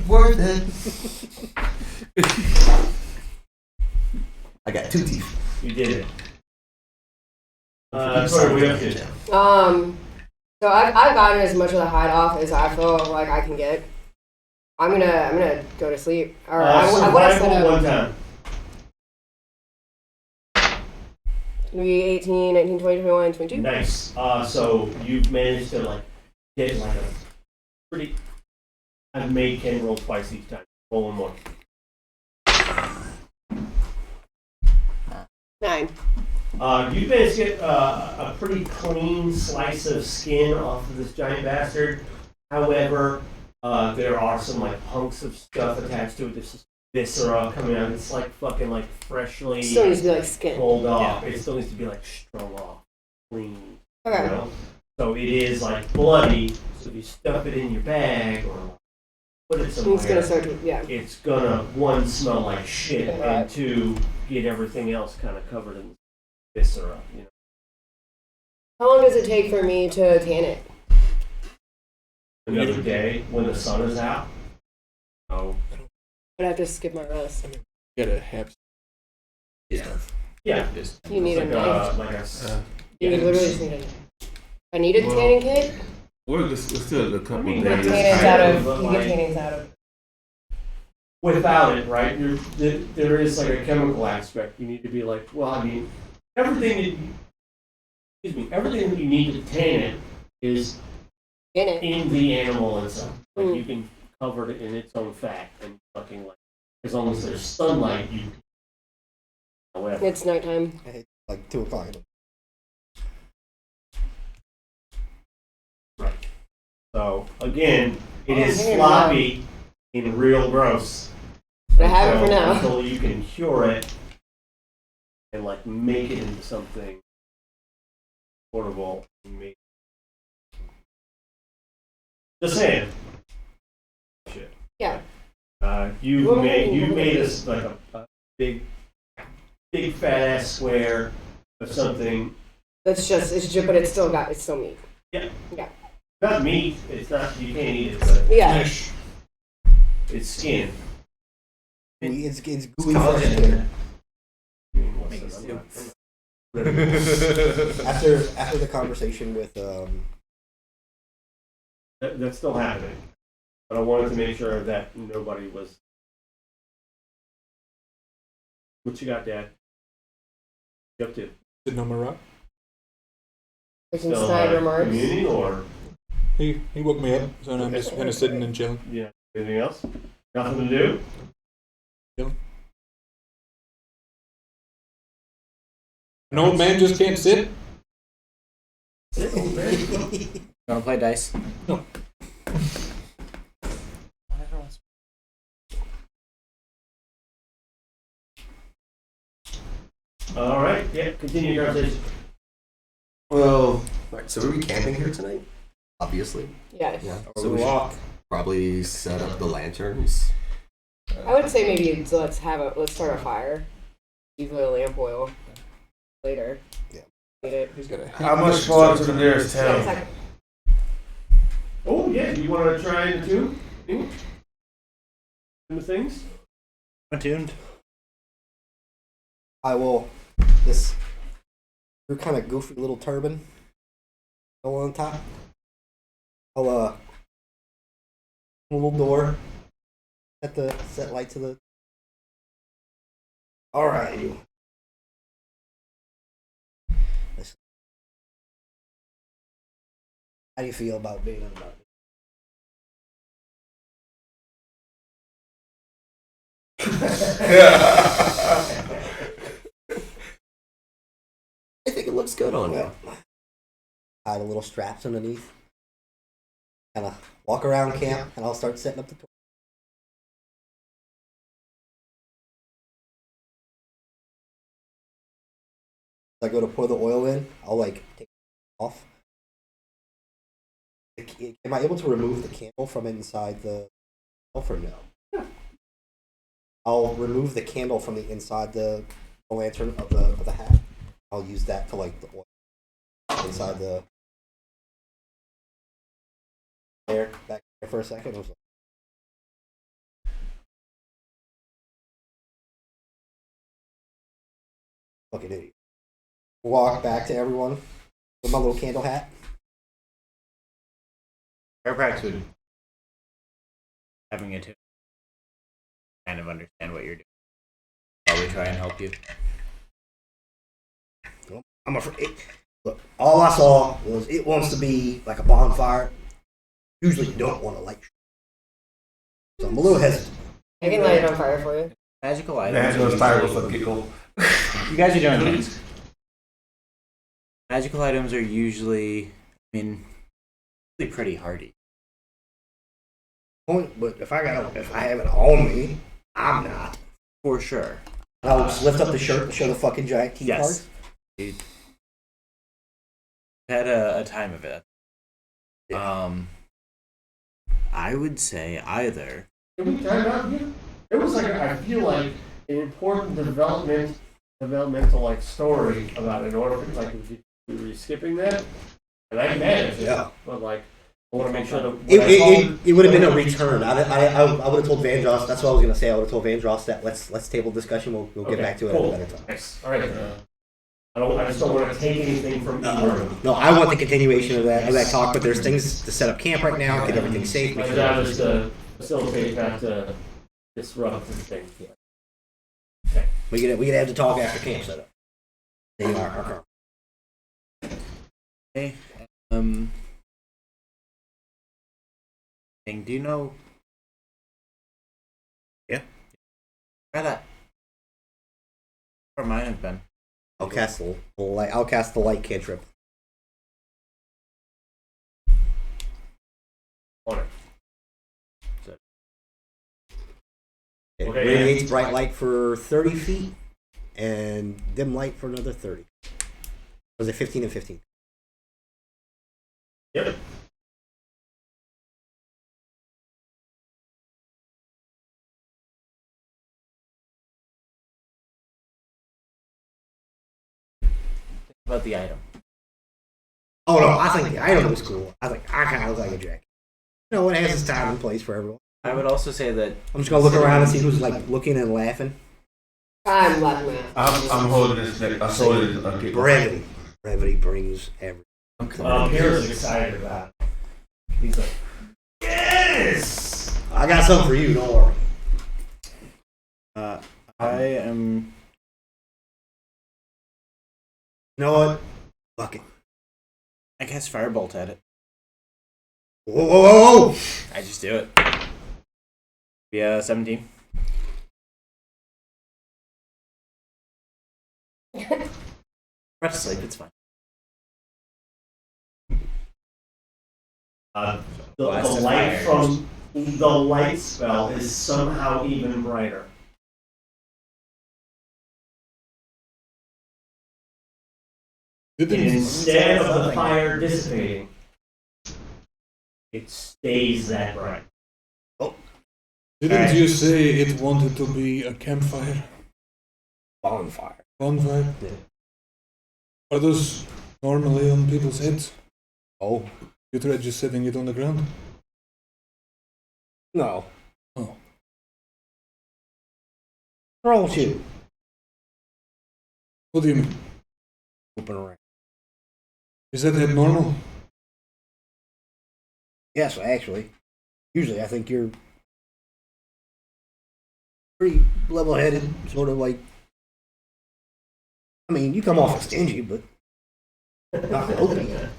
Worth it. I got 2 teeth. You did it. Sorry, we have to. So I've gotten as much of the hide off as I feel like I can get. I'm gonna go to sleep. Or I want to set Survival up. 1 time. Maybe 18, 19, 20, 21, 22. Nice. So you've managed to like get like a pretty. I've made Ken roll twice each time. Roll 1 more. 9. You managed to get a pretty clean slice of skin off of this giant bastard. However, there are some like hunks of stuff attached to it. There's just viscera coming out. It's like fucking like freshly Still needs to be like skin. pulled off. It still needs to be like strung off, clean. Okay. You know? So it is like bloody. So if you stuff it in your bag or put it somewhere, It's gonna start to, yeah. it's gonna 1 smell like shit Right. and 2 get everything else kind of covered in viscera. You know. How long does it take for me to tan it? Another day when the sun is out. Oh. I'd have to skip my rest. Get a have. Yeah. Yeah. You need a It's knife. like a You literally just need a knife. I need a tanning kit. We're still a couple I mean, You get days. tannins kind out of, of. You like- get tannins out of. without it, right? There is like a chemical aspect. You need to be like, well, I mean, everything that you need to tan it is In it. in the animal itself. Like Mm. you can cover it in its own fat and fucking like, as long as there's sunlight, you. However, It's nighttime. I hate like 2 o'clock. so again, it Oh, is hang on. floppy and real gross. But I have it for now. Until you can cure it and like make it into something portable. And make... Just saying. Shit. Yeah. You Well, made us like a big fat ass square of something. It's just, but it's still meat. Not meat. It's not. You can't eat it, but Yeah. Finish. it's skin. It's gooey collagen. fresh. I mean, what's Make the- it I'm not- soup. After the conversation with That's still happening. But I wanted to make sure that nobody was. What you got, Dad? You up to? Did no more rock? There's some Still, snide remarks. communing or He woke me up, so I'm just kind of sitting and chilling. yeah, anything else? Nothing to do. An old man just can't sit. Wanna play dice? No. All right. Yeah. Continue your conversation. Well, right, so are we camping here tonight? Obviously. Yes. Yeah. Or So we we should walk? probably set up the lanterns. I would say maybe let's start a fire. Use a lamp oil later. Yeah. Need it. He's got a. How much farther to the nearest Yeah, town? exactly. Oh yeah. Do you want to try the two? The things. Attuned. I will this your kind of goofy little turban go on top. little door. Set light to the. All right. How do you feel about being in the dark? I think it looks good on you. Hide a little straps underneath. Kind of walk around camp, and I'll start setting up the. As I go to pour the oil in, I'll like take it off. Am I able to remove the candle from inside the shelf or no? I'll remove the candle from the inside the lantern of the hat. I'll use that to light the oil inside the there back there for a second. Fucking idiot. Walk back to everyone with my little candle hat. Chiropractic would having a tune kind of understand what you're doing. Probably try and help you. I'm afraid. Look, all I saw was it wants to be like a bonfire. Usually, you don't want to light. So I'm a little hesitant. I can light it on fire for you. Magical That items. was fire with a giggle. You guys are doing things. Magical items are usually, pretty hardy. But if I have it on me, I'm not. For sure. I'll just lift up the shirt and show the fucking giant key Yes. card. Had a time of it. Yeah. I would say either. Can we time out here? It was like, I feel like an important developmental like story about an orphan, like we were skipping that, and I managed it, Yeah. but like, I want to make sure that It would have been a return. I would have told Vandross. That's what I was gonna say. I would have told Vandross that let's table discussion. We'll get back to it cool. at a better time. Nice. All right. I just don't want to take anything from either. No, I want the continuation of that talk. But there's things to set up camp right now, get everything safe. My Make job sure is to facilitate, not to disrupt the thing. we can have the talk after camp setup. They are our car. Okay. Do you know? Yeah. Try that. Where mine have been. I'll cast the light. I'll cast the light cantrip. On it. It Okay, radiates bright light for 30 feet and dim light for another 30. Was it 15 and 15? Yep. About the item. Oh no, I think the item was cool. I kind of look like a jacket. You know, it has its time and place for everyone. I would also say that I'm just gonna look around and see who's like looking and laughing. I'm laughing at. I'm holding this. I sold it. Okay. Brevity. Brevity brings everything. Pierre's excited about it. He's like, yes! I got something for you. Don't worry. I am. You know what? Fuck it. I cast Firebolt at it. Whoa, whoa, whoa, whoa! I just do it. Yeah, 17. Try to sleep, it's fine. The light from the light spell is somehow even brighter. Instead of the fire dissipating, it stays that bright. Didn't you say it wanted to be a campfire? Bonfire. Bonfire? Yeah. Are those normally on people's heads? Oh You tried just setting it on the ground? no. Oh. Roll two. What do you mean? Open around. Is that head normal? Yes, actually. Usually, I think you're pretty level-headed, sort of like. I mean, you come off as stingy, but not mopey.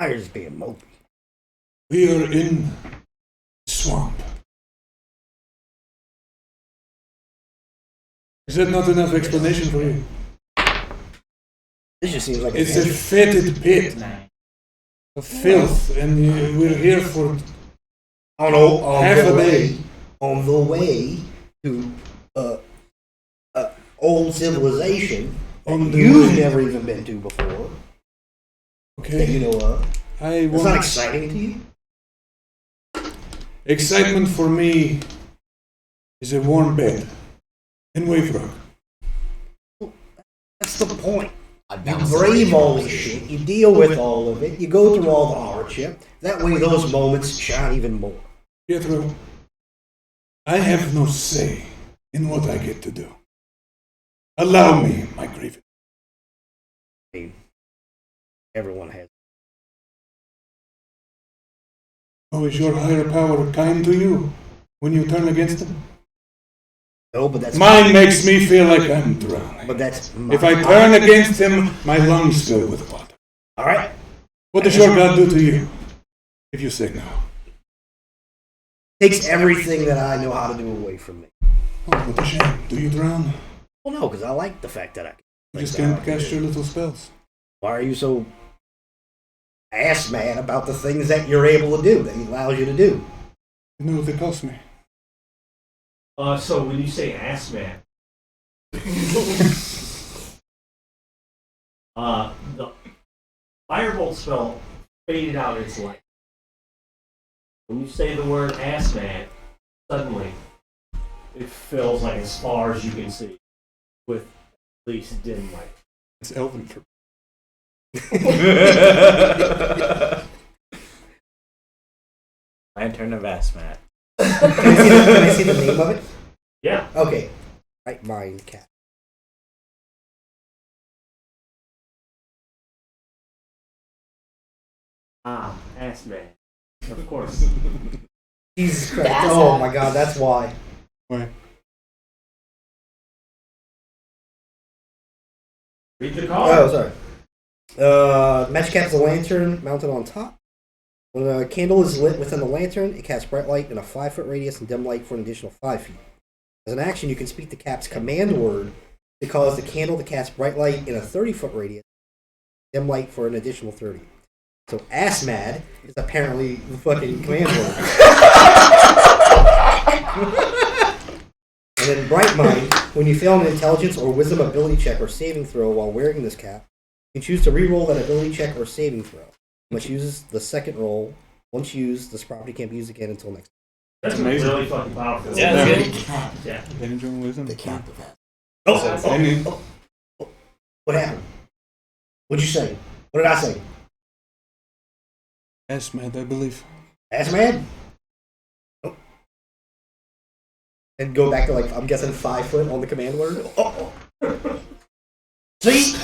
Now you're just being mopey. We are in swamp. Is that not enough explanation for you? This just seems like It's a fetid pit of filth, and we're here for half a day. On the way to old civilization On the you've way. never even been to before that you Okay. know of. I It's not want exciting to you. excitement for me is a warm bed and wave rock. That's the point. I You bounce brave it. all this shit. You deal with all of it. You go through all the hardship. That way, those moments shine even more. Pietro, I have no say in what I get to do. Allow me my grievance. Everyone has. Oh, is your higher power kind to you when you turn against him? No, but that's Mine makes me feel like I'm drowning. But that's If I turn against him, my lungs fill with water. all right. What does your God do to you if you say no? Takes everything that I know how to do away from me. Oh, what a shame. Do you drown? Well, no, because I like the fact that I can. You just can't cast your little spells. Why are you so ass mad about the things that you're able to do, that he allows you to do? You know what they cost me? So when you say ass man, the firebolt spell faded out its light. When you say the word ass man, suddenly it fills like as far as you can see with at least dim light. It's elven for Lantern of Asmat. Can I see the name of it? Yeah. Okay. Right mind cat. Ass man. Of course. Jesus Christ. That's Oh a- my god, that's why. Why? Read the Oh, card. sorry. Magic cap is a lantern mounted on top. When a candle is lit within the lantern, it casts bright light in a 5-foot radius and dim light for an additional 5 feet. As an action, you can speak the cap's command word to cause the candle to cast bright light in a 30-foot radius, dim light for an additional 30. So, ass mad is apparently the fucking command word. And then bright mind, when you fail an intelligence or wisdom ability check or saving throw while wearing this cap, you can choose to re-roll that ability check or saving throw. Which uses the second roll. Once used, this property can't be used again until next. That's amazing. really fucking powerful. Yeah, that's Yeah. Damage on wisdom. The cap of that. What happened? What'd you say? What did I say? Yes, man, I believe. Ass man? Oh. And go back to like I'm guessing 5 foot on the command word. Oh. See,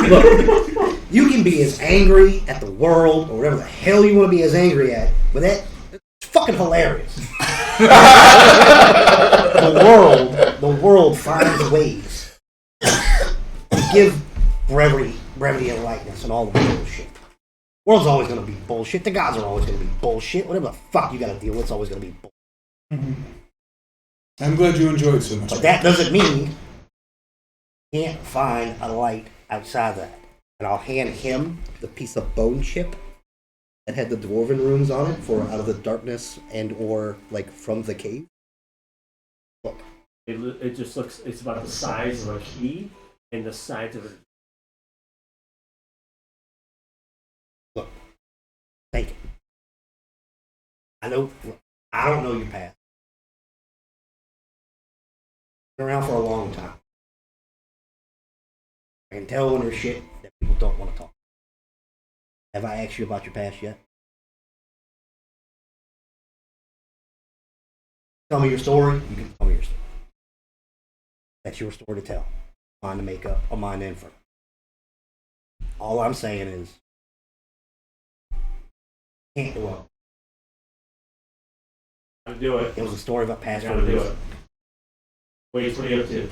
look. You can be as angry at the world or whatever the hell you want to be as angry at, but that's fucking hilarious. the world finds ways to give brevity and lightness and all the bullshit. The world's always going to be bullshit. The gods are always going to be bullshit. Whatever the fuck you got to deal with, it's always going to be bullshit. I'm glad you enjoyed so much. But that doesn't mean you can't find a light outside that. And I'll hand him the piece of bone chip that had the dwarven runes on it for out of the darkness and or like from the cave. Look, It just looks, it's about the size of a key and the size of it. take it. I know. Look, I don't know your past. Been around for a long time. I can tell when there's shit that people don't want to talk. Have I asked you about your past yet? Tell me your story. You can tell me your story. That's your story to tell. Mine to make up or mine to infer. All I'm saying is, can't do well. Gotta do it. It was a story of a past Gotta do release. it. Wait, what are you up to?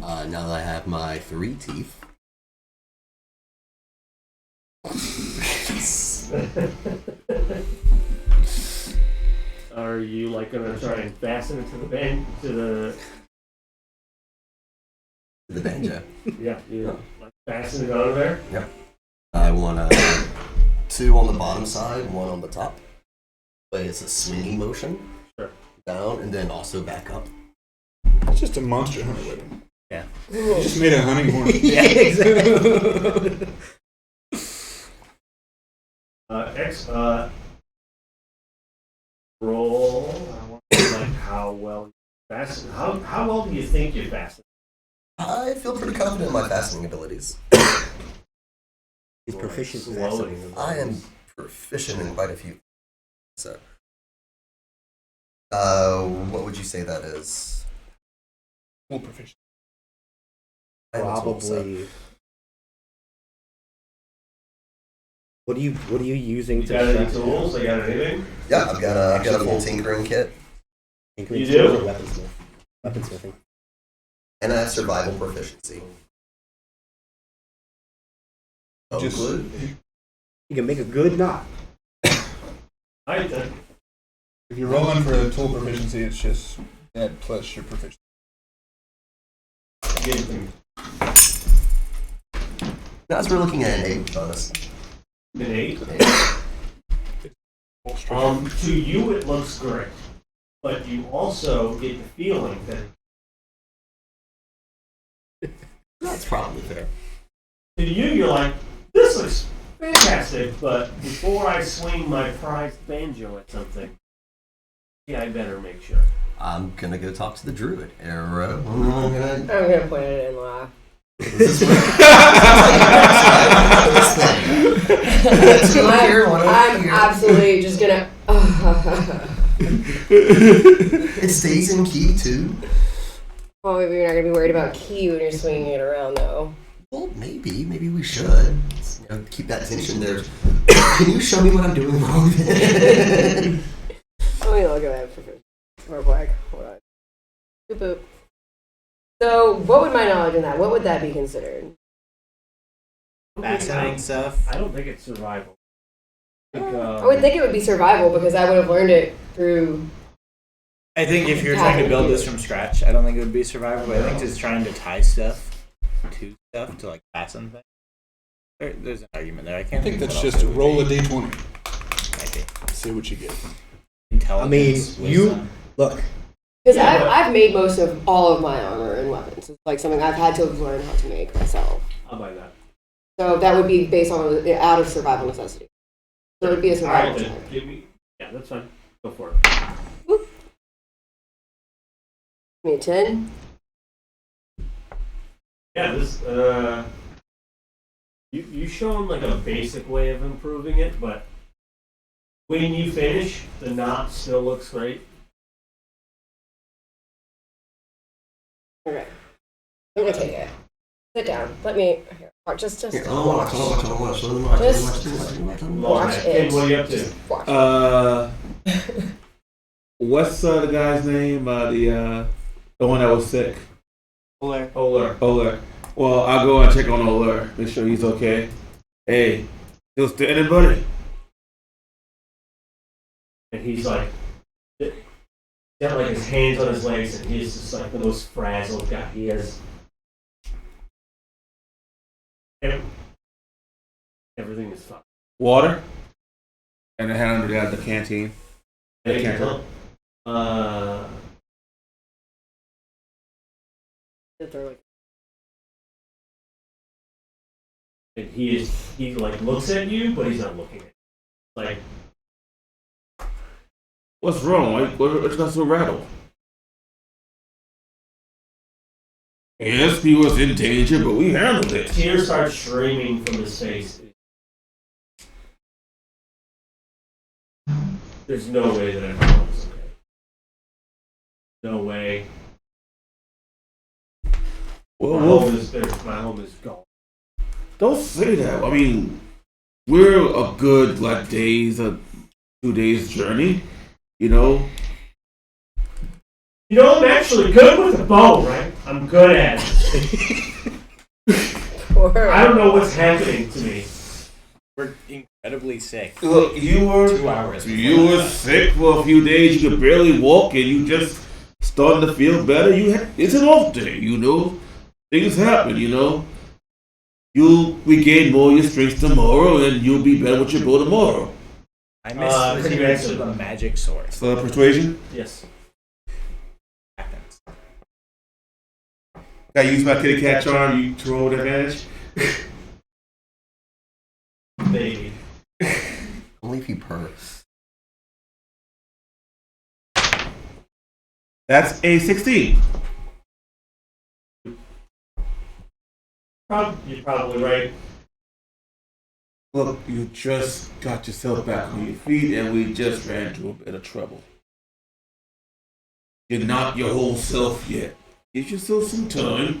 Now that I have my 3 teeth, Are you like gonna try and fasten it to the band the banjo. yeah, you like fasten it on there? I want 2 on the bottom side, 1 on the top. But it's a swinging motion. Sure. Down and then also back up. It's just a monster hunter with him. Yeah. You just made a hunting horn. Yeah, exactly. Roll. I want to see, like how well you fasten. How well do you think you fasten? I feel pretty confident in my fastening abilities. He's proficient in Slowly. fastening. I am proficient in quite a few. So, what would you say that is? Full proficient. I have a tool set. Probably. What are you using You to got any craft tools? You got anything? Yeah, I've got a full tinkering kit, tinkering You tools do? or weaponsmithing? and I have survival proficiency. Oh, Just good. You can make a good knot. I think. if you're rolling for a tool proficiency, it's just that plus your proficiency. Guys, we're looking at an 8 bonus. An 8. Full strength. To you it looks great, but you also get the feeling that That's probably fair. to you you're like, this looks fantastic, but before I swing my prized banjo at something, yeah, I better make sure. I'm gonna go talk to the druid. Arrow. I'm gonna point at it and laugh. I'm absolutely just gonna. It stays in key too. Well, maybe you're not gonna be worried about key when you're swinging it around, though. Well, maybe we should keep that tension there. Can you show me what I'm doing wrong? Let me look at that for black. Hold on. Boop boop. So, what would my knowledge in that? What would that be considered? Fastening stuff. I don't think it's survival. I would think it would be survival because I would have learned it through. I think if you're trying to build this from scratch, I don't think it would be survival. But I think just trying to tie stuff to stuff to like fasten things. There's an argument there. I I can't think that's what else just it would roll a be. d20. Might be. See what you get. Intelligence. wisdom. Look. Because Yeah, but- I've made most of all of my armor and weapons. It's like something I've had to learn how to make myself. I'll buy that. So that would be based on out of survival necessity. So it would be a survival Alright, check. then, give me. Yeah, that's fine. Go for it. Give me a 10. Yeah, this. You shown like a basic way of improving it, but when you finish, the knot still looks great. Okay. I'm gonna take it. Sit down. Let me. Here, just Here, watch. watch. Just Watch it. What are you up to? Watch. What's the guy's name? The one that was sick. Oler. Well, I'll go and check on Oler. Make sure he's okay. Hey, still standing, buddy? And he's like, got like his hands on his legs, and he's just like the most frazzled guy. He has everything is fine. Water. And I had under the canteen. Hey, can't Phil. And he like looks at you, but he's not looking at you. Like, What's wrong? What's got so rattled? Yes, he was in danger, but we handled it. tears start streaming from his face. There's no way that everyone is okay. No way. Well, My home is gone. don't say that. I mean, we're a good days, 2 days journey. You know, I'm actually good with a bow, right? I'm good at it. I don't know what's happening to me. We're incredibly sick. look, you were 2 hours. sick for a few days. You could barely walk, and you just starting to feel better. It's an off day. Things happen. You'll regain more of your strength tomorrow, and you'll be better with your bow tomorrow. I miss the use of the magic sword. So persuasion. Yes. I use my kitty cat charm. You to roll with advantage. Maybe. Only if you purr. That's a 16. You're probably right. Look, you just got yourself back on your feet, and we just ran into a bit of trouble. You're not your whole self yet. Give yourself some time.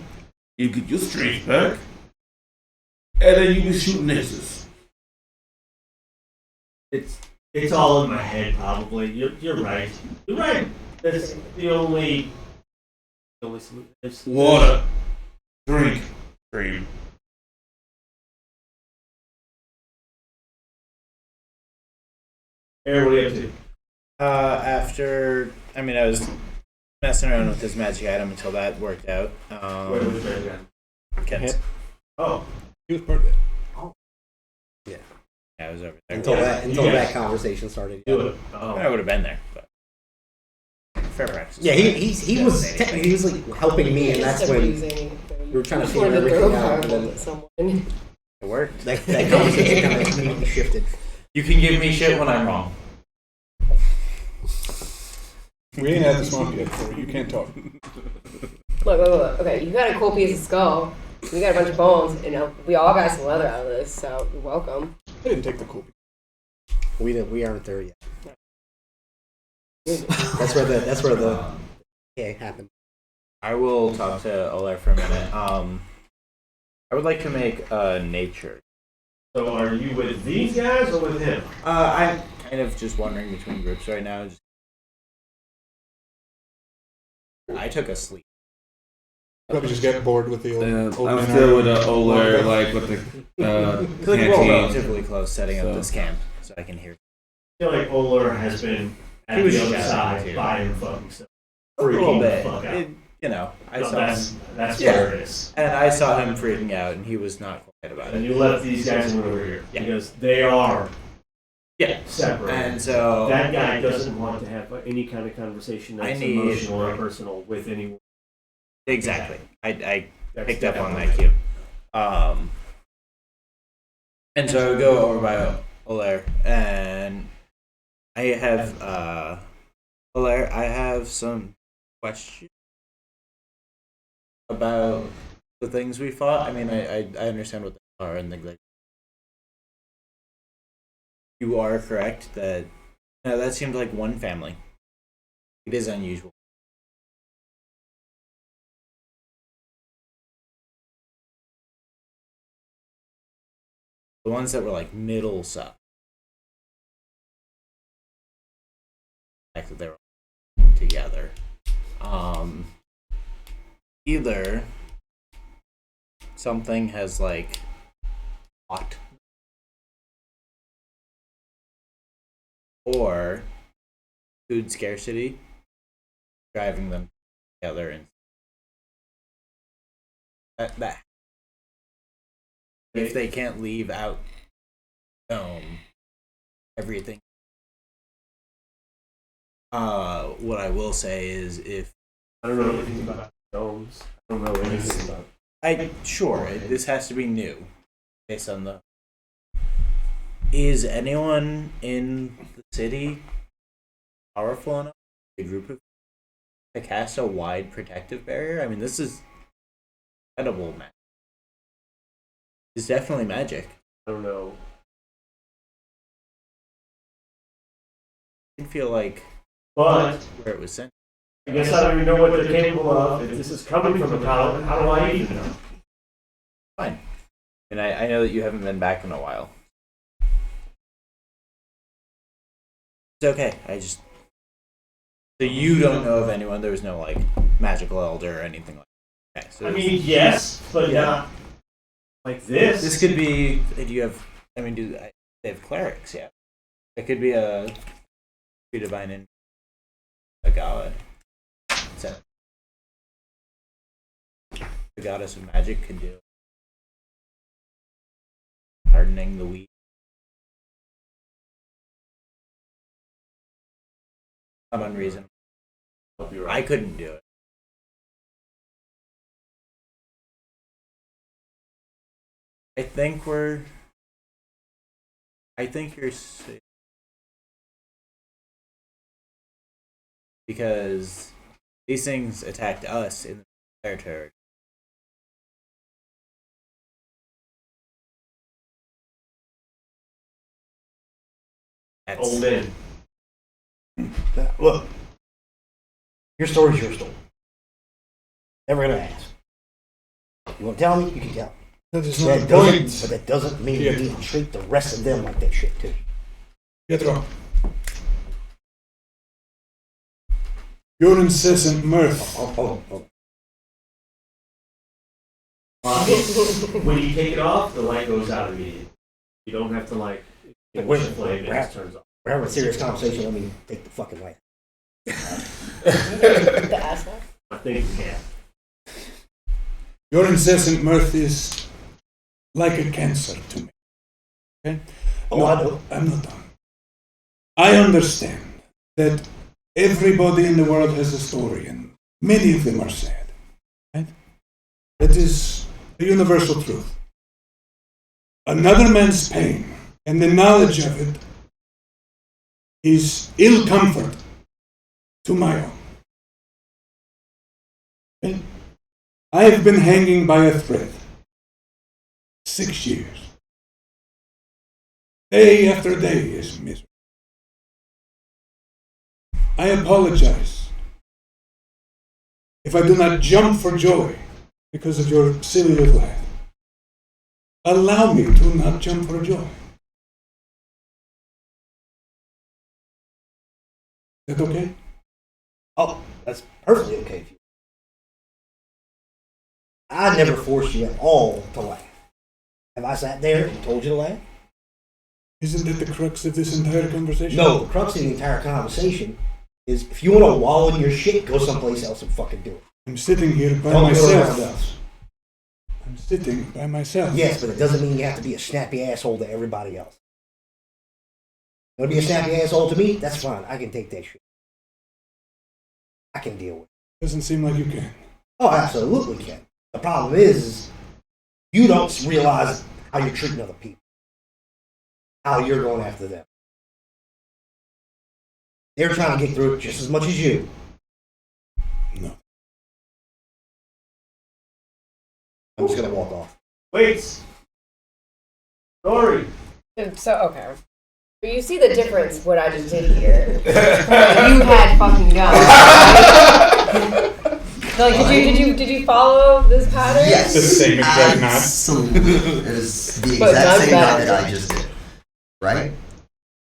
You get your strength back, and then you be shooting aces. It's all in my head, probably. You're right. You're right. That's the only solution. Water, drink, dream. Aaron, what are you up to? After, I was messing around with this magic item until that worked out. Where was Aaron? Kent's. Oh, He was part of it. Yeah, I was over there. Until Yeah. that conversation started. do it. I would have been there, but fair practice. Yeah, he was like helping me, and that's when we were trying to figure everything out. And then Someone. It worked. that conversation kind of immediately shifted. You can give me shit when I'm wrong. We ain't had the smoke yet, Corey. You can't talk. Look. Okay, you got a cool piece of skull. We got a bunch of bones, and we all got some leather out of this, so you're welcome. I didn't take the cool. We aren't there yet. That's where the happened. I will talk to Oler for a minute. I would like to make nature. So are you with these guys or with him? I'm kind of just wandering between groups right now. I took a sleep. Probably just get bored with the old. I'm still with Oler, like with the We're canteen. relatively close setting up this camp, so I can hear. I feel like Oler has been at He was the other shouting side too. by himself. So A little freaking bit. the fuck out. I No, saw that's him, that's Yeah. where it is. and I saw him freaking out, and he was not quiet about And it. you left these guys over here Yeah. because they are Yeah, separate. and so that guy doesn't want to have any kind of conversation that's I need- emotional or personal with anyone. exactly. I That's picked up on definitely- that cue. And so I go over by Oler, and I have Oler. I have some questions about the things we fought. I understand what they are and things like. You are correct that that seemed like one family. It is unusual. The ones that were like middle suck. The fact that they were all together. Either something has like caught, or food scarcity driving them together, and that if they can't leave out everything. What I will say is if I don't know anything about domes. I don't know anything about. this has to be new based on the. Is anyone in the city powerful enough, a group of, to cast a wide protective barrier? This is edible magic. It's definitely magic. I don't know. I feel like But where it was sent. I guess I don't even know what they're capable of. If this is coming from a town, how do I even know? Fine. And I know that you haven't been back in a while. It's okay. So you don't know of anyone. There was no like magical elder or anything like that. Okay, so I mean, yes, but Yeah. not like this. this could be. Do you have? I mean, they have clerics? Yeah. It could be a divine in a god. So the goddess of magic could do hardening the wheat. Not unreasonable. Hope you're I right. couldn't do it. I think you're safe. Because these things attacked us in the territory. Old man. Look, your story's your story. Never gonna ask. You want to tell me? You can tell. That is That not the doesn't, point. but that doesn't mean you Pietro. need to treat the rest of them like that shit too. Pietro. Your incessant mirth. Oh. When you take it off, the light goes out immediately. You don't have to like Wait, the flame, it wait. just turns off. We're having a serious conversation. Let me take the fucking light. The asshole. I think you can. Your incessant mirth is like a cancer to me. Okay? Oh, I know. I'm not done. I understand that everybody in the world has a story, and many of them are sad. Right? That is a universal truth. Another man's pain and the knowledge of it is ill comfort to my own. Okay? I have been hanging by a thread 6 years. Day after day is misery. I apologize if I do not jump for joy because of your silly little laugh. Allow me to not jump for joy. Is that okay? Oh, that's perfectly okay with you. I never forced you at all to laugh. Have I sat there and told you to laugh? Isn't that the crux of this entire conversation? No, the crux of the entire conversation is if you want to wallow in your shit, go someplace else and fucking do it. I'm sitting here by Don't go around myself. us. I'm sitting by myself. Yes, but it doesn't mean you have to be a snappy asshole to everybody else. You want to be a snappy asshole to me? That's fine. I can take that shit. I can deal with it. Doesn't seem like you can. Oh, I absolutely can. The problem is you don't realize how you're treating other people, how you're going after them. They're trying to get through it just as much as you. No. I'm just going to walk off. Wait. Sorry. So, okay. But you see the difference what I just did here. You had fucking guns. Like, did you follow this pattern? Yes. The same exact knot. Absolutely. It is the But exact done same knot better. that I just did. Right?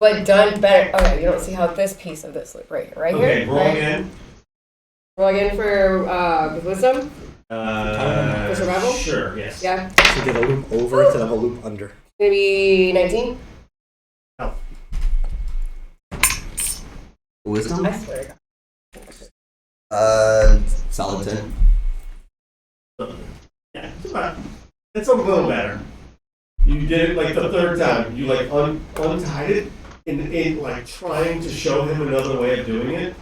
But done better. Okay, you don't see how this piece of this loop right here, right Okay, here. roll right? again. Roll again for wisdom. For survival? Sure, yes. Yeah. So did a loop over instead of a loop under. Gonna be 19. Wisdom? I swear to God. Solid 10. Yeah, it's a little better. You did it like the third time. You like untied it in like trying to show him another way of doing it,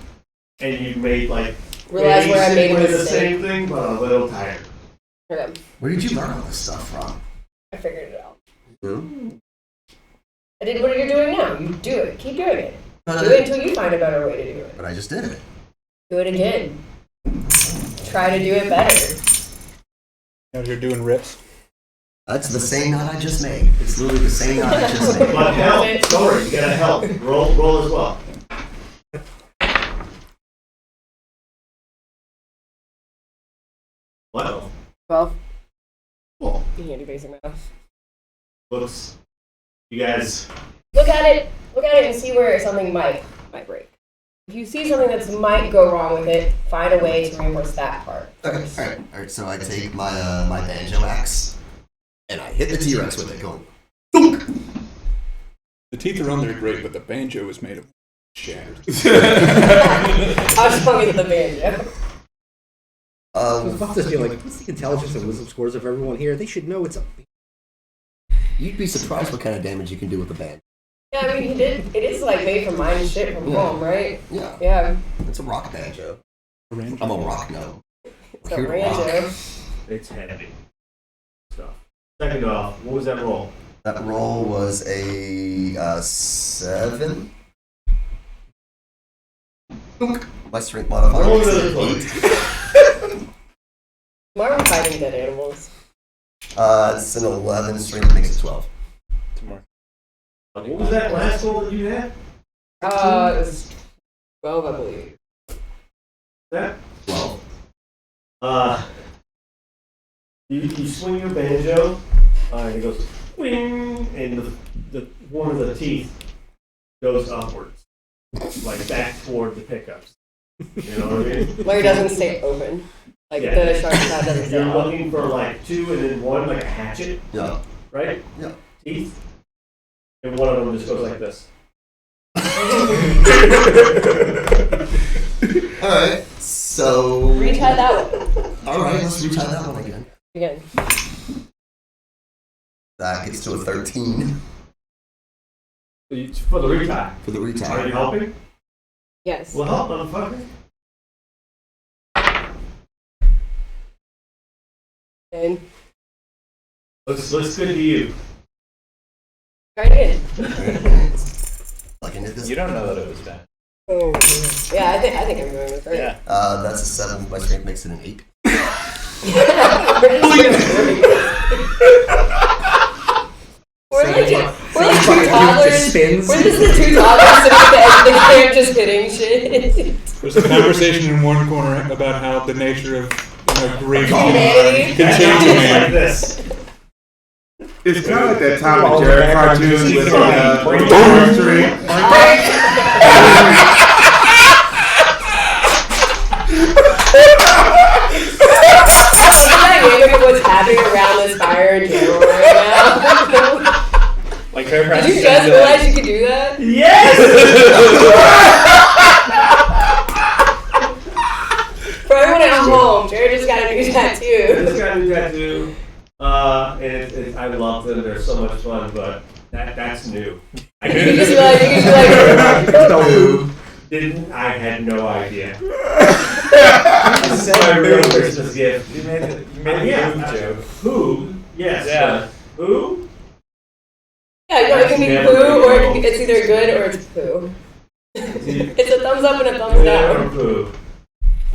and you made like Realize where I made a basically the mistake. same thing, but a little tighter. Okay, Where did you learn all this stuff from? I figured it out. Hmm? I did what you're doing now. You do it. Keep doing it. But Do it until you find a better way to do it. I just did it. Do it again. Try to do it better. Out here doing rips. That's the same knot I just made. It's literally the same knot I just made. But help, sorry, you gotta help. Roll as well. Wow. 12. Cool. You can't do basic math. Looks. You guys. Look at it and see where something might might break. If you see something that might go wrong with it, find a way to reinforce that part. Okay, all right. So I take my my banjo axe and I hit the T-Rex with it, going. Thunk! The teeth are on there great, but the banjo is made of shattered. How strong is the banjo? I was about to be like, what's the intelligence and wisdom scores of everyone here? They should know it's a. You'd be surprised what kind of damage you can do with a banjo. Yeah, I mean, it is like made from mine shit from home, right? Yeah, Yeah, it's a rock banjo. I'm a rock gnome. it's a Here to rock. banjo. It's heavy stuff. Second off, what was that roll? That roll was a 7. Thunk. My strength modifier Roll makes another it 8. Why are we fighting dead animals? It's an 11. Strength makes it 12. What was that last roll that you had? It was 12, I believe. That? 12. You swing your banjo, and it goes wing, and the one of the teeth goes upwards, like back toward the pickups. You know what I mean? Larry doesn't stay open. Like Yeah. the shark trap doesn't stay You're open. looking for like 2 and then 1, like a hatchet, Yeah. right? Yeah. Teeth, and one of them just goes like this. All right. So. Retry that one. All right. Let's retry that one again. Again. That gets to a 13 For the retie. for the Are you retire. helping? Yes. Well, help, motherfucker. And Looks good to you. try it again. Like I did this. You don't know that it was bad. Oh, yeah, I think I'm doing this right. Yeah. That's a 7. My strength makes it an 8. We're like two Fucking toddlers. just spins. We're just the 2 toddlers sitting at the edge of the camp just hitting shit. There's a conversation in one corner about how the nature of grief Humanity. can change a Like man. this. It's kind of like that Tom and Jerry cartoon with The dynamic of what's happening around this fire in general right now. Like her Did you just realize you could do that? Yes! For everyone at home, Jared just got a new tattoo. This got a new tattoo. I love them. They're so much fun, but that's new. I You just realized you could I had no idea. This is my real Christmas gift. You made it. You Yeah. move joke. Who? Yes. Yeah. Who? Yeah, no, it can be Never poo or know. it's either good or it's poo. It's a thumbs up and a thumbs Or down. poo.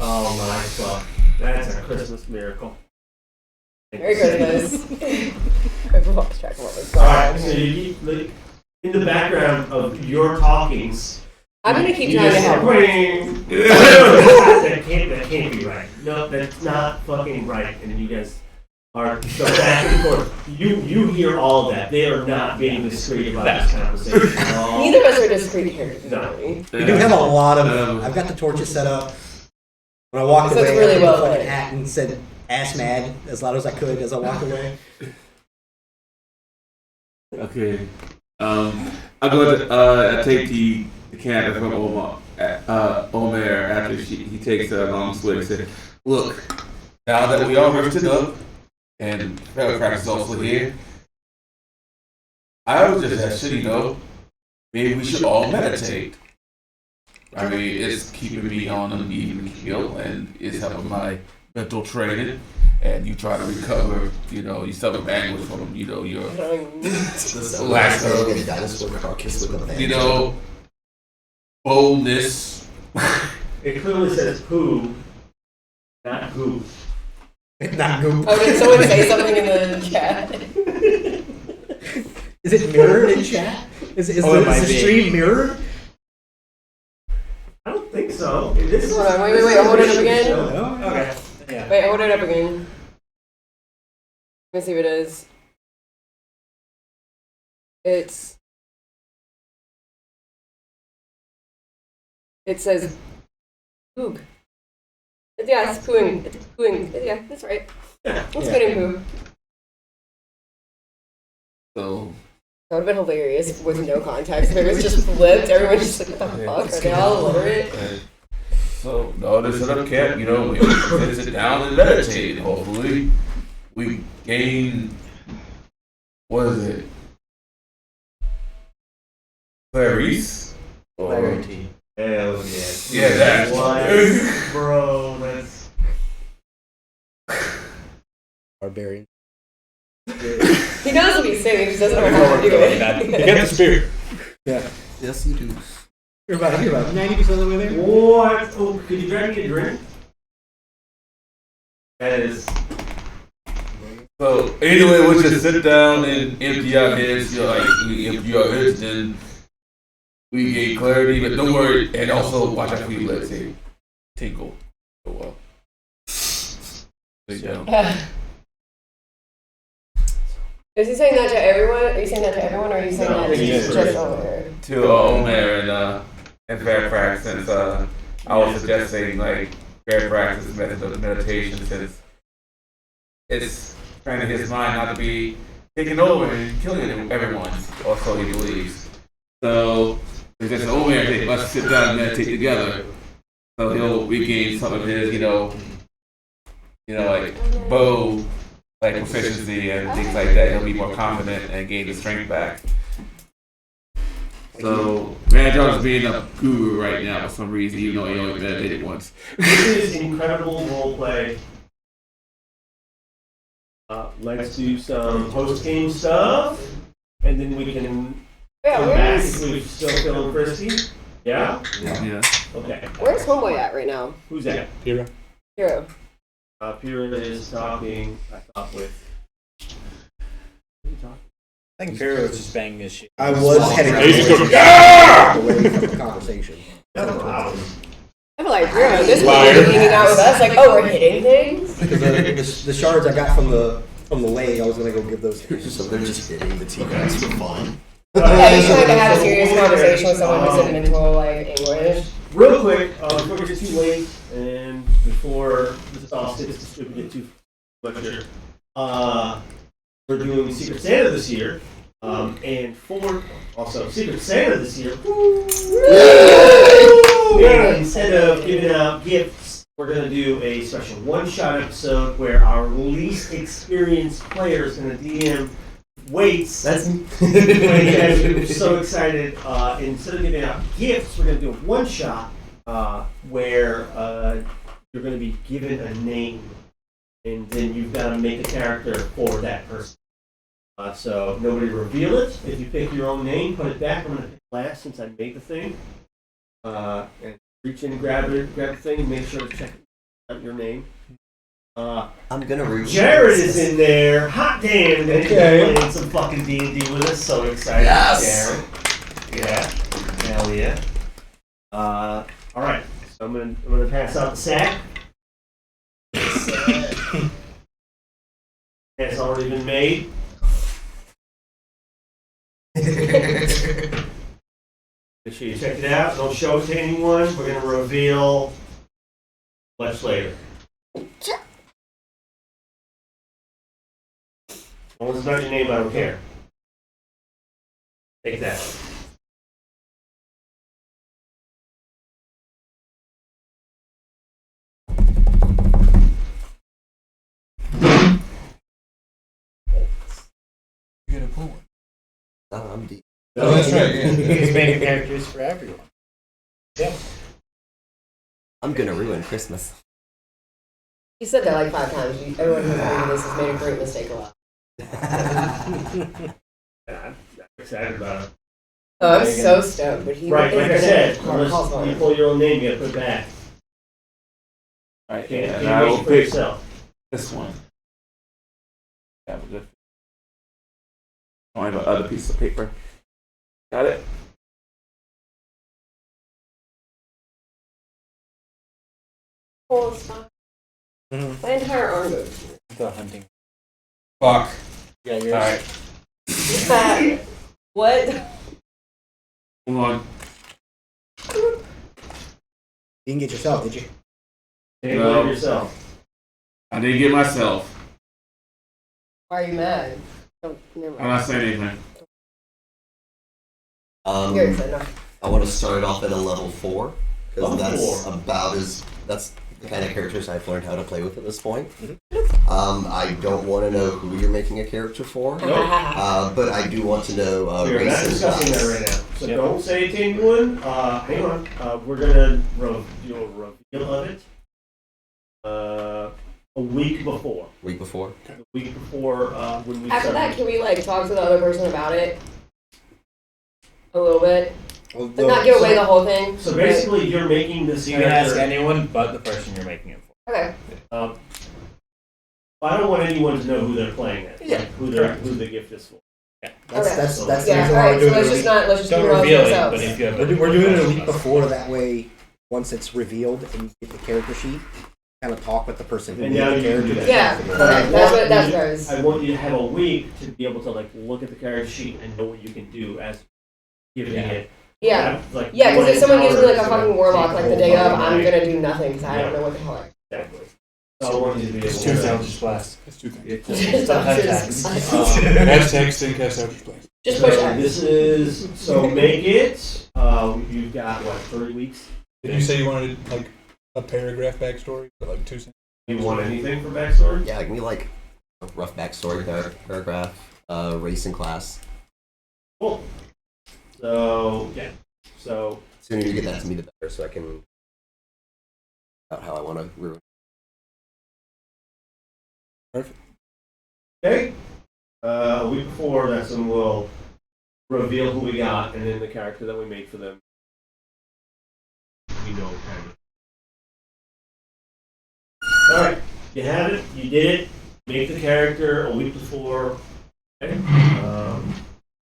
Oh my fuck. That's a Christmas miracle. Merry Christmas. I've lost track of what was going Alright, so on. you keep in the background of your talkings. I'm gonna keep you trying to just help. ring. that can't be right. No, that's not fucking right. And you guys are so back and forth. You hear all of that. They are not being discreet about this conversation at all. Neither of us are discreet here. No. We do have a lot of. I've got the torches set up. When I walked So it's away, really I well put a lit. hat and said "ass mad" as loud as I could as I walked away. Okay. I go to, I take the candle from Omer after he takes a long swig and says, "Look, now that we all rested up and Feathercrack is also here, I was just asking, maybe we should all meditate. I mean, it's keeping me on an even keel and it's helping my mental training. And you try to recover, you suffer anguish from, your lack Get a of, dinosaur carcass with a banjo. boldness. It clearly says poo, not goo. Not goop. Oh, did someone say something in the chat? Is it mirrored in chat? Is Oh, it the might be. stream mirrored? I don't think so. This is Hold on, wait, hold it up again. Okay. Yeah. Wait, hold it up again. Let me see what it is. It's It says poog. Yeah, it's pooing. It's pooing. Yeah, that's right. It's good in poo. So That would have been hilarious with no context. If it was just flipped, everyone's just like, what the fuck? Are they all illiterate? So no, this is up camp. You know, we sit down and meditate. Hopefully, we gain. What is it? Clarice. Clarity. Hell yeah. Yeah, that's What? Bro, that's. Barbarian. He knows what he's saying, he just doesn't know how to do You it. get the spirit. Yes, you do. You're about 90% of the way there. What? Oh, could you grab me a drink? That is. So anyway, we'll just sit down and empty our heads. You know, like we empty our heads, then we gain clarity. But don't worry, and also watch out for you. Let's say tinkle. Oh well. Lay down. Is he saying that to everyone? Are you saying that to everyone, or are you saying No, that to he's just over? To Omer and Fairfax, since I was suggesting like Fairfax's method of meditation, since it's training his mind not to be taking over and killing everyone, or so he believes. So it's just Omer, let's sit down and meditate together. So he'll regain some of his, like bow, like proficiency and things like that. He'll be more confident and gain the strength back. So Manjar's being a guru right now for some reason, even though he only meditated once. This is incredible role play. Let's do some post-game stuff, and then we can Yeah, come back if we're still feeling frisky. Yeah? Yeah. Okay. where's Homeboy at right now? Who's that? Hero. Hero. Peter is talking, I thought, with... I think Piro was just banging his shit. I was heading He's away going, "Ah!" from the conversation. I feel like Hero at this point Liar. is hanging out with us, like, oh, we're hitting things? Because the shards I got from the lake, I was gonna go give those to you. So they're just hitting the teacups for fun. Yeah, he's trying to have a serious conversation with someone who's in mental, like, English. Real quick, before it gets too late, and before this all gets distributed too much here, we're doing Secret Santa this year, and also Secret Santa this year. And instead of giving out gifts, we're going to do a special one-shot episode where our least experienced player is going to DM waits. That's me. When you guys are so excited, instead of giving out gifts, we're going to do a one-shot where you're going to be given a name, and then you've got to make a character for that person. So nobody reveal it. If you pick your own name, put it back. I'm going to pick last since I made the thing. And reach in and grab the thing and make sure to check out your name. I'm gonna read. Jared is in there. Hot damn! He's playing some fucking D&D with us. So excited, Yes! Jared. Yeah. Hell yeah. All right. So I'm gonna pass out the sack. It's already been made. Make sure you check it out. Don't show it to anyone. We're gonna reveal much later. As long as it's not your name, I don't care. Take that. You get a cool one. Oh, I'm deep. Oh, that's right. Yeah. He's making characters for everyone. I'm gonna ruin Christmas. He said that like 5 times. Everyone who's reading this has made a great mistake a lot. I'm excited about it. Oh, I'm so stoked, but he Right, is like I gonna said, call unless for you it. pull your own name, you gotta put it back. Alright, Can't, and can't I wait will for pick yourself. this one. Have a good. I have other piece of paper. Got it? Whole stuff. My entire arm goes. The hunting. Fuck. Yeah, yours. Alright. What? Hold on. You didn't get yourself, did you? Take No. one yourself. I didn't get myself. Why are you mad? Don't, never I'm mind. not saying anything. You already Um, said no. I want to start off at a level 4 because Level that's 4. about as that's the kind of characters I've learned how to play with at this point. Mm-hmm. I don't want to know who you're making a character for, but I do want to know We are race not and discussing class. that right now. So don't say it to anyone. Hang on. We're gonna do a reveal of it. A week before. Week before. The week before when we After start. that, can we like talk to the other person about it a little bit? But not give away the whole thing. So basically, you're making this You can ask character. anyone but the person you're making it for. Okay. I don't want anyone to know who they're playing at. Yeah, Like, who the gift is for. That's Okay. that's that's the Yeah. reason All why right. we're So doing let's it. just not. Let's just Don't keep it all to reveal it, ourselves. but if you have We're doing it a week before. That way, once it's revealed and you get the character sheet, kind of talk with the person who And made now the you can character. do that. Yeah. Figure it But out. I Okay, that's want what that's you- what I was. I want you to have a week to be able to like look at the character sheet and know what you can do as giving it. Yeah. Like, Yeah, because if someone gives me like a powers fucking and warlock like the day of, I'm Yeah. gonna do nothing because I don't know what the hell. Exactly. So I want you to be able It's to. 2 Eldritch Blast. That's two things. It's Just Cast text and cast Eldritch Blast. push So X. this is so make it. You've got what 30 weeks. Did you say you wanted like a paragraph backstory for like 2 sentences? You want anything for backstory? Yeah, give me like a rough backstory, paragraph, race and class. Cool. So yeah. So The sooner you get that to me, the better, so I can out how I want to ruin. okay. A week before, that's when we'll reveal who we got and then the character that we made for them. We know kind of. All right, you have it. You did it. Make the character a week before. Okay.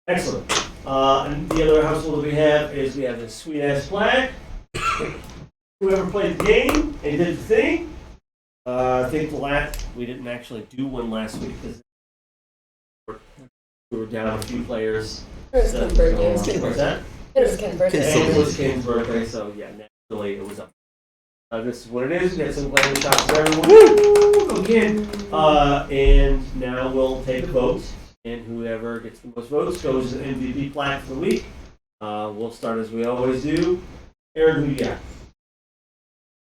Excellent. And the other household that we have is we have this sweet ass flag. Whoever played the game and did the thing. I think we didn't actually do one last week because we were down a few players. It was Ken's birthday. What's that? It was Ken's birthday. And it was Ken's birthday, so yeah, naturally it was up. This is what it is. We got some playing shots for everyone. Woo! Go Ken. And now we'll take a vote, and whoever gets the most votes goes to the MVP plaque for the week. We'll start as we always do. Aaron, who you got?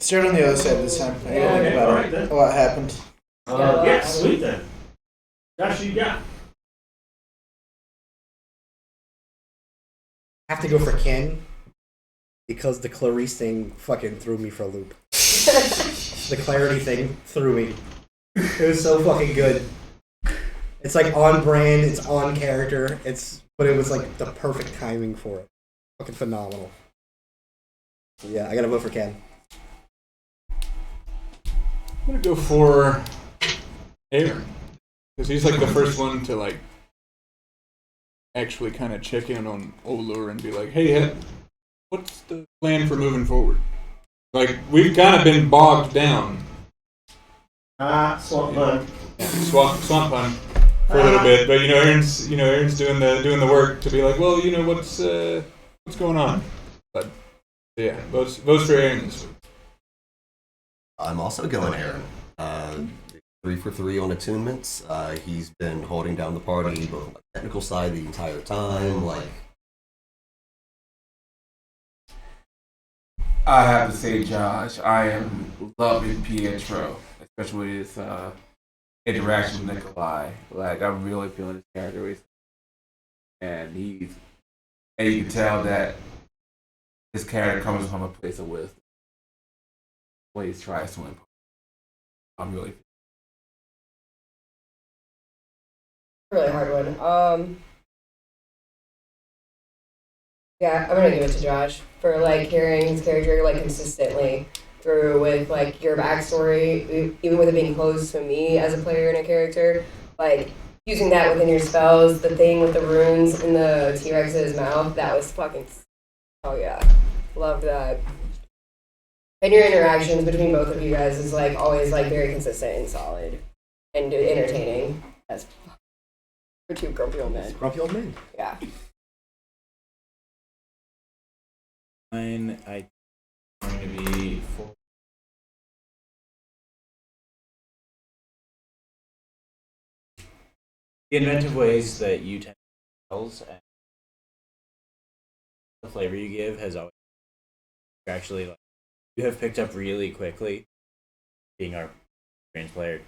Start on the other side this time. I gotta think Okay, about all right it. then. What happened? Yeah, sweet then. Josh, who you got? I have to go for Ken because the Clarice thing fucking threw me for a loop. The clarity thing threw me. It was so fucking good. It's like on brand, it's on character, but it was like the perfect timing for it. Fucking phenomenal. So yeah, I gotta vote for Ken. I'm gonna go for Aaron because he's like the first one to like actually kind of check in on Olur and be like, "Hey, what's the plan for moving forward?" Like we've kind of been bogged down, Swamp Bun. swamp pun for a little bit, but Aaron's doing the work to be like, well, what's going on, but yeah, votes for Aaron this week. I'm also going Aaron. 3 for 3 on attunements. He's been holding down the party, both on the technical side the entire time. I have to say, Josh, I am loving Pietro, especially his interaction with Nikolai. Like, I'm really feeling his character recently. And you can tell that his character comes from a place of wisdom. When he tries to impose. I'm really Really hard one. Yeah, I'm gonna give it to Josh for like carrying his character like consistently through with like your backstory, even with it being closed to me as a player and a character, like using that within your spells, the thing with the runes in the T-Rex's mouth, that was fucking, oh yeah, loved that. And your interactions between both of you guys is like always like very consistent and solid and entertaining. That's for 2 grumpy old men. Grumpy old man. Yeah. Mine, I'm going to be the inventive ways that you tend to spells and the flavor you give has always actually like you have picked up really quickly being our experienced player.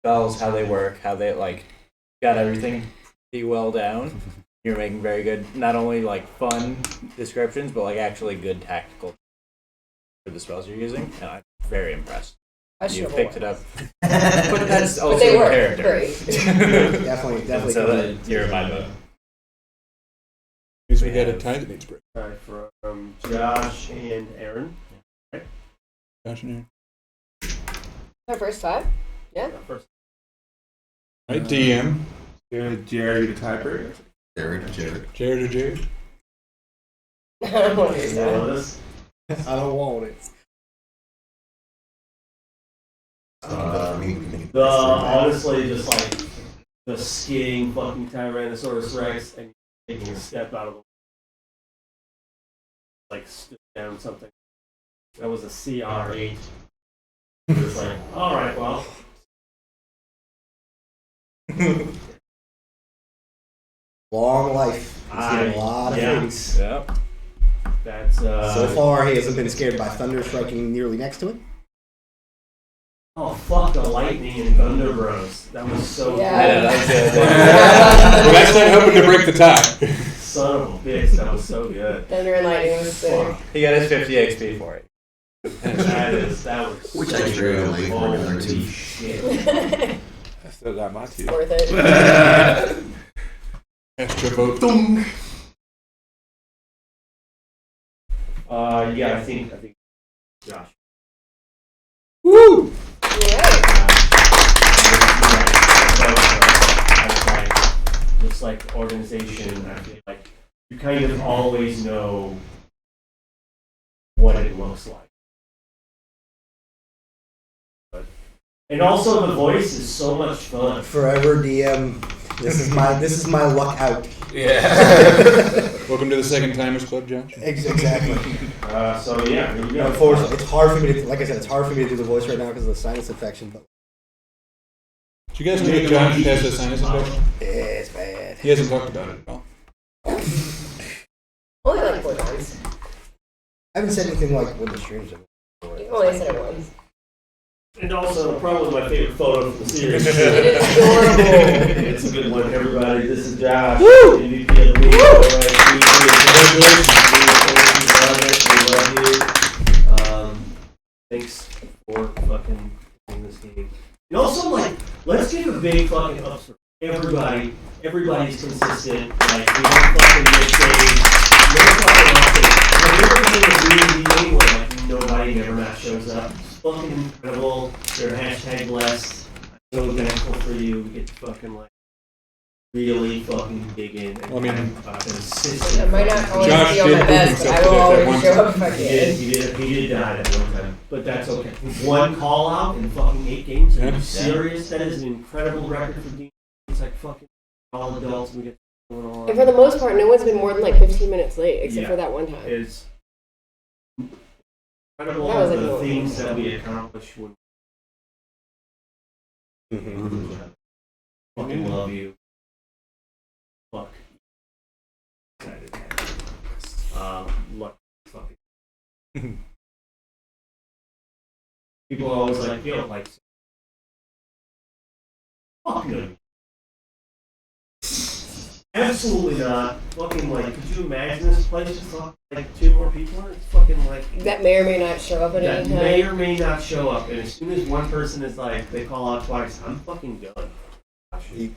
Spells, how they work, how they like got everything pretty well down. You're making very good, not only like fun descriptions, but like actually good tactical for the spells you're using, and I'm very impressed. You picked it up, but that's also they work character. great. Definitely. So that you're in my book. Because we got a tie that needs break. All right, from Josh and Aaron. Josh and Aaron. Our first time? Yeah. First. Right, DM. Jerry the tiebreaker. Jared. Jared or Jared? I don't want to do You know that. this? I don't want it. Honestly, just like the skiing fucking Tyrannosaurus Rex and taking a step out of the like stood down something. That was a CR8. It was like, all right, well. Long life. He's getting a lot of yeah. things. Yep. That's So far, he hasn't been scared by thunder striking nearly next to him. oh fuck the lightning and Thunder Bros. That was so Yeah. I know, that was good. Well, that's not helping to break the tie. son of a bitch, that was so good. Thunder and lightning was sick. He got his 50 XP for it. That was Which I carry on late for another holy tea. shit. I still got my two. Worth it. Extra vote. Yeah, I think Josh. Alright. Just like organization, I feel like you kind of always know what it looks like. And also the voice is so much fun. Forever DM. This is my luck out. Welcome to the Second Timers Club, Josh. Exactly. So yeah, here we go. Unfortunately, it's hard for me to, like I said, it's hard for me to do the voice right now because of the sinus infection. But Do you guys know that Josh has a sinus infection? it's bad. He hasn't talked about it at all. Only like 4 times. I haven't said anything like when the streams are. You only said it once. And also, probably my favorite photo from the series. It is adorable. It's a good one, everybody. This is Josh, MVP of the week. Congratulations. We love you. Thanks for fucking playing this game. And also, like, let's give a big fucking ups for everybody. Everybody's consistent. Like, we don't fucking mistakes. No fucking updates. Have you ever been in a game where, like, nobody never not shows up? Fucking incredible. You're hashtag blessed. I'm so thankful for you. We get to fucking like really fucking dig in and Well, I mean, consistent. I might not always Josh be on did my poop best, but I himself will to death at always one show time. up if I can. He did die at one time, but that's okay. One call out in fucking 8 games. Are you Yeah. serious? That is an incredible record for D. It's like fucking all adults. We get going on. And for the most part, no one's been more than like 15 minutes late, except Yeah. for that one time. It's incredible That was like the a- things that we accomplish when fucking love you. Fuck. Excited. Look, fucking. People are always like, yo, like, fuck no. Absolutely not. Fucking like, could you imagine this place with fuck like 2 more people? It's fucking like That may or may not show up at that any may time. or may not show up, and as soon as one person is like, they call out twice, I'm fucking done. He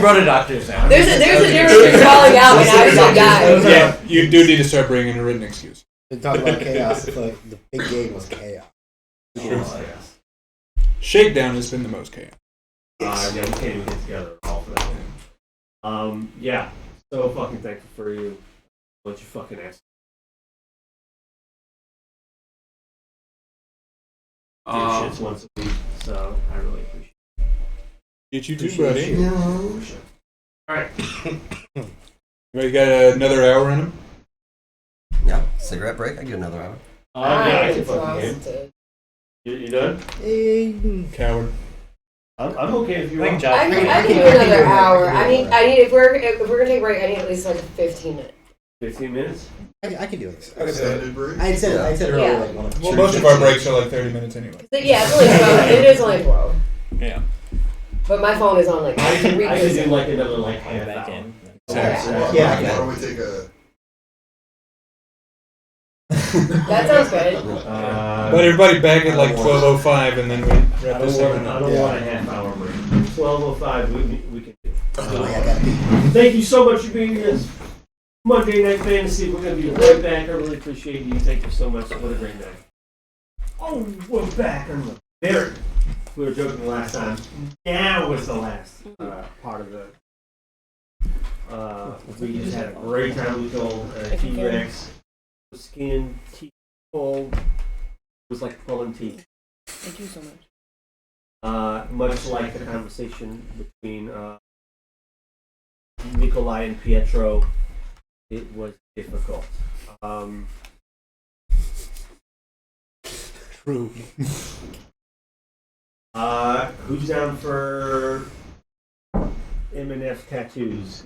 brought a doctor's now. There's a difference between calling out and actually dying. Yeah, you do need to start bringing a written excuse. We talk about chaos. It's like the big game was chaos. Yes. Shakedown has been the most chaos. Yeah, we can't even get together at all for that. Yeah. So fucking thankful for you. What you fucking ask. Do shits once a week, so I really appreciate it. Get you too, buddy. Alright. You got another hour in him? Yeah, cigarette break. I get another hour. Yeah, I can It's fucking lost game. to You done? Coward. I'm okay if you I think are. Josh. I can do another hour. I need if we're gonna take a break, I need at least like 15 minutes. 15 minutes? I can do this. I said I said earlier Yeah. like 1 or 2. well, most of our breaks are like 30 minutes anyway. Yeah, it's only 12. It is only 12. Yeah. But my phone is on like I could do revisit. like another like half Back hour. in. Yeah. Yeah, I Why can. don't we take a? That sounds good. But everybody back at like 12:05, and then we I wrap don't this want, thing I up. don't want a half hour break. 12:05, we can do. Oh, yeah, I gotta be. Thank you so much for being here. Monday Night Fantasy. We're going to be right back. I really appreciate you. Thank you so much. What a great night. Oh, we're back. There. We were joking last time. Now was the last part of the. We just had a great time with Joel. T-Rex. Skin, teeth pulled. It was like pulling teeth. Thank you so much. Much like the conversation between Nikolai and Pietro, it was difficult. True. Who's down for MNF tattoos?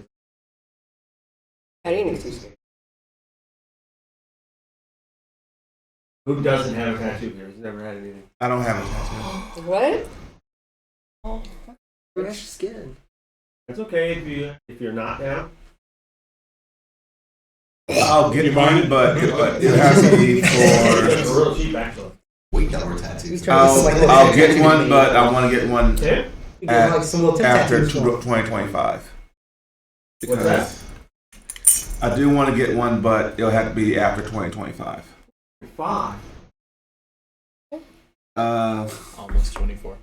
I need an excuse. Who doesn't have a tattoo here? He's never had anything. I don't have a tattoo. What? Fresh skin. That's okay if you're not down. I'll get You mine, mind? but it has to be It's for. real cheap, actually. We got more tattoos. I'll get one, but I want to get one Tim? You get, like, some little after tattoos for- 2025. What's that? I do want to get one, but it'll have to be after 2025. 5. Almost 24.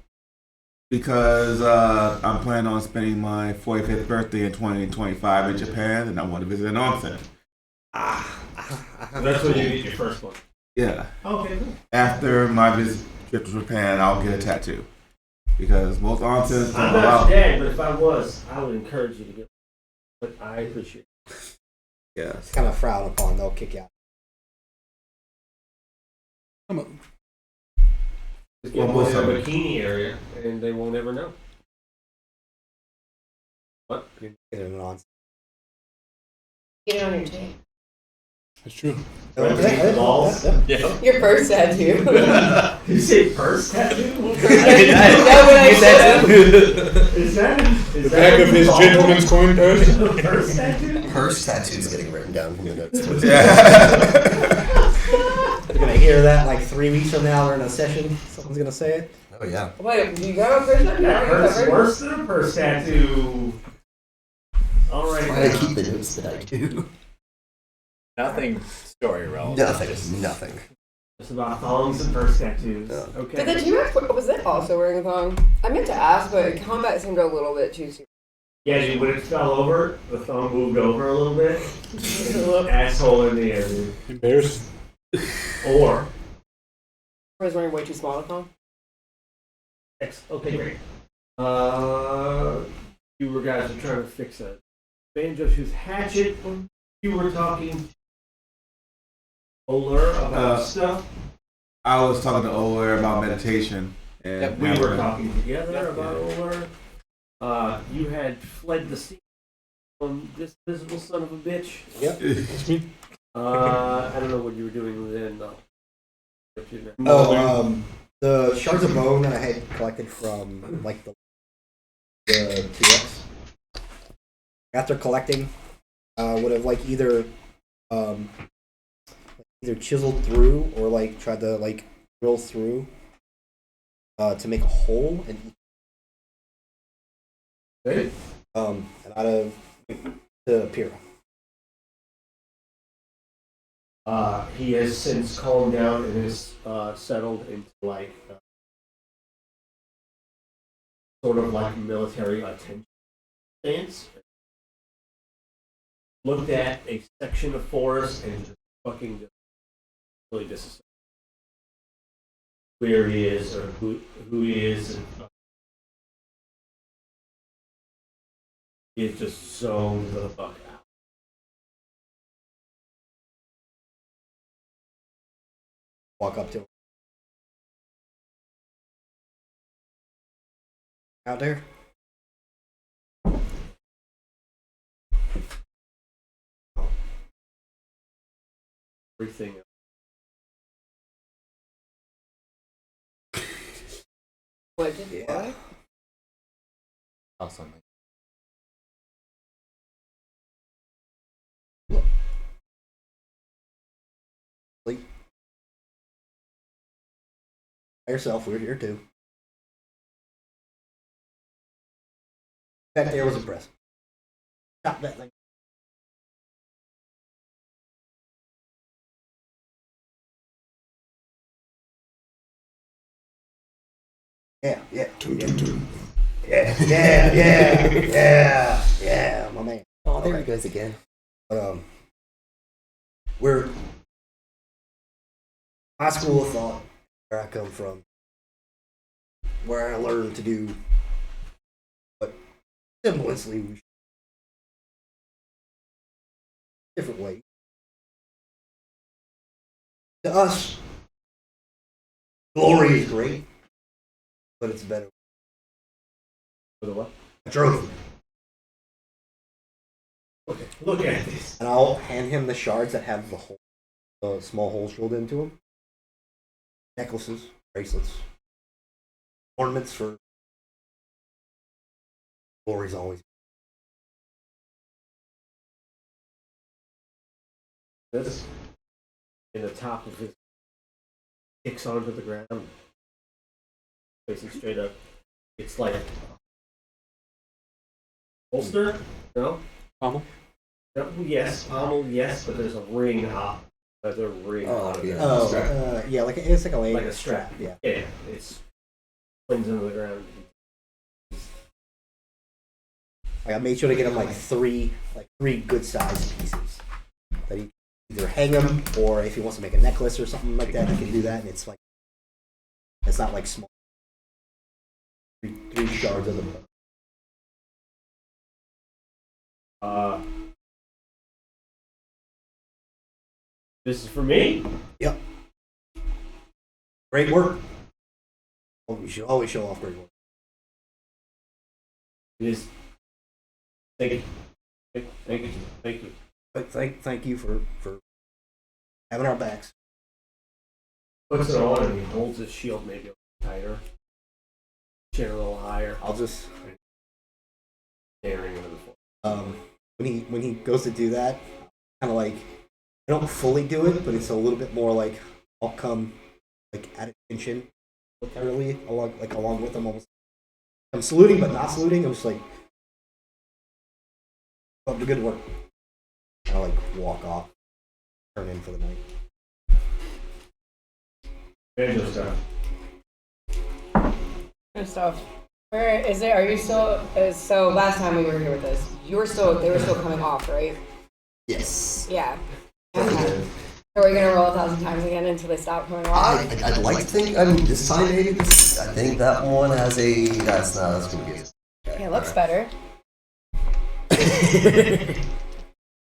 Because I'm planning on spending my 45th birthday in 2025 in Japan, and I want to visit an onsen. That's when you get your first one. Yeah. Okay, cool. After my visit trip to Japan, I'll get a tattoo. Because most onsens don't I'm not allow. your dad, but if I was, I would encourage you to get one. But I appreciate it. Yeah. It's kind of frowned upon. They'll kick you out. Just get Well, one most in of the them. bikini area, and they won't ever know. What? Get it on. Get it on your tape. That's true. Right between the balls? Yeah. Your first tattoo. You say first tattoo? No, but I should. Is that The back of his gentleman's coin purse. first tattoo? Purse tattoo's getting written down from the notes. They're gonna hear that like 3 weeks from now. They're in a session. Someone's gonna say it. Oh yeah. Wait, you got a first tattoo? That Are you hurts covered? worse than a first tattoo. All right. Try to keep the notes that I do. Nothing story relevant. Nothing. It's about thongs and first tattoos. Yeah. Okay. Did the T-Rex, was that also wearing a thong? I meant to ask, but combat seemed a little bit too soon. Yeah, dude, when it fell over, the thumb moved over a little bit. Asshole in the air, dude. Embarrassed. Or, I was wearing way too small a thong. okay, great. You guys are trying to fix a banjo shoes hatchet. You were talking Oler about stuff. I was talking to Oler about meditation. And We were talking together about Oler. You had fled the scene from this visible son of a bitch. It's me. I don't know what you were doing then, though. The shards of bone that I had collected from like the T-Rex. After collecting, would have like either chiseled through or like tried to like drill through to make a hole and and out of the Pyrrha. He has since calmed down and is settled into like sort of like military attention stance. Looked at a section of forest and just fucking just really disassociated where he is or who he is, and he is just zoned the fuck out. Walk up to him. out there. Everything. What did Yeah. Oh, something. Sleep. By yourself, we're here too. Back there was impressive. Stop that thing. Yeah, yeah, yeah, my man. Oh, there Okay. he goes again. We're my school of thought, where I come from, where I learned to do what similarly we should, different ways. To us, glory is great, but it's better. For the what? A trophy. Okay, look at this. And I'll hand him the shards that have the small holes drilled into them. Necklaces, bracelets, ornaments for glory's always. This in the top of his kicks onto the ground, facing straight up. It's like a holster, no? Pommel? No, yes, pommel, yes, but there's a ring up. There's a ring on it. Oh, yeah, it's like a Like a strap. Yeah. Yeah, it's flings into the ground. Like I made sure to get him like three good sized pieces that he either hang them or if he wants to make a necklace or something like that, he can do that. And it's not like small. Three shards of them. This is for me? Yep. Great work. Oh, you should always show off great work. It is. Thank you. Thank you. Thank you. But thank you for having our backs. Puts it on and he holds his shield maybe a little tighter. Chin a little higher. I'll just Staring into the floor. when he goes to do that, kind of like I don't fully do it, but it's a little bit more like I'll come like at attention, literally along with him. Almost, I'm saluting but not saluting. I'm just like, "Up to good work." And I like walk off, turn in for the night. Banjo stuff. Good stuff. Where is it? Are you still? So last time we were here with this, they were still coming off, right? Yes. Yeah. Okay. Are we gonna roll 1,000 times again until they stop coming off? I'd like to think, I mean, this time maybe this, I think that one has that's gonna be it. Yeah, it looks better.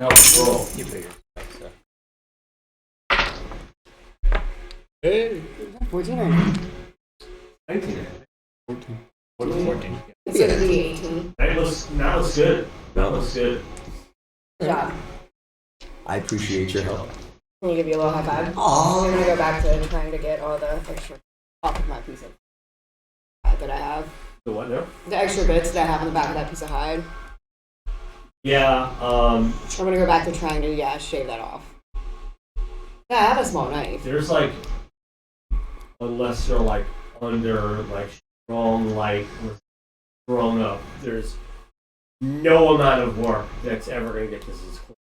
Now roll. You figure. Hey! 14 or 19? 19. 14. What is 14? It's gonna be 18. That looks good. That looks good. Good job. I appreciate your help. Can you give you a little high five? Aw. I'm gonna go back to trying to get all the extra off of my piece of hide that I have. The what now? The extra bits that I have on the back of that piece of hide. Yeah, I'm gonna go back to trying to, shave that off. Yeah, I have a small knife. there's like, unless they're like under like strong light or strung up, there's no amount of work that's ever gonna get this as close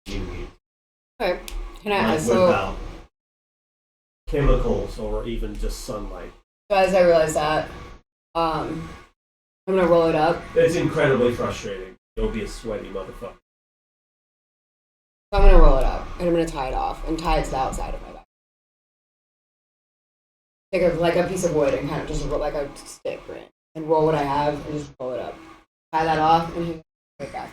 as you need. Okay. Can I, Like, so without chemicals or even just sunlight. as I realize that, I'm gonna roll it up. It's incredibly frustrating. You'll be a sweaty motherfucker. So I'm gonna roll it up and I'm gonna tie it off and tie it to the outside of my back. Take a piece of wood and kind of just roll like a stick, right? And roll what I have and just roll it up. Tie that off and hang it right back.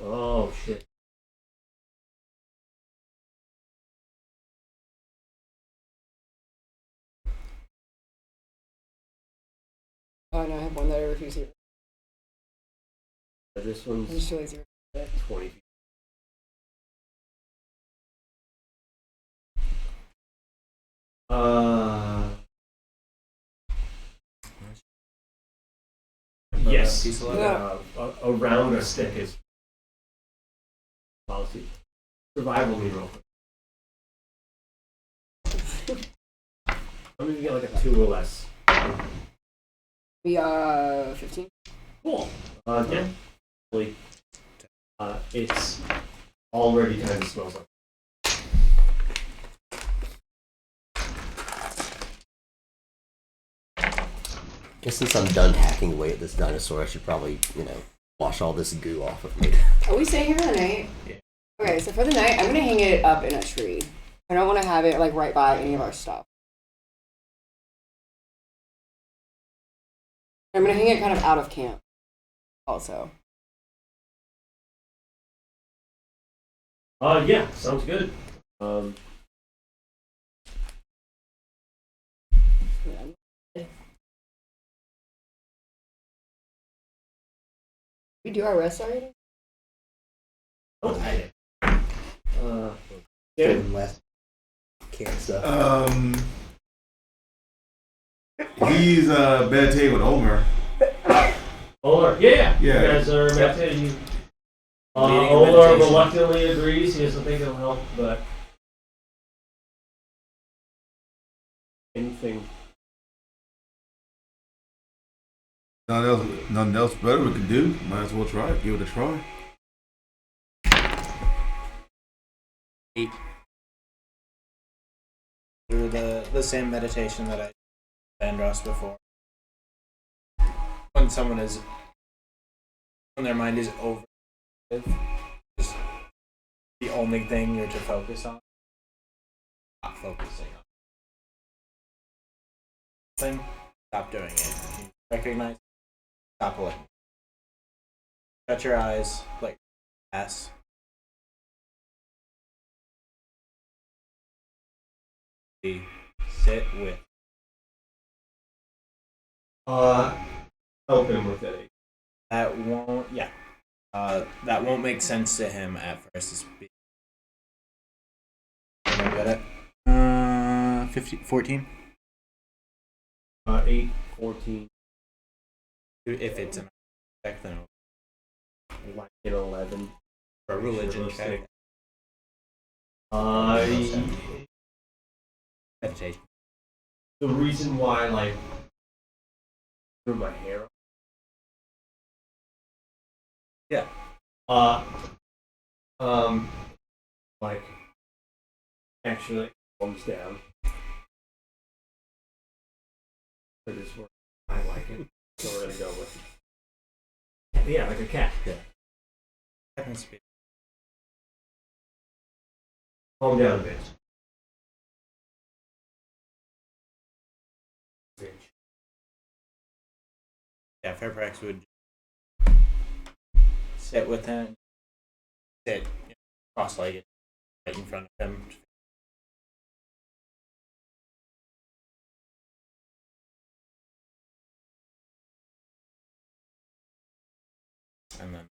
Oh shit. Oh no, I have one that I refuse to. This I'm one's just too lazy. 20 feet. Yes. Piece of luck? Around a stick is policy. Survival me real quick. I'm gonna get like a 2 or less. We are 15. Cool. Yeah. Really, it's already kind of smells like. Guess since I'm done hacking away at this dinosaur, I should probably, wash all this goo off of me. Are we staying here for the night? Yeah. Okay, so for the night, I'm gonna hang it up in a tree. I don't want to have it like right by any of our stuff. I'm gonna hang it kind of out of camp. Also. Yeah, sounds good. We do our rest already? Okay. Yeah. Doing less camp stuff. He's meditating with Omer. Oler, yeah. Yeah. You guys are meditating. Meeting Oler meditation. reluctantly agrees. He doesn't think it'll help, but anything. Nothing else better we can do. Might as well try it. Give it a try. 8. Through the same meditation that I did Andros before. When their mind is over, just the only thing you're to focus on. Not focusing on thing. Stop doing it. You recognize. Stop looking. Shut your eyes. Like pass. Sit with. Help him with it. That won't. Yeah. That won't make sense to him at first. It's I got it. 15, 14. 8, 14, If it's an check, then like an 11. for a religion check. Meditation. The reason why, like, threw my hair up. Yeah. Like, actually, comes down. That is what I like it. So we're gonna go with. Yeah, like a cat. Yeah. Happens to be. Calm down a bit. Yeah, Fairprax would sit with him, sit cross-legged right in front of him. And then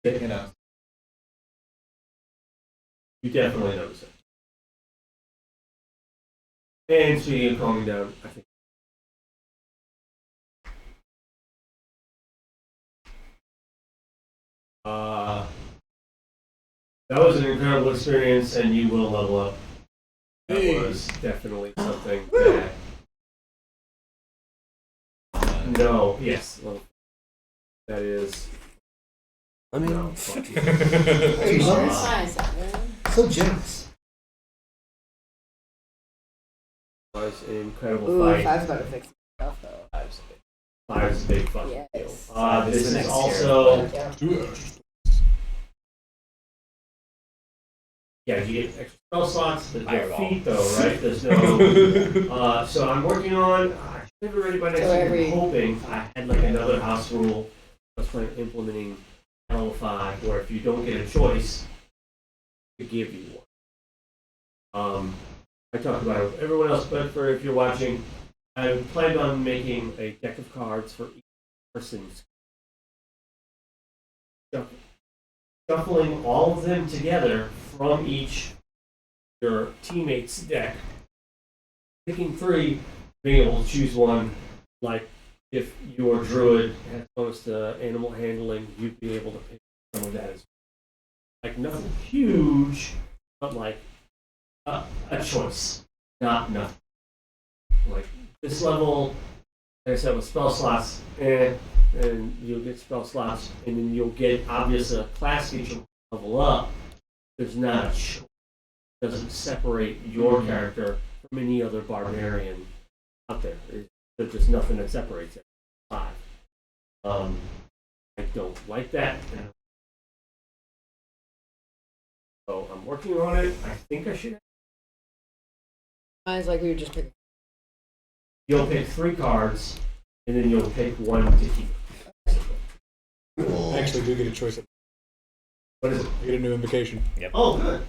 You know. You definitely notice it. And speaking of calming down, I think. That was an incredible experience, and you will level up. That was definitely something that. No, yes. Well, that is. I mean, No, fuck you. Are you sure it's fine, Saturn? So generous. It was an incredible Ooh, fight. 5's about to fix stuff though. 5's a big fucking Yes. deal. This This is is next also. Yeah. Yeah, you get extra spell slots. There's no Fireball. feet though, right? There's no. So I'm working on. I should have it ready by next So week. I'm hoping I had like another house rule. I was planning on implementing L5, where if you don't get a choice, to give you one. I talked about it with everyone else, but for if you're watching, I planned on making a deck of cards for each person's. Shuffling all of them together from each your teammate's deck. Picking 3, being able to choose one, like if your druid has opposed to animal handling, you'd be able to pick some of that as like nothing huge, but like a choice, not nothing. Like this level, like I said, with spell slots, and you'll get spell slots, and then you'll get obvious class feature level up. There's not a choice. It doesn't separate your character from any other barbarian out there. There's just nothing that separates it. 5. I don't like that. So I'm working on it. I think I should. Mine's like we would just pick. You'll pick 3 cards, and then you'll pick 1 to keep. I actually do get a choice. What is it? I get a new invocation. Oh, good.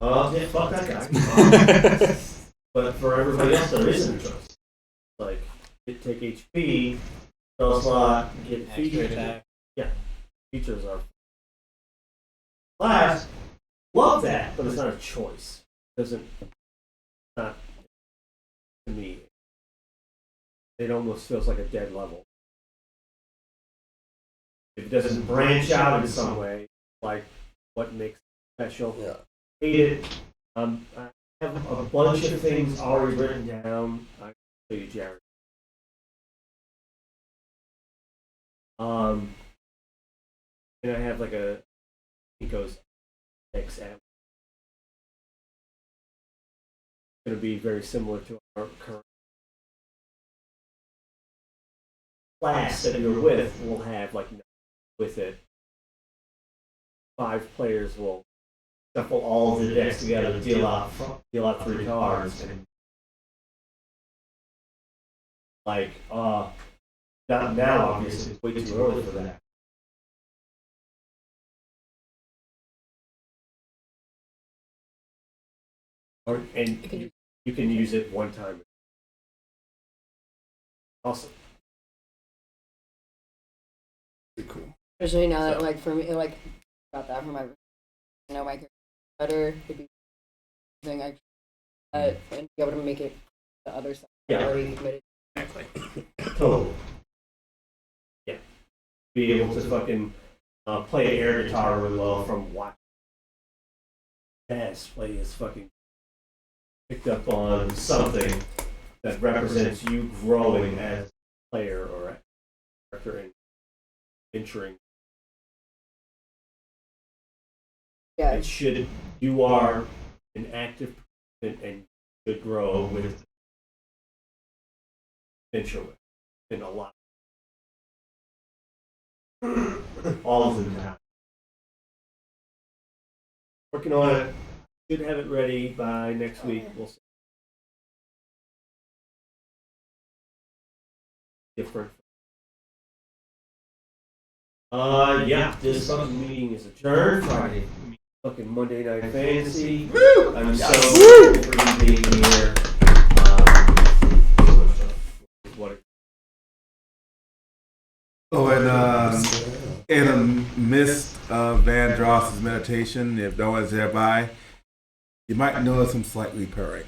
Yeah, fuck that guy. But for everybody else, there isn't a choice. Like, take HP, spell slot, get features. Yeah, features are. Class, love that, but it's not a choice. It doesn't. Not to me. It almost feels like a dead level. If it doesn't branch out in some way, like what makes it special. Yeah. Hate it. I have a bunch of things already written down. I can show you, Jared. And I have like it goes X at. It's going to be very similar to our current class that you're with. Will have like with it. 5 players will shuffle all of the decks together, deal out 3 cards, and like not now obviously it's way too early for that. And you can use it one time. Awesome. Pretty cool. Especially now that, like, for me, like, got that from my, my character better. It'd be something I and be able to make it the other side. Yeah. Already committed. Exactly. Totally. Yeah. Be able to fucking play air guitar really well from watching Bass play his fucking picked up on something that represents you growing as a player or a character and venturing. Yeah. It should. You are an active and should grow with venture with in a lot. All of them now. Working on it. Should have it ready by next week. We'll see. Different. Yeah, this fucking meeting is adjourned. Friday. Fucking Monday Night Fantasy. Woo! I'm so grateful for you being here. What? Oh, and in the midst of Van Dross's meditation, if no one's nearby, you might notice him slightly purring.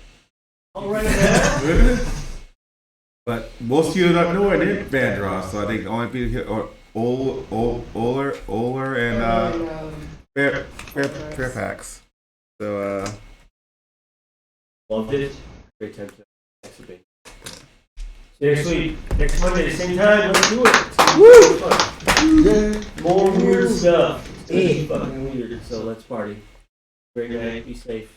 All right, man. But most of you don't know it is Van Dross, so I think the only people here are Oler and Fairfax. So, Loved it. Great time to exhibit. Next week, next Monday, same time, let's do it. Woo! More weird stuff. It's gonna be fucking weird, so let's party. Great night, be safe.